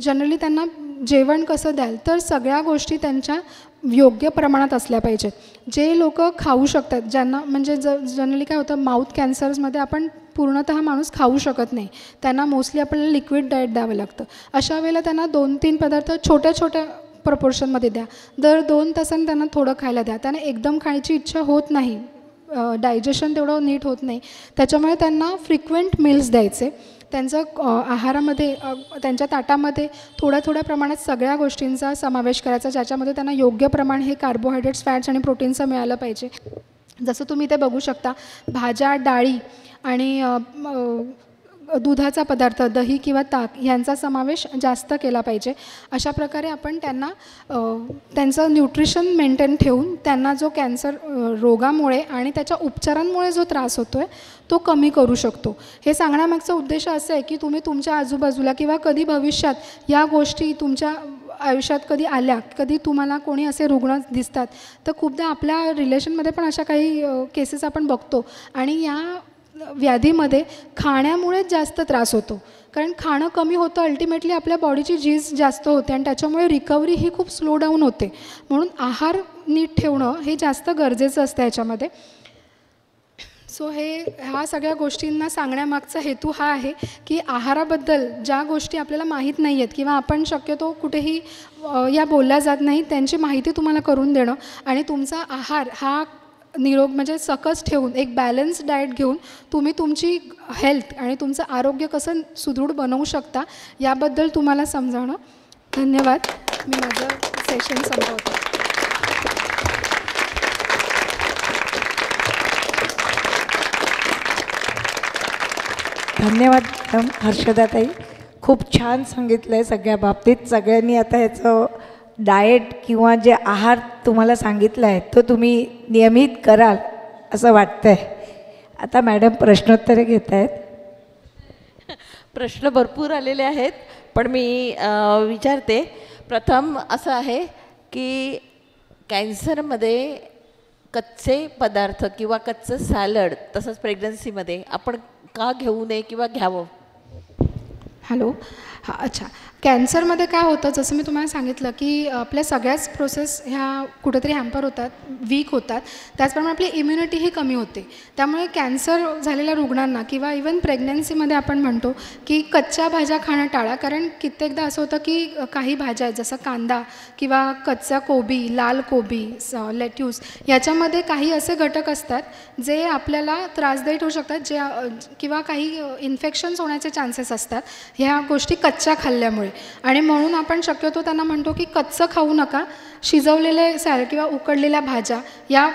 जनरली त्यांना जेवण कसं द्याल तर सगळ्या गोष्टी त्यांच्या योग्य प्रमाणात असल्या पाहिजेत. जे लोक खाऊ शकतात, ज्यांना म्हणजे जनरली काय होतं, माउथ कॅन्सर्समध्ये आपण पूर्णतः माणूस खाऊ शकत नाही, त्यांना मोस्टली आपल्याला लिक्विड डाएट द्यावं लागतं. अशा वेळेला त्यांना 2-3 पदार्थ छोट्या छोट्या प्रपोर्शनमध्ये द्या, दर 2 तासांनी त्यांना थोडं खायला द्या. त्यांना एकदम खायची इच्छा होत नाही, डायजेशन तेवढं नीट होत नाही, त्याच्यामुळे त्यांना फ्रिक्वेंट मील्स द्यायचे. त्यांचं आहारामध्ये त्यांच्या ताटामध्ये थोड्या प्रमाणात सगळ्या गोष्टींचा समावेश करायचा, ज्याच्यामध्ये त्यांना योग्य प्रमाण हे कार्बोहायड्रेट्स, फॅट्स आणि प्रोटीनचं मिळालं पाहिजे. जसं तुम्ही ते बघू शकता, भाज्या, डाळी आणि दुधाचा पदार्थ, दही किंवा ताक यांचा समावेश जास्त केला पाहिजे. अशा प्रकारे आपण त्यांना त्यांचं न्यूट्रिशन मेंटेन ठेवून त्यांना जो कॅन्सर रोगामुळे आणि त्याच्या उपचारांमुळे जो त्रास होतो आहे तो कमी करू शकतो. हे सांगण्यामागचा उद्देश असा आहे की तुम्ही तुमच्या आजूबाजूला किंवा कधी भविष्यात या गोष्टी तुमच्या आयुष्यात कधी आल्या, कधी तुम्हाला कोणी असे रुग्ण दिसतात, तर खूपदा आपल्या रिलेशनमध्ये पण अशा काही केसेस आपण बघतो आणि या व्याधीमध्ये खाण्यामुळेच जास्त त्रास होतो. कारण खाणं कमी होतं, अल्टिमेटली आपल्या बॉडीची झीज जास्त होते आणि त्याच्यामुळे रिकव्हरी ही खूप स्लो डाऊन होते. म्हणून आहार नीट ठेवणं हे जास्त गरजेचं असतं याच्यामध्ये. सो ह्या सगळ्या गोष्टींना सांगण्यामागचा हेतू हा आहे की आहाराबद्दल ज्या गोष्टी आपल्याला माहीत नाही आहेत किंवा आपण शक्यतो कुठेही या बोलल्या जात नाही, त्यांची माहिती तुम्हाला करून देणं आणि तुमचा आहार हा निरोग म्हणजे सकस ठेवून एक बॅलन्स डाएट घेऊन तुम्ही तुमची हेल्थ आणि तुमचं आरोग्य कसं सुदृढ बनवू शकता याबद्दल तुम्हाला समजावणं. धन्यवाद. मी माझं सेशन संपवते. धन्यवाद मॅडम. हर्षदाताई, खूप छान सांगितलं आहे सगळ्या बाबतीत. सगळ्यांनी आता ह्याचं डाएट किंवा जे आहार तुम्हाला सांगितला आहे तो तुम्ही नियमित कराल असं वाटतं आहे. आता मॅडम प्रश्नोत्तरे घेत आहेत. प्रश्न भरपूर आलेले आहेत पण मी विचारते. प्रथम असं आहे की कॅन्सरमध्ये कच्चे पदार्थ किंवा कच्चं सॅलड तसंच प्रेग्नन्सीमध्ये आपण का घेऊ नये किंवा घ्यावं? हॅलो. हां, अच्छा. कॅन्सरमध्ये काय होतं, जसं मी तुम्हाला सांगितलं की आपल्या सगळ्याच प्रोसेस ह्या कुठेतरी हॅम्पर होतात, वीक होतात, त्याचप्रमाणे आपली इम्युनिटीही कमी होते. त्यामुळे कॅन्सर झालेल्या रुग्णांना किंवा इवन प्रेग्नन्सीमध्ये आपण म्हणतो की कच्च्या भाज्या खाणं टाळा. कारण कित्येकदा असं होतं की काही भाज्या आहेत जसं कांदा किंवा कच्चा कोबी, लाल कोबी, लेट्यूस याच्यामध्ये काही असे घटक असतात जे आपल्याला त्रासदायी होऊ शकतात, जे किंवा काही इन्फेक्शन्स होण्याचे चान्सेस असतात ह्या गोष्टी कच्च्या खाल्ल्यामुळे. आणि म्हणून आपण शक्यतो त्यांना म्हणतो की कच्चं खाऊ नका, शिजवलेले सॅलड किंवा उकडलेल्या भाज्या या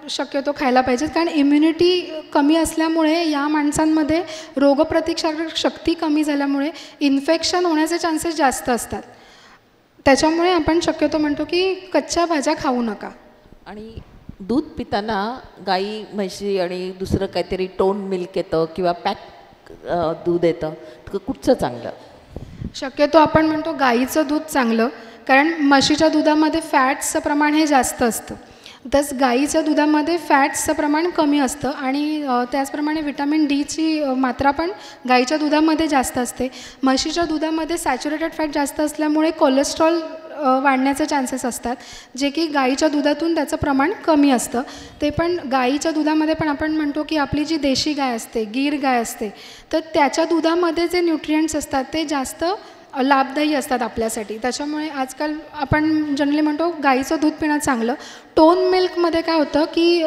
शक्यतो खायला पाहिजेत. कारण इम्युनिटी कमी असल्यामुळे या माणसांमध्ये रोगप्रतिकारक शक्ती कमी झाल्यामुळे इन्फेक्शन होण्याचे चान्सेस जास्त असतात. त्याच्यामुळे आपण शक्यतो म्हणतो की कच्च्या भाज्या खाऊ नका. आणि दूध पिताना गाई, म्हशी आणि दुसरं काहीतरी टोन मिल्क येतं किंवा पॅक दूध येतं, तर कुठचं चांगलं? शक्यतो आपण म्हणतो गाईचं दूध चांगलं, कारण म्हशीच्या दुधामध्ये फॅट्सचं प्रमाण हे जास्त असतं. तसं गाईच्या दुधामध्ये फॅट्सचं प्रमाण कमी असतं आणि त्याचप्रमाणे व्हिटॅमिन डीची मात्रा पण गाईच्या दुधामध्ये जास्त असते. म्हशीच्या दुधामध्ये सॅच्युरेटेड फॅट जास्त असल्यामुळे कोलेस्ट्रॉल वाढण्याचे चान्सेस असतात, जे की गाईच्या दुधातून त्याचं प्रमाण कमी असतं. ते पण गाईच्या दुधामध्ये पण आपण म्हणतो की आपली जी देशी गाय असते, गीर गाय असते, तर त्याच्या दुधामध्ये जे न्यूट्रिएंट्स असतात ते जास्त लाभदायी असतात आपल्यासाठी. त्याच्यामुळे आजकाल आपण जनरली म्हणतो गाईचं दूध पिणं चांगलं. टोन मिल्कमध्ये काय होतं की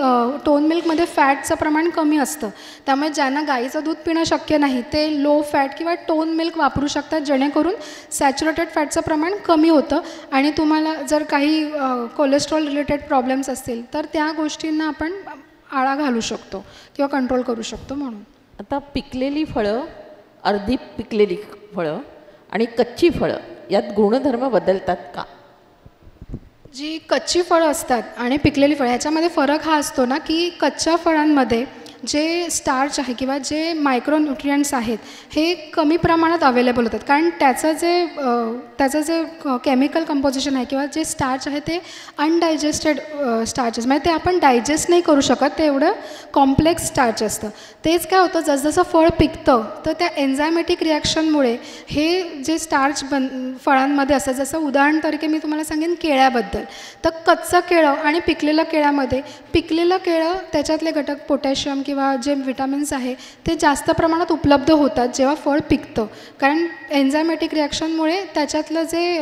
टोन मिल्कमध्ये फॅटचं प्रमाण कमी असतं, त्यामुळे ज्यांना गाईचं दूध पिणं शक्य नाही ते लो फॅट किंवा टोन मिल्क वापरू शकतात, जेणेकरून सॅच्युरेटेड फॅटचं प्रमाण कमी होतं. आणि तुम्हाला जर काही कोलेस्ट्रॉल रिलेटेड प्रॉब्लेम्स असतील तर त्या गोष्टींना आपण आळा घालू शकतो किंवा कंट्रोल करू शकतो. म्हणून आता पिकलेली फळं, अर्धी पिकलेली फळं आणि कच्ची फळं यात गुणधर्म बदलतात का? जी कच्ची फळं असतात आणि पिकलेली फळं ह्याच्यामध्ये फरक हा असतो ना की कच्च्या फळांमध्ये जे स्टार्च आहे किंवा जे मायक्रोन्यूट्रियंट्स आहेत हे कमी प्रमाणात अवेलेबल होतात, कारण त्याचं जे केमिकल कंपोजिशन आहे किंवा जे स्टार्च आहे ते अनडायजेस्टेड स्टार्चेस, म्हणजे ते आपण डायजेस्ट नाही करू शकत, ते एवढं कॉम्प्लेक्स स्टार्च असतं. तेच काय होतं, जसजसं फळ पिकतं तर त्या एन्झायमॅटिक रिॲक्शनमुळे हे जे स्टार्च फळांमध्ये असतं, जसं उदाहरण तरीके मी तुम्हाला सांगेन केळ्याबद्दल, तर कच्चं केळं आणि पिकलेलं केळ्यामध्ये पिकलेलं केळं त्याच्यातले घटक पोटॅशियम किंवा जे विटामिन्स आहे ते जास्त प्रमाणात उपलब्ध होतात जेव्हा फळ पिकतं, कारण एन्झायमॅटिक रिॲक्शनमुळे त्याच्यातलं जे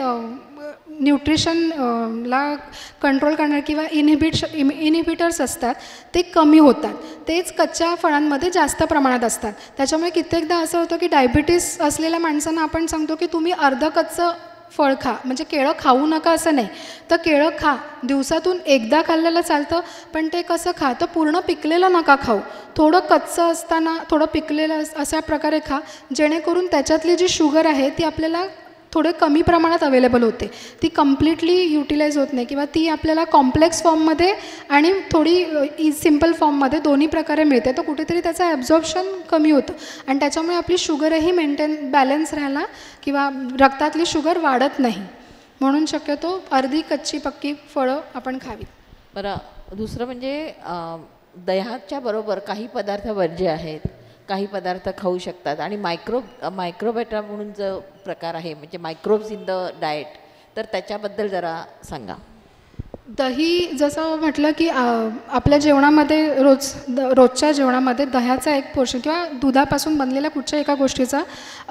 न्यूट्रिशनला कंट्रोल करणारे किंवा इनहिबिटर्स असतात ते कमी होतात. तेच कच्च्या फळांमध्ये जास्त प्रमाणात असतात. त्याच्यामुळे कित्येकदा असं होतं की डायबिटीस असलेल्या माणसांना आपण सांगतो की तुम्ही अर्ध कच्चं फळ खा, म्हणजे केळं खाऊ नका असं नाही, तर केळं खा, दिवसातून एकदा खाल्लेलं चालतं, पण ते कसं खा, तर पूर्ण पिकलेलं नका खाऊ, थोडं कच्चं असताना थोडं पिकलेलं अशा प्रकारे खा, जेणेकरून त्याच्यातली जी शुगर आहे ती आपल्याला थोडे कमी प्रमाणात अवेलेबल होते, ती कम्प्लिटली युटिलाइज होत नाही किंवा ती आपल्याला कॉम्प्लेक्स फॉर्ममध्ये आणि थोडी सिम्पल फॉर्ममध्ये दोन्ही प्रकारे मिळते, तर कुठेतरी त्याचं ॲब्झॉर्प्शन कमी होतं आणि त्याच्यामुळे आपली शुगरही बॅलन्स राहायला किंवा रक्तातली शुगर वाढत नाही. म्हणून शक्यतो अर्धी कच्ची पक्की फळं आपण खावी. बरं, दुसरं म्हणजे दह्याच्या बरोबर काही पदार्थ वर्ज्य आहेत, काही पदार्थ खाऊ शकतात आणि मायक्रोबॅटा म्हणून जो प्रकार आहे, म्हणजे मायक्रोब्स इन द डाएट, तर त्याच्याबद्दल जरा सांगा. दही जसं म्हटलं की आपल्या जेवणामध्ये रोजच्या जेवणामध्ये दह्याचा एक पोर्शन किंवा दुधापासून बनलेल्या कुठच्या एका गोष्टीचा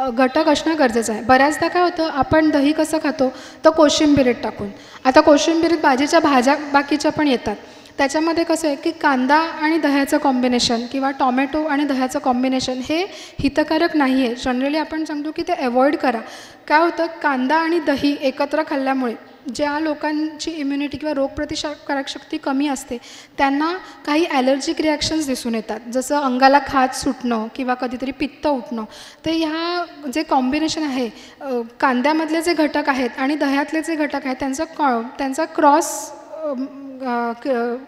घटक असणं गरजेचं आहे. बऱ्याचदा काय होतं, आपण दही कसं खातो तर कोशिंबिरीत टाकून. आता कोशिंबिरीत भाजीच्या भाज्या बाकीच्या पण येतात, त्याच्यामध्ये कसं आहे की कांदा आणि दह्याचं कॉम्बिनेशन किंवा टॉमॅटो आणि दह्याचं कॉम्बिनेशन हे हितकारक नाही आहे. जनरली आपण सांगतो की ते अवॉइड करा. काय होतं, कांदा आणि दही एकत्र खाल्ल्यामुळे ज्या लोकांची इम्युनिटी किंवा रोगप्रतिकारक शक्ती कमी असते त्यांना काही ॲलर्जिक रिॲक्शन्स दिसून येतात, जसं अंगाला खाज सुटणं किंवा कधीतरी पित्त उठणं. तर ह्या जे कॉम्बिनेशन आहे, कांद्यामधले जे घटक आहेत आणि दह्यातले जे घटक आहेत त्यांचा क्रॉस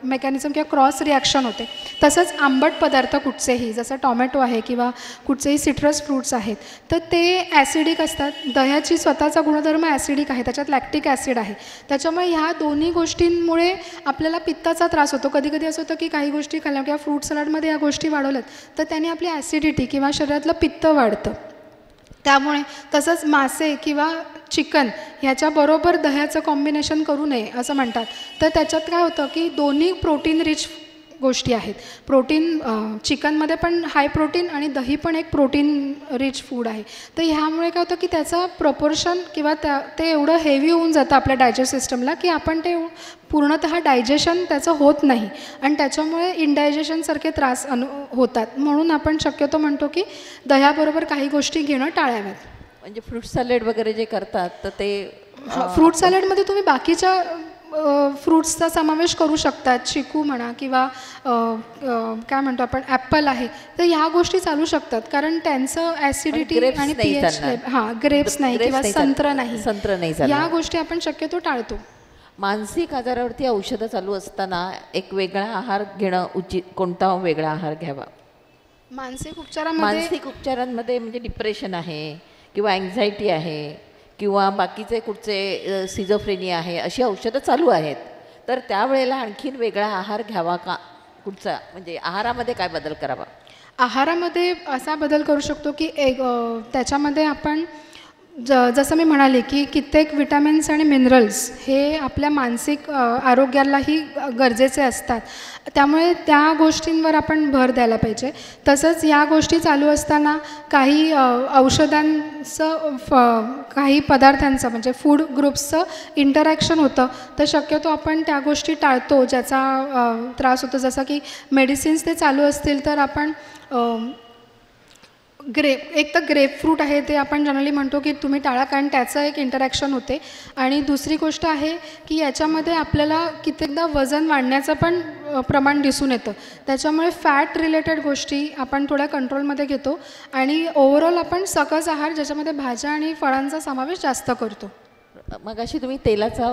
मेकॅनिझम किंवा क्रॉस रिॲक्शन होते. तसंच आंबट पदार्थ कुठचेही, जसं टॉमॅटो आहे किंवा कुठचेही सिट्रस फ्रूट्स आहेत, तर ते ॲसिडिक असतात. दह्याची स्वतःचा गुणधर्म ॲसिडिक आहे, त्याच्यात लॅक्टिक ॲसिड आहे, त्याच्यामुळे ह्या दोन्ही गोष्टींमुळे आपल्याला पित्ताचा त्रास होतो. कधी कधी असं होतं की काही गोष्टी खाल्ल्या किंवा फ्रूट सलाडमध्ये या गोष्टी वाढवल्यात तर त्याने आपली ॲसिडिटी किंवा शरीरातलं पित्त वाढतं. त्यामुळे तसंच मासे किंवा चिकन ह्याच्याबरोबर दह्याचं कॉम्बिनेशन करू नये असं म्हणतात. तर त्याच्यात काय होतं की दोन्ही प्रोटीन रिच गोष्टी आहेत. चिकनमध्ये पण हाय प्रोटीन आणि दही पण एक प्रोटीन रिच फूड आहे. तर ह्यामुळे काय होतं की त्याचं प्रपोर्शन किंवा ते एवढं हेवी होऊन जातं आपल्या डायजेस्ट सिस्टमला की आपण ते पूर्णतः डायजेशन त्याचं होत नाही आणि त्याच्यामुळे इंडायजेशनसारखे त्रास होतात. म्हणून आपण शक्यतो म्हणतो की दह्याबरोबर काही गोष्टी घेणं टाळाव्यात. म्हणजे फ्रूट सॅलेड वगैरे जे करतात तर ते फ्रूट सॅलेडमध्ये तुम्ही बाकीच्या फ्रूट्सचा समावेश करू शकतात, चिकू म्हणा किंवा काय म्हणतो आपण ॲपल आहे, तर ह्या गोष्टी चालू शकतात, कारण त्यांचं ॲसिडिटी आणि पीएच ग्रेप्स नाही किंवा संत्र नाही, या गोष्टी आपण शक्यतो टाळतो. मानसिक आजारावरती औषधं चालू असताना एक वेगळा आहार घेणं उचित, कोणता वेगळा आहार घ्यावा? मानसिक उपचारांमध्ये म्हणजे डिप्रेशन आहे किंवा अँझायटी आहे किंवा बाकीचे कुठचे सिझोफ्रेनिया आहे, अशी औषधं चालू आहेत, तर त्यावेळेला आणखीन वेगळा आहार घ्यावा का? कुठचा म्हणजे आहारामध्ये काय बदल करावा? आहारामध्ये असा बदल करू शकतो की त्याच्यामध्ये आपण जसं मी म्हणाले की कित्येक विटॅमिन्स आणि मिनरल्स हे आपल्या मानसिक आरोग्यालाही गरजेचे असतात, त्यामुळे त्या गोष्टींवर आपण भर द्यायला पाहिजे. तसंच या गोष्टी चालू असताना काही औषधांचं काही पदार्थांचं म्हणजे फूड ग्रुप्सचं इंटरॅक्शन होतं, तर शक्यतो आपण त्या गोष्टी टाळतो ज्याचा त्रास होतो. जसं की मेडिसिन्स ते चालू असतील तर आपण एक तर ग्रेपफ्रूट आहे ते आपण जनरली म्हणतो की तुम्ही टाळा, कारण त्याचं एक इंटरॅक्शन होते. आणि दुसरी गोष्ट आहे की याच्यामध्ये आपल्याला कित्येकदा वजन वाढण्याचं पण प्रमाण दिसून येतं, त्याच्यामुळे फॅट रिलेटेड गोष्टी आपण थोड्या कंट्रोलमध्ये घेतो आणि ओव्हरऑल आपण सकस आहार ज्याच्यामध्ये भाज्या आणि फळांचा समावेश जास्त करतो. मग अशी तुम्ही तेलाचा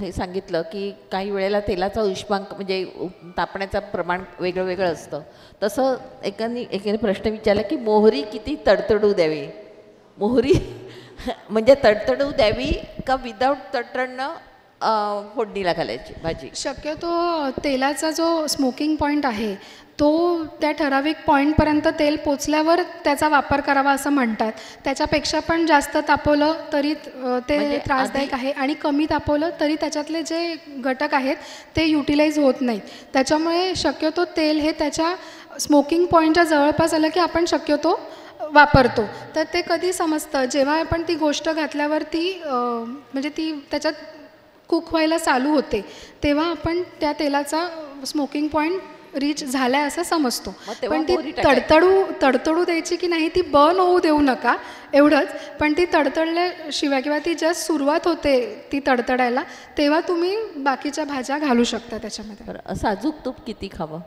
हे सांगितलं की काही वेळेला तेलाचा उष्मांक म्हणजे तापण्याचं प्रमाण वेगळं वेगळं असतं, तसं एकाने प्रश्न विचारला की मोहरी किती तडतडू द्यावी. मोहरी म्हणजे तडतडू द्यावी का विदाऊट तडतडणं फोडणीला घालायची भाजी? शक्यतो तेलाचा जो स्मोकिंग पॉईंट आहे तो त्या ठराविक पॉईंटपर्यंत तेल पोचल्यावर त्याचा वापर करावा असं म्हणतात. त्याच्यापेक्षा पण जास्त तापवलं तरी ते त्रासदायक आहे आणि कमी तापवलं तरी त्याच्यातले जे घटक आहेत ते युटिलाइज होत नाहीत. त्याच्यामुळे शक्यतो तेल हे त्याच्या स्मोकिंग पॉईंटच्या जवळपास आलं की आपण शक्यतो वापरतो. तर ते कधी समजतं जेव्हा आपण ती गोष्ट घातल्यावर ती म्हणजे ती त्याच्यात कुक व्हायला चालू होते तेव्हा आपण त्या तेलाचा स्मोकिंग पॉईंट रीच झालाय असं समजतो. पण ती तडतडू द्यायची की नाही ती बर्न होऊ देऊ नका एवढंच. पण ती तडतडल्याशिवाय किंवा ती जस्ट सुरुवात होते ती तडतडायला तेव्हा तुम्ही बाकीच्या भाज्या घालू शकता त्याच्यामध्ये. साजूक तूप किती खावं?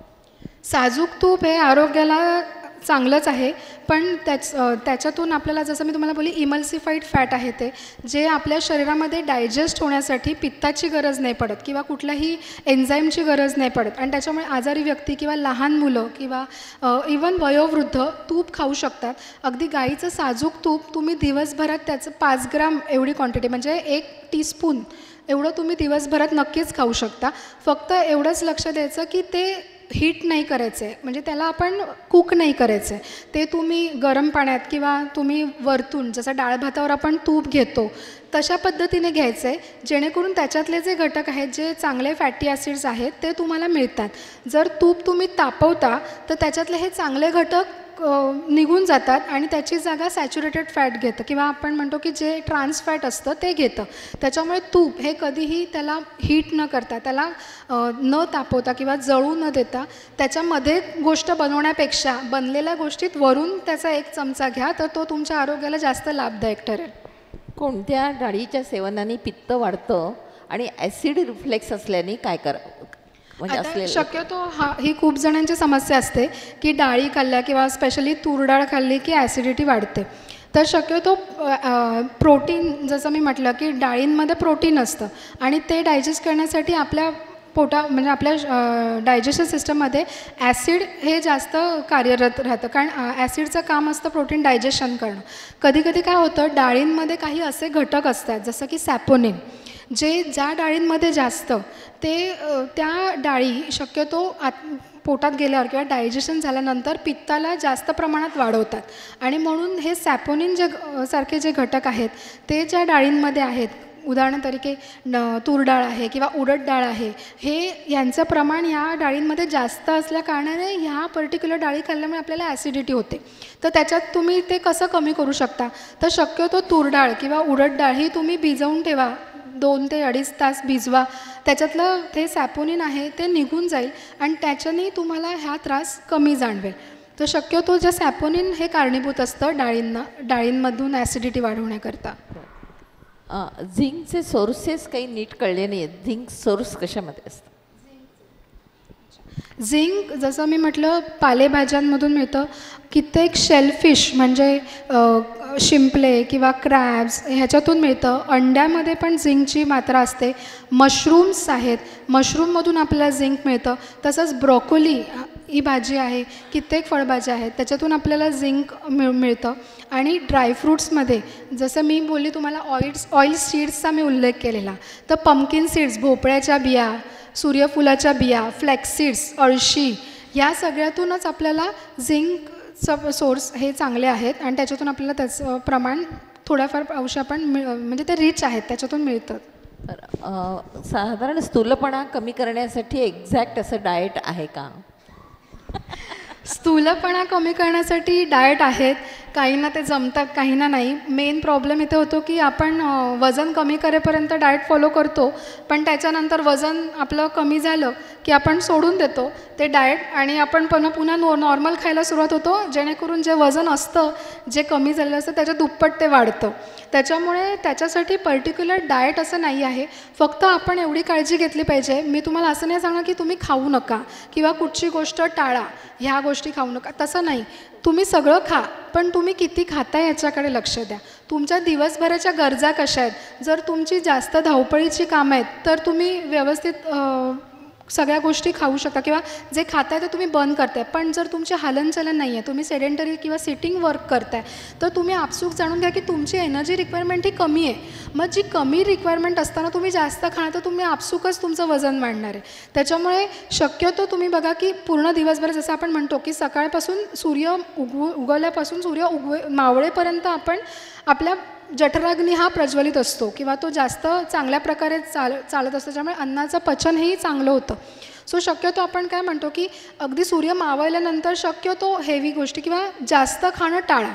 साजूक तूप हे आरोग्याला चांगलंच आहे, पण त्याच्यातून आपल्याला जसं मी तुम्हाला बोलली इमल्सिफाईड फॅट आहे ते जे आपल्या शरीरामध्ये डायजेस्ट होण्यासाठी पित्ताची गरज नाही पडत किंवा कुठल्याही एन्झाईमची गरज नाही पडत आणि त्याच्यामुळे आजारी व्यक्ती किंवा लहान मुलं किंवा इवन वयोवृद्ध तूप खाऊ शकतात. अगदी गाईचं साजूक तूप तुम्ही दिवसभरात त्याचं 5 ग्राम एवढी क्वांटिटी म्हणजे 1 टीस्पून एवढं तुम्ही दिवसभरात नक्कीच खाऊ शकता. फक्त एवढंच लक्ष द्यायचं की ते हीट नाही करायचं आहे, म्हणजे त्याला आपण कुक नाही करायचं आहे. ते तुम्ही गरम पाण्यात किंवा तुम्ही वरतून जसं डाळ भातावर आपण तूप घेतो तशा पद्धतीने घ्यायचं आहे जेणेकरून त्याच्यातले जे घटक आहेत जे चांगले फॅटी ॲसिड्स आहेत ते तुम्हाला मिळतात. जर तूप तुम्ही तापवता तर त्याच्यातले हे चांगले घटक निघून जातात आणि त्याची जागा सॅच्युरेटेड फॅट घेतं किंवा आपण म्हणतो की जे ट्रान्स फॅट असतं ते घेतं. त्याच्यामुळे तूप हे कधीही त्याला हीट न करता त्याला न तापवता किंवा जळू न देता त्याच्यामध्ये गोष्ट बनवण्यापेक्षा बनलेल्या गोष्टीत वरून त्याचा 1 चमचा घ्या तर तो तुमच्या आरोग्याला जास्त लाभदायक ठरेल. कोणत्या डाळीच्या सेवनाने पित्त वाढतं आणि ॲसिड रिफ्लेक्स असल्याने काय करावं? आता शक्यतो ही खूप जणांची समस्या असते की डाळी खाल्ल्या किंवा स्पेशली तूर डाळ खाल्ली की ॲसिडिटी वाढते. तर शक्यतो प्रोटीन जसं मी म्हटलं की डाळींमध्ये प्रोटीन असतं आणि ते डायजेस्ट करण्यासाठी आपल्या म्हणजे आपल्या डायजेशन सिस्टममध्ये ॲसिड हे जास्त कार्यरत राहतं, कारण ॲसिडचं काम असतं प्रोटीन डायजेशन करणं. कधी कधी काय होतं डाळींमध्ये काही असे घटक असतात जसं की सॅपोनिन जे ज्या डाळींमध्ये जास्त ते त्या डाळी शक्यतो पोटात गेल्यावर किंवा डायजेशन झाल्यानंतर पित्ताला जास्त प्रमाणात वाढवतात आणि म्हणून हे सॅपोनिन सारखे जे घटक आहेत ते ज्या डाळींमध्ये आहेत उदाहरणार्थ तूर डाळ आहे किंवा उडद डाळ आहे हे यांचं प्रमाण ह्या डाळींमध्ये जास्त असल्या कारणाने ह्या पर्टिक्युलर डाळी खाल्ल्यामुळे आपल्याला ॲसिडिटी होते. तर त्याच्यात तुम्ही ते कसं कमी करू शकता तर शक्यतो तूर डाळ किंवा उडद डाळ ही तुम्ही भिजवून ठेवा, 2 ते 2.5 तास भिजवा, त्याच्यातलं ते सॅपोनिन आहे ते निघून जाईल आणि त्याच्याने तुम्हाला हा त्रास कमी जाणवेल. तर शक्यतो जे सॅपोनिन हे कारणीभूत असतं डाळींमधून ॲसिडिटी वाढवण्याकरता. झिंकचे सोर्सेस काही नीट कळले नाही आहेत. झिंक सोर्स कशामध्ये असतं? झिंक जसं मी म्हटलं पालेभाज्यांमधून मिळतं. कित्येक शेलफिश म्हणजे शिंपले किंवा क्रॅब्स ह्याच्यातून मिळतं. अंड्यामध्ये पण झिंकची मात्रा असते. मशरूम्स आहेत, मशरूममधून आपल्याला झिंक मिळतं. तसंच ब्रॉकोली ही भाजी आहे, कित्येक फळभाज्या आहेत त्याच्यातून आपल्याला झिंक मिळतं. आणि ड्रायफ्रूट्समध्ये जसं मी बोलली तुम्हाला ऑइल सीड्सचा मी उल्लेख केलेला, तर पंपकिन सीड्स भोपळ्याच्या बिया, सूर्यफुलाच्या बिया, फ्लॅक्स सीड्स, अळशी या सगळ्यातूनच आपल्याला झिंकचं सोर्स हे चांगले आहेत आणि त्याच्यातून आपल्याला त्याचं प्रमाण थोड्याफार अंश आपण म्हणजे ते रिच आहेत त्याच्यातून मिळतात. तर साधारण स्थूलपणा कमी करण्यासाठी एक्झॅक्ट असं डाएट आहे का? स्थूलपणा कमी करण्यासाठी डाएट आहेत, काहींना ते जमतात काहींना नाही. मेन प्रॉब्लेम इथे होतो की आपण वजन कमी करेपर्यंत डाएट फॉलो करतो, पण त्याच्यानंतर वजन आपलं कमी झालं की आपण सोडून देतो ते डाएट आणि आपण पुन्हा नॉर्मल खायला सुरुवात होतो, जेणेकरून जे वजन असतं जे कमी झालेलं असतं त्याच्या दुप्पट ते वाढतं. त्याच्यामुळे त्याच्यासाठी पर्टिक्युलर डाएट असं नाही आहे. फक्त आपण एवढी काळजी घेतली पाहिजे, मी तुम्हाला असं नाही सांगणार की तुम्ही खाऊ नका किंवा कुठची गोष्ट टाळा, ह्या गोष्टी खाऊ नका, तसं नाही. तुम्ही सगळं खा, पण तुम्ही किती खाताय याच्याकडे लक्ष द्या. तुमच्या दिवसभराच्या गरजा कशा आहेत, जर तुमची जास्त धावपळीची कामं आहेत तर तुम्ही व्यवस्थित सगळ्या गोष्टी खाऊ शकता किंवा जे खाताय ते तुम्ही बंद करताय. पण जर तुमचे हलनचलन नाही आहे, तुम्ही सेडेंटरी किंवा सिटिंग वर्क करताय, तर तुम्ही आपसूक जाणून घ्या की तुमची एनर्जी रिक्वायरमेंट ही कमी आहे. मग जी कमी रिक्वायरमेंट असताना तुम्ही जास्त खाणं, तर तुम्ही आपसूकच तुमचं वजन वाढणार आहे. त्याच्यामुळे शक्यतो तुम्ही बघा की पूर्ण दिवसभर जसं आपण म्हणतो की सकाळपासून सूर्य उगवल्यापासून सूर्य मावळेपर्यंत आपण आपल्या जठराग्नी हा प्रज्वलित असतो किंवा तो जास्त चांगल्या प्रकारे चालत असतो, त्यामुळे अन्नाचं पचन हेही चांगलं होतं. सो शक्यतो आपण काय म्हणतो की अगदी सूर्य मावळल्यानंतर शक्यतो हेवी गोष्टी किंवा जास्त खाणं टाळा.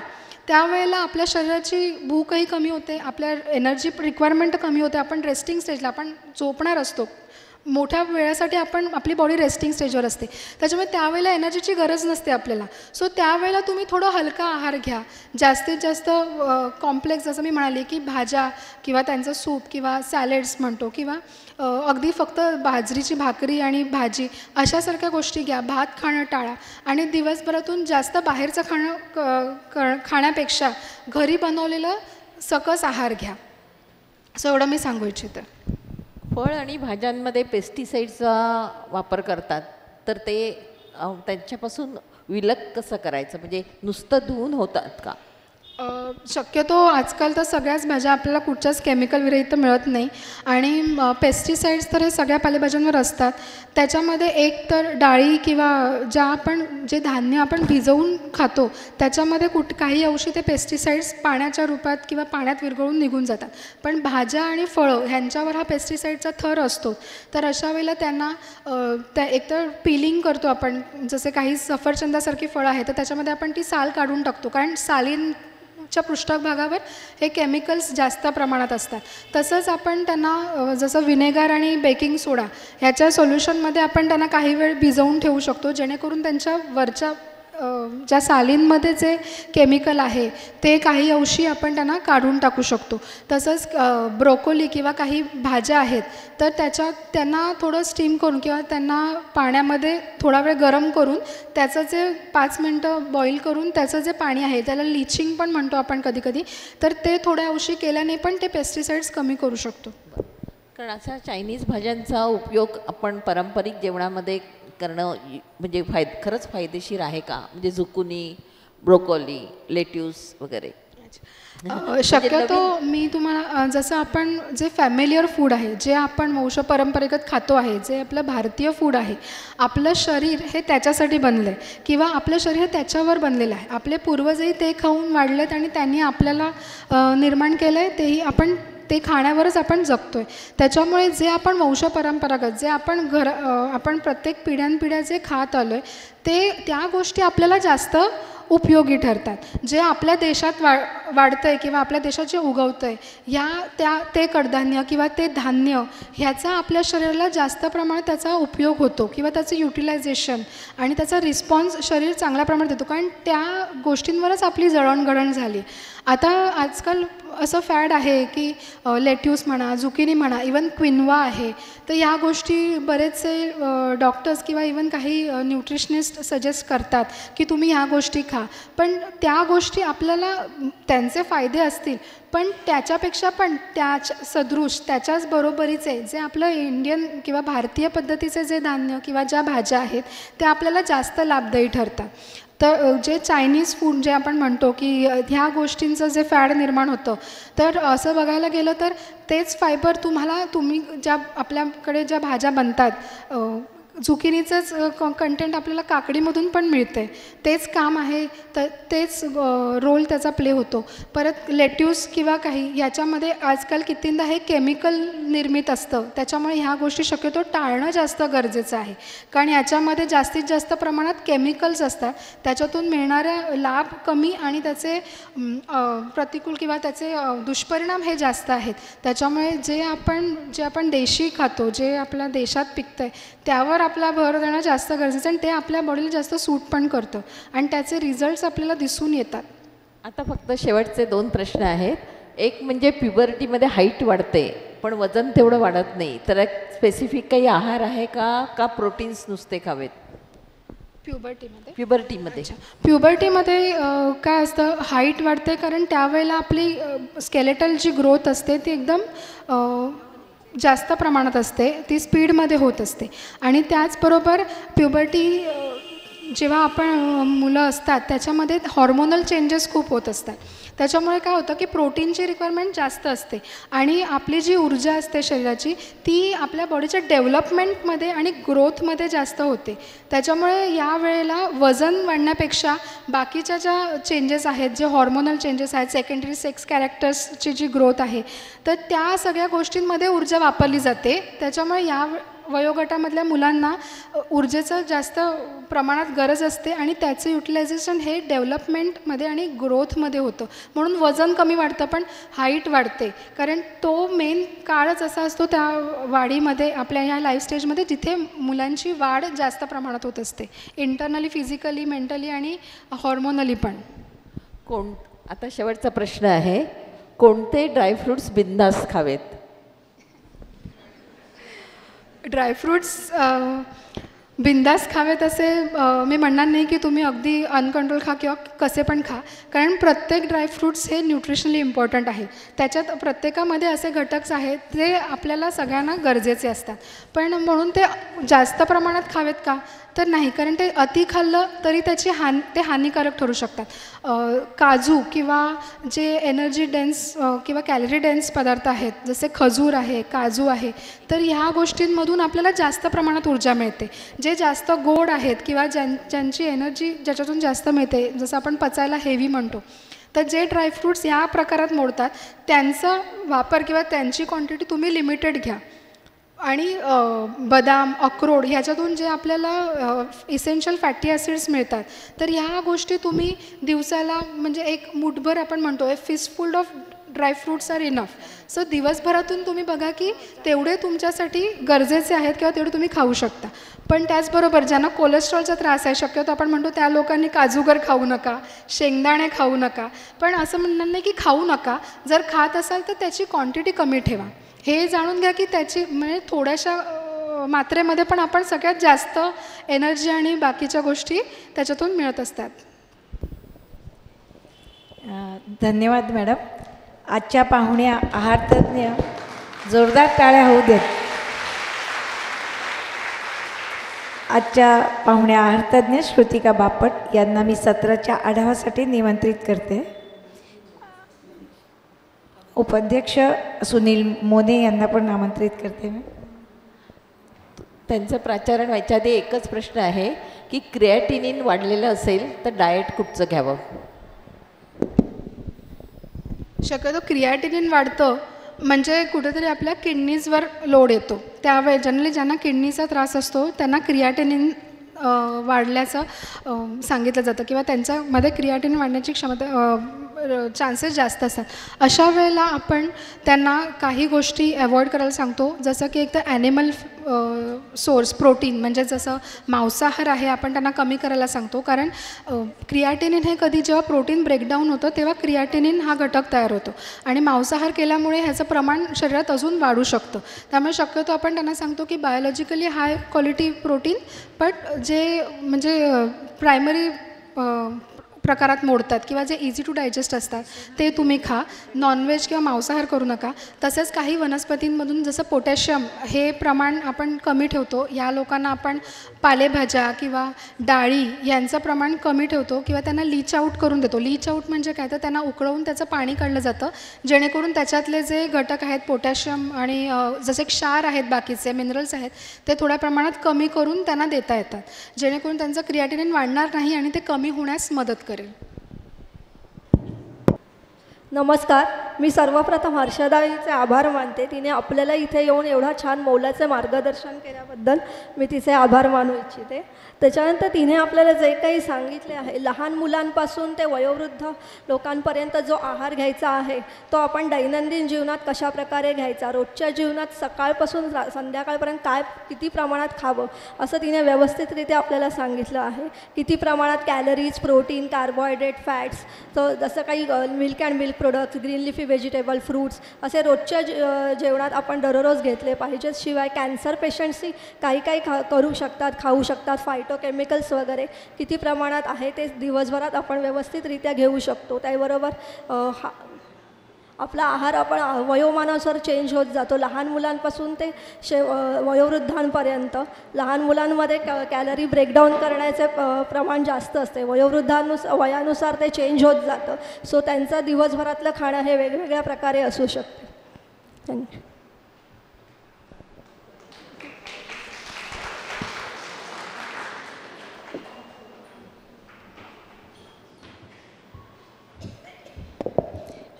त्यावेळेला आपल्या शरीराची भूकही कमी होते, आपल्या एनर्जी रिक्वायरमेंट कमी होते. आपण रेस्टिंग स्टेजला आपण झोपणार असतो, मोठ्या वेळासाठी आपण आपली बॉडी रेस्टिंग स्टेजवर असते, त्याच्यामुळे त्यावेळेला एनर्जीची गरज नसते आपल्याला. सो त्यावेळेला तुम्ही थोडं हलका आहार घ्या. जास्तीत जास्त कॉम्प्लेक्स जसं मी म्हणाले की भाज्या किंवा त्यांचं सूप किंवा सॅलेड्स म्हणतो किंवा अगदी फक्त बाजरीची भाकरी आणि भाजी अशासारख्या गोष्टी घ्या. भात खाणं टाळा आणि दिवसभरातून जास्त बाहेरचं खाण्यापेक्षा घरी बनवलेलं सकस आहार घ्या. सो एवढं मी सांगू इच्छिते. फळ आणि भाज्यांमध्ये पेस्टिसाईडचा वापर करतात, तर ते त्यांच्यापासून विलग कसं करायचं, म्हणजे नुसतं धुवून होतात का? शक्यतो आजकाल तर सगळ्याच भाज्या आपल्याला कुठच्याच केमिकल विरहित मिळत नाही आणि पेस्टिसाइड्स तर हे सगळ्या पालेभाज्यांवर असतात. त्याच्यामध्ये एक तर डाळी किंवा जे धान्य आपण भिजवून खातो त्याच्यामध्ये काही अंशी ते पेस्टिसाइड्स पाण्याच्या रूपात किंवा पाण्यात विरघळून निघून जातात. पण भाज्या आणि फळं ह्यांच्यावर हा पेस्टिसाइडचा थर असतो, तर अशा वेळेला त्यांना एकतर पिलिंग करतो आपण. जसे काही सफरचंदासारखी फळं आहेत तर त्याच्यामध्ये आपण ती साल काढून टाकतो, कारण सालींच्या पृष्ठभागावर हे केमिकल्स जास्त प्रमाणात असतात. तसंच आपण त्यांना जसं व्हिनेगर आणि बेकिंग सोडा ह्याच्या सोल्युशनमध्ये आपण त्यांना काही वेळ भिजवून ठेवू शकतो, जेणेकरून त्यांच्या वरच्या ज्या सालींमध्ये जे केमिकल आहे ते काही अंशी आपण त्यांना काढून टाकू शकतो. तसंच ब्रोकोली किंवा काही भाज्या आहेत तर त्यांना थोडं स्टीम करून किंवा त्यांना पाण्यामध्ये थोडा वेळ गरम करून त्याचं जे 5 मिनटं बॉईल करून त्याचं जे पाणी आहे त्याला लिचिंग पण म्हणतो आपण कधी कधी, तर ते थोड्या अंशी केल्याने पण ते पेस्टिसाइड्स कमी करू शकतो. कारण अशा चायनीज भाज्यांचा उपयोग आपण पारंपरिक जेवणामध्ये करणं म्हणजे खरंच फायदेशीर आहे का? म्हणजे झुकुनी, ब्रोकोली, लेट्यूस वगैरे. शक्यतो मी तुम्हाला जसं आपण जे फॅमिलियर फूड आहे, जे आपण वंश परंपरेगत खातो आहे, जे आपलं भारतीय फूड आहे, आपलं शरीर हे त्याच्यासाठी बनलं आहे किंवा आपलं शरीर हे त्याच्यावर बनलेलं आहे. आपले पूर्वजही ते खाऊन वाढलेत आणि त्यांनी आपल्याला निर्माण केलं आहे, तेही आपण ते खाण्यावरच आपण जगतो आहे. त्याच्यामुळे जे आपण वंशपरंपरागत जे आपण प्रत्येक पिढ्यानपिढ्या जे खात आलो आहे त्या गोष्टी आपल्याला जास्त उपयोगी ठरतात. जे आपल्या देशात वाढतं आहे किंवा आपल्या देशात जे उगवतं आहे ते कडधान्य किंवा ते धान्य ह्याचा आपल्या शरीराला जास्त प्रमाणात त्याचा उपयोग होतो किंवा त्याचं युटिलायझेशन आणि त्याचा रिस्पॉन्स शरीर चांगल्या प्रमाणात देतो, कारण त्या गोष्टींवरच आपली जळणघळण झाली. आता आजकाल असं फॅड आहे की लेट्यूस म्हणा, झुकिनी म्हणा, इवन क्विनवा आहे, तर ह्या गोष्टी बरेचसे डॉक्टर्स किंवा इवन काही न्यूट्रिशनिस्ट सजेस्ट करतात की तुम्ही ह्या गोष्टी खा. पण त्या गोष्टी आपल्याला त्यांचे फायदे असतील, पण त्याच्यापेक्षा पण सदृश त्याच्याच बरोबरीचे जे आपलं इंडियन किंवा भारतीय पद्धतीचे जे धान्य किंवा ज्या भाज्या आहेत त्या आपल्याला जास्त लाभदायी ठरतात. तर जे चायनीज फूड जे आपण म्हणतो की ह्या गोष्टींचं जे फॅड निर्माण होतं, तर असं बघायला गेलं तर तेच फायबर तुम्ही आपल्याकडे ज्या भाज्या बनतात झुकिनीचंच कंटेंट आपल्याला काकडीमधून पण मिळते, तेच काम आहे, तर तेच रोल त्याचा प्ले होतो. परत लेट्यूस किंवा काही याच्यामध्ये आजकाल कितींदा हे केमिकल निर्मित असतं, त्याच्यामुळे ह्या गोष्टी शक्यतो टाळणं जास्त गरजेचं आहे. कारण याच्यामध्ये जास्तीत जास्त प्रमाणात केमिकल्स असतात, त्याच्यातून मिळणारा लाभ कमी आणि त्याचे प्रतिकूल किंवा त्याचे दुष्परिणाम हे जास्त आहेत. त्याच्यामुळे जे आपण देशी खातो, जे आपल्या देशात पिकतं आहे त्यावर आपला भर देणं जास्त गरजेचं, आणि ते आपल्या बॉडीला जास्त सूट पण करतं आणि त्याचे रिझल्ट्स आपल्याला दिसून येतात. आता फक्त शेवटचे 2 प्रश्न आहेत. एक म्हणजे प्युबर्टीमध्ये हाईट वाढते पण वजन तेवढं वाढत नाही, तर एक स्पेसिफिक काही आहार आहे का प्रोटीन्स नुसते खावेत प्युबर्टीमध्ये काय असतं, हाईट वाढते कारण त्यावेळेला आपली स्केलेटल जी ग्रोथ असते ती एकदम जास्त प्रमाणात असते, ती स्पीडमध्ये होत असते. आणि त्याचबरोबर प्युबर्टी जेव्हा आपण मुलं असतात त्याच्यामध्ये हॉर्मोनल चेंजेस खूप होत असतात. त्याच्यामुळे काय होतं की प्रोटीनची रिक्वायरमेंट जास्त असते आणि आपली जी ऊर्जा असते शरीराची ती आपल्या बॉडीच्या डेव्हलपमेंटमध्ये आणि ग्रोथमध्ये जास्त होते. त्याच्यामुळे या वेळेला वजन वाढण्यापेक्षा बाकीच्या ज्या चेंजेस आहेत, जे हॉर्मोनल चेंजेस आहेत, सेकंडरी सेक्स कॅरेक्टर्सची जी ग्रोथ आहे, तर त्या सगळ्या गोष्टींमध्ये ऊर्जा वापरली जाते. त्याच्यामुळे या वयोगटामधल्या मुलांना ऊर्जेचं जास्त प्रमाणात गरज असते आणि त्याचं युटिलायझेशन हे डेव्हलपमेंटमध्ये आणि ग्रोथमध्ये होतं. म्हणून वजन कमी वाढतं पण हाईट वाढते, कारण तो मेन काळच असा असतो त्या वाढीमध्ये, आपल्या ह्या लाईफ स्टेजमध्ये, जिथे मुलांची वाढ जास्त प्रमाणात होत असते, इंटरनली, फिजिकली, मेंटली आणि हॉर्मोनली पण. आता शेवटचा प्रश्न आहे, कोणते ड्रायफ्रूट्स बिनधास्त खावेत? ड्रायफ्रूट्स बिंदास खावेत असे मी म्हणणार नाही की तुम्ही अगदी अनकंट्रोल खा किंवा कसे पण खा, कारण प्रत्येक ड्रायफ्रूट्स हे न्यूट्रिशनली इम्पॉर्टंट आहे. त्याच्यात प्रत्येकामध्ये असे घटक आहेत ते आपल्याला सगळ्यांना गरजेचे असतात. पण म्हणून ते जास्त प्रमाणात खावेत का, तर नाही, कारण ते अति खाल्लं तरी त्याची ते हानिकारक ठरू शकतात. काजू किंवा जे एनर्जी डेन्स किंवा कॅलरी डेन्स पदार्थ आहेत, जसे खजूर आहे, काजू आहे, तर ह्या गोष्टींमधून आपल्याला जास्त प्रमाणात ऊर्जा मिळते. जे जास्त गोड आहेत किंवा ज्यांची एनर्जी ज्याच्यातून जास्त मिळते, जसं आपण पचायला हेवी म्हणतो, तर जे ड्रायफ्रूट्स या प्रकारात मोडतात त्यांचा वापर किंवा त्यांची क्वांटिटी तुम्ही लिमिटेड घ्या. आणि बदाम, अक्रोड ह्याच्यातून जे आपल्याला इसेन्शियल फॅटी ॲसिड्स मिळतात, तर ह्या गोष्टी तुम्ही दिवसाला म्हणजे एक मुठभर आपण म्हणतो a fistful of dry fruits are enough. So दिवसभरातून तुम्ही बघा की तेवढे तुमच्यासाठी गरजेचे आहेत किंवा तेवढे तुम्ही खाऊ शकता. पण त्याचबरोबर ज्यांना कोलेस्ट्रॉलचा त्रास आहे, शक्यतो आपण म्हणतो त्या लोकांनी काजूगर खाऊ नका, शेंगदाणे खाऊ नका. पण असं म्हणणार नाही की खाऊ नका, जर खात असाल तर त्याची क्वांटिटी कमी ठेवा. हे जाणून घ्या की त्याची म्हणजे थोड्याशा मात्रेमध्ये पण आपण सगळ्यात जास्त एनर्जी आणि बाकीच्या गोष्टी त्याच्यातून मिळत असतात. धन्यवाद मॅडम. आजच्या पाहुण्या आहारतज्ञ जोरदार टाळ्या होऊ देत. आजच्या पाहुण्या आहारतज्ञ श्रुतिका बापट यांना मी सत्राच्या आढावासाठी निमंत्रित करते. उपाध्यक्ष सुनील मोने यांना पण आमंत्रित करते. त्यांचं प्राचारण व्हायच्या आधी एकच प्रश्न आहे की क्रिएटिनिन वाढलेलं असेल तर डाएट कुठचं घ्यावं? शक्यतो क्रिएटिनिन वाढतं म्हणजे कुठेतरी आपल्या किडनीजवर लोड येतो. त्यावेळी जनरली ज्यांना किडनीचा त्रास असतो त्यांना क्रिएटिनिन वाढल्याचं सांगितलं जातं किंवा त्यांच्यामध्ये क्रिएटिनिन वाढण्याची चान्सेस जास्त असतात. अशा वेळेला आपण त्यांना काही गोष्टी अवॉइड करायला सांगतो, जसं की एक तर ॲनिमल सोर्स प्रोटीन म्हणजे जसं मांसाहार आहे आपण त्यांना कमी करायला सांगतो, कारण क्रिएटिनिन हे कधी जेव्हा प्रोटीन ब्रेकडाऊन होतं तेव्हा क्रिएटिनिन हा घटक तयार होतो आणि मांसाहार केल्यामुळे ह्याचं प्रमाण शरीरात अजून वाढू शकतं. त्यामुळे शक्यतो आपण त्यांना सांगतो की biologically high quality protein, but जे म्हणजे प्रायमरी प्रकारात मोडतात किंवा जे इझी टू डायजेस्ट असतात ते तुम्ही खा. नॉनव्हेज किंवा मांसाहार करू नका. तसेच काही वनस्पतींमधून जसं पोटॅशियम हे प्रमाण आपण कमी ठेवतो. या लोकांना आपण पालेभाज्या किंवा डाळी यांचं प्रमाण कमी ठेवतो किंवा त्यांना लीच आऊट करून देतो. लीच आऊट म्हणजे काय, तर त्यांना उकळवून त्याचं पाणी काढलं जातं जेणेकरून त्याच्यातले जे घटक आहेत पोटॅशियम आणि जसे क्षार आहेत बाकीचे मिनरल्स आहेत ते थोड्या प्रमाणात कमी करून त्यांना देता येतात, जेणेकरून त्यांचं क्रिएटिनिन वाढणार नाही आणि ते कमी होण्यास मदत करेल. नमस्कार. मी सर्वप्रथम हर्षदाईचे आभार मानते. तिने आपल्याला इथे येऊन एवढा छान मौलाचे मार्गदर्शन केल्याबद्दल मी तिचे आभार मानू इच्छिते. त्याच्यानंतर तिने आपल्याला जे काही सांगितले आहे, लहान मुलांपासून ते वयोवृद्ध लोकांपर्यंत जो आहार घ्यायचा आहे तो आपण दैनंदिन जीवनात कशा प्रकारे घ्यायचा, रोजच्या जीवनात सकाळपासून संध्याकाळपर्यंत काय किती प्रमाणात खावं असं तिने व्यवस्थितरित्या आपल्याला सांगितलं आहे. किती प्रमाणात कॅलरीज, प्रोटीन, कार्बोहायड्रेट, फॅट्स, तर जसं काही milk and milk products, green leafy vegetable, fruits असे रोजच्या जेवणात आपण दररोज घेतले पाहिजेत. शिवाय कॅन्सर पेशंट्सही काही करू शकतात, खाऊ शकतात. फायटोकेमिकल्स वगैरे किती प्रमाणात आहे ते दिवसभरात आपण व्यवस्थितरित्या घेऊ शकतो. त्याबरोबर आपला आहार आपण वयोमानानुसार चेंज होत जातो. लहान मुलांपासून ते वयोवृद्धांपर्यंत. लहान मुलांमध्ये कॅलरी ब्रेकडाऊन करण्याचे प्रमाण जास्त असते. वयानुसार ते चेंज होत जातं. सो त्यांचं दिवसभरातलं खाणं हे वेगवेगळ्या प्रकारे असू शकते. थँक्यू.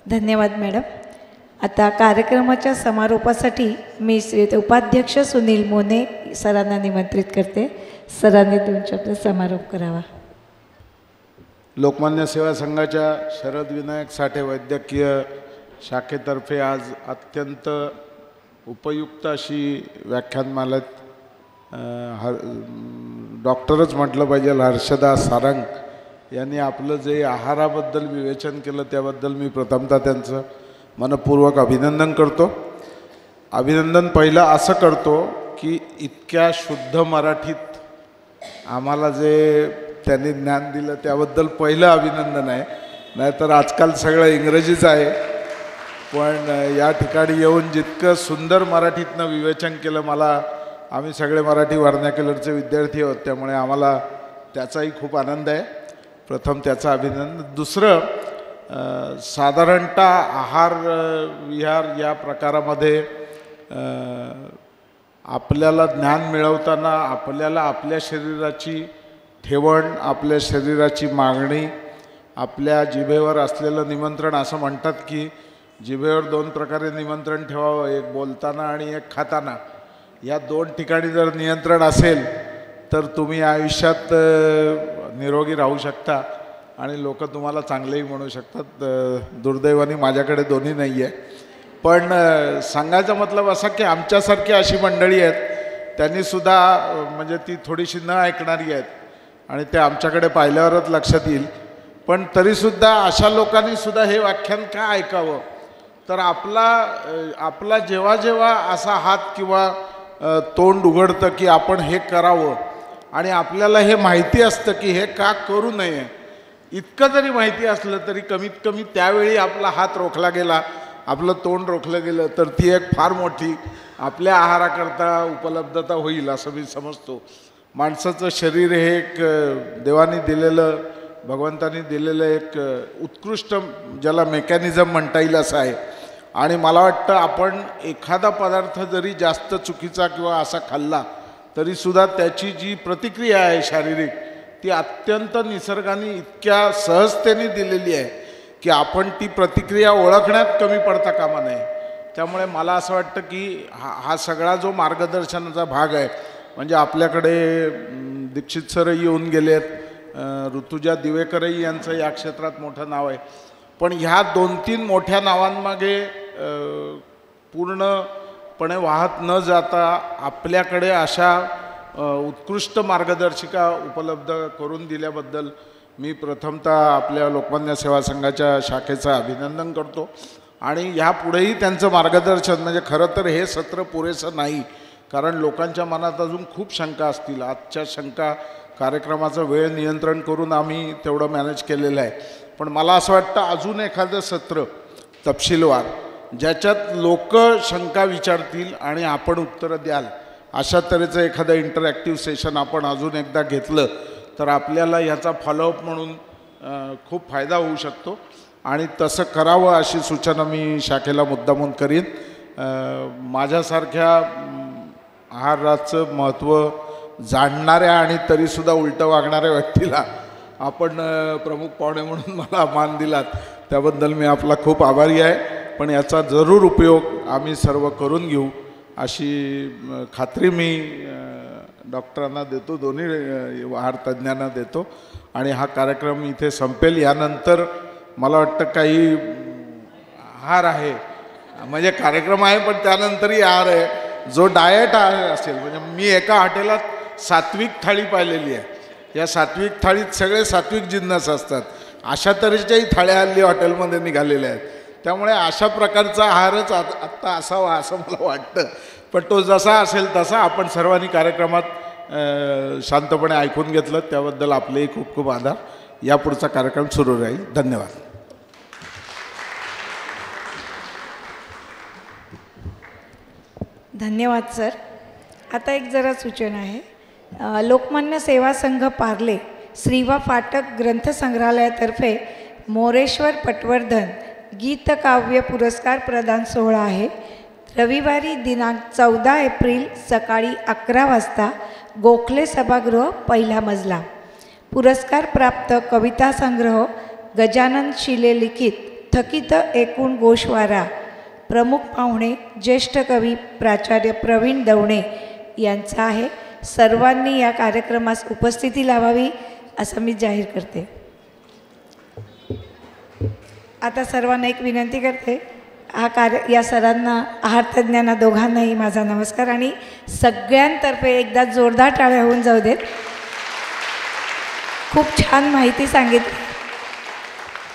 धन्यवाद मॅडम. आता कार्यक्रमाच्या समारोपासाठी मी श्री उपाध्यक्ष सुनील मोने सरांना निमंत्रित करते. सरांनी 2 शब्द समारोप करावा. लोकमान्य सेवा संघाच्या शरद विनायक साठे वैद्यकीय शाखेतर्फे आज अत्यंत उपयुक्त अशी व्याख्यानमालेत डॉक्टरच म्हटलं पाहिजे हर्षदा सारंग यांनी आपलं जे आहाराबद्दल विवेचन केलं त्याबद्दल मी प्रथमतः त्यांचं मनपूर्वक अभिनंदन करतो. अभिनंदन पहिलं असं करतो की इतक्या शुद्ध मराठीत आम्हाला जे त्यांनी ज्ञान दिलं त्याबद्दल पहिलं अभिनंदन आहे. नाहीतर आजकाल सगळं इंग्रजीच आहे. पण या ठिकाणी येऊन जितकं सुंदर मराठीतनं विवेचन केलं, आम्ही सगळे मराठी वर्नाक्युलरचे विद्यार्थी आहोत त्यामुळे आम्हाला त्याचाही खूप आनंद आहे. प्रथम त्याचं अभिनंदन. दुसरं, साधारणतः आहार विहार या प्रकारामध्ये आपल्याला ज्ञान मिळवताना आपल्याला आपल्या शरीराची ठेवण, आपल्या शरीराची मागणी, आपल्या जिभेवर असलेलं निमंत्रण, असं म्हणतात की जिभेवर 2 प्रकारे निमंत्रण ठेवावं, एक बोलताना आणि एक खाताना. या 2 ठिकाणी जर नियंत्रण असेल तर तुम्ही आयुष्यात निरोगी राहू शकता आणि लोक तुम्हाला चांगलेही म्हणू शकतात. दुर्दैवाने माझ्याकडे दोन्ही नाही आहे. पण सांगायचा मतलब असा की आमच्यासारखी अशी मंडळी आहेत त्यांनीसुद्धा म्हणजे ती थोडीशी न ऐकणारी आहेत आणि ते आमच्याकडे पाहिल्यावरच लक्षात येईल. पण तरीसुद्धा अशा लोकांनीसुद्धा हे व्याख्यान का ऐकावं, तर आपला जेव्हा जेव्हा असा हात किंवा तोंड उघडतं की आपण हे करावं आणि आपल्याला हे माहिती असतं की हे का करू नये, इतकं जरी माहिती असलं तरी कमीत कमी त्यावेळी आपला हात रोखला गेला, आपलं तोंड रोखलं गेलं तर ती एक फार मोठी आपल्या आहाराकरता उपलब्धता होईल असं मी समजतो. माणसाचं शरीर हे एक देवाने दिलेलं, भगवंतानी दिलेलं एक उत्कृष्ट ज्याला मेकॅनिझम म्हणता येईल असं आहे. आणि मला वाटतं आपण एखादा पदार्थ जरी जास्त चुकीचा किंवा असा खाल्ला तरीसुद्धा त्याची जी प्रतिक्रिया आहे शारीरिक, ती अत्यंत निसर्गाने इतक्या सहजतेने दिलेली आहे की आपण ती प्रतिक्रिया ओळखण्यात कमी पडता कामा नये. त्यामुळे मला असं वाटतं की हा सगळा जो मार्गदर्शनाचा भाग आहे, म्हणजे आपल्याकडे दीक्षित सरही येऊन गेले आहेत, ऋतुजा दिवेकरही यांचं या क्षेत्रात मोठं नाव आहे. पण ह्या 2-3 मोठ्या नावांमागे पूर्णपणे वाहत न जाता आपल्याकडे अशा उत्कृष्ट मार्गदर्शिका उपलब्ध करून दिल्याबद्दल मी प्रथमतः आपल्या लोकमान्य सेवा संघाच्या शाखेचं अभिनंदन करतो. आणि ह्यापुढेही त्यांचं मार्गदर्शन, म्हणजे खरं तर हे सत्र पुरेसं नाही, कारण लोकांच्या मनात अजून खूप शंका असतील. आजच्या शंका कार्यक्रमाचं वेळ नियंत्रण करून आम्ही तेवढं मॅनेज केलेलं आहे. पण मला असं वाटतं अजून एखादं सत्र तपशीलवार ज्याच्यात लोक शंका विचारतील आणि आपण उत्तरं द्याल अशा तऱ्हेचं एखादं इंटरॅक्टिव्ह सेशन आपण अजून एकदा घेतलं तर आपल्याला याचा फॉलोअप म्हणून खूप फायदा होऊ शकतो आणि तसं करावं अशी सूचना मी शाखेला मुद्दामून करीन. माझ्यासारख्या आहाराचं महत्त्व जाणणाऱ्या आणि तरीसुद्धा उलटं वागणाऱ्या व्यक्तीला आपण प्रमुख पाहुणे म्हणून मला मान दिलात त्याबद्दल मी आपला खूप आभारी आहे. पण याचा जरूर उपयोग आम्ही सर्व करून घेऊ अशी खात्री मी डॉक्टरांना देतो, दोन्ही आहार तज्ज्ञांना देतो. आणि हा कार्यक्रम इथे संपेल. यानंतर मला वाटतं काही आहार आहे, म्हणजे कार्यक्रम आहे पण त्यानंतरही आहार आहे जो डाएट आहार असेल. म्हणजे मी एका हॉटेलात सात्विक थाळी पाहिलेली आहे. या सात्विक थाळीत सगळे सात्विक जिन्नस असतात. अशा तऱ्हेच्याही थाळ्या हल्ली हॉटेलमध्ये निघालेल्या आहेत. त्यामुळे अशा प्रकारचा आहारच आत्ता असावा असं मला वाटतं. पण तो जसा असेल तसा आपण सर्वांनी कार्यक्रमात शांतपणे ऐकून घेतलं त्याबद्दल आपलेही खूप खूप आभार. यापुढचा कार्यक्रम सुरू राहील. धन्यवाद. धन्यवाद सर. आता एक जरा सूचना आहे. लोकमान्य सेवा संघ पार्ले श्रीवा फाटक ग्रंथसंग्रहालयातर्फे मोरेश्वर पटवर्धन गीतकाव्य पुरस्कार प्रदान सोहळा आहे. रविवारी दिनांक 14 एप्रिल सकाळी 11 वाजता गोखले सभागृह पहिला मजला. पुरस्कार प्राप्त कविता संग्रह गजानन शिले लिखित थकित एकूण गोषवारा. प्रमुख पाहुणे ज्येष्ठ कवी प्राचार्य प्रवीण दवणे यांचा आहे. सर्वांनी या कार्यक्रमास उपस्थिती लावावी असं मी जाहीर करते. आता सर्वांना एक विनंती करते. या सरांना आहार तज्ज्ञांना दोघांनाही माझा नमस्कार आणि सगळ्यांतर्फे एकदा जोरदार टाळ्या होऊन जाऊ देत. खूप छान माहिती सांगितली.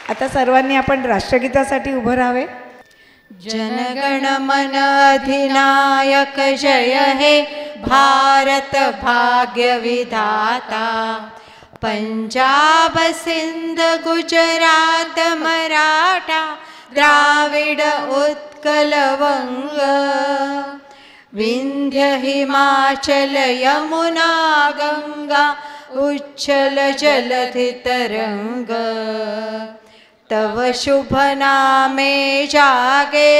आता सर्वांनी आपण राष्ट्रगीतासाठी उभं राहावे. जनगण मन अधिनायक जय हे भारत भाग्य विधाता. पंजाब सिंध गुजरात मराठा द्राविड उत्कल वंग. विंध्य हिमाचल यमुना गंगा उच्छल जलधि तरंग. तव शुभ नामे जागे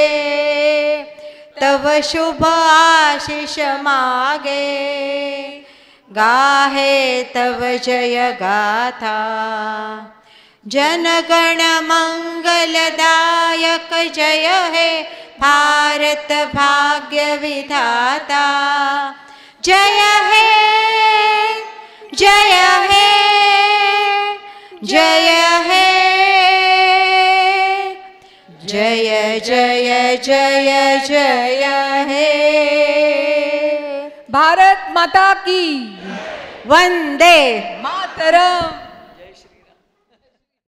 तव शुभ आशीष मागे. गाहे तव जय गाथा. जनगण मंगलदायक जय हे भारत भाग्य विधाता. जय हे जय हे जय हे जय जय जय जय हे. भारत माता की वंदे मातरम.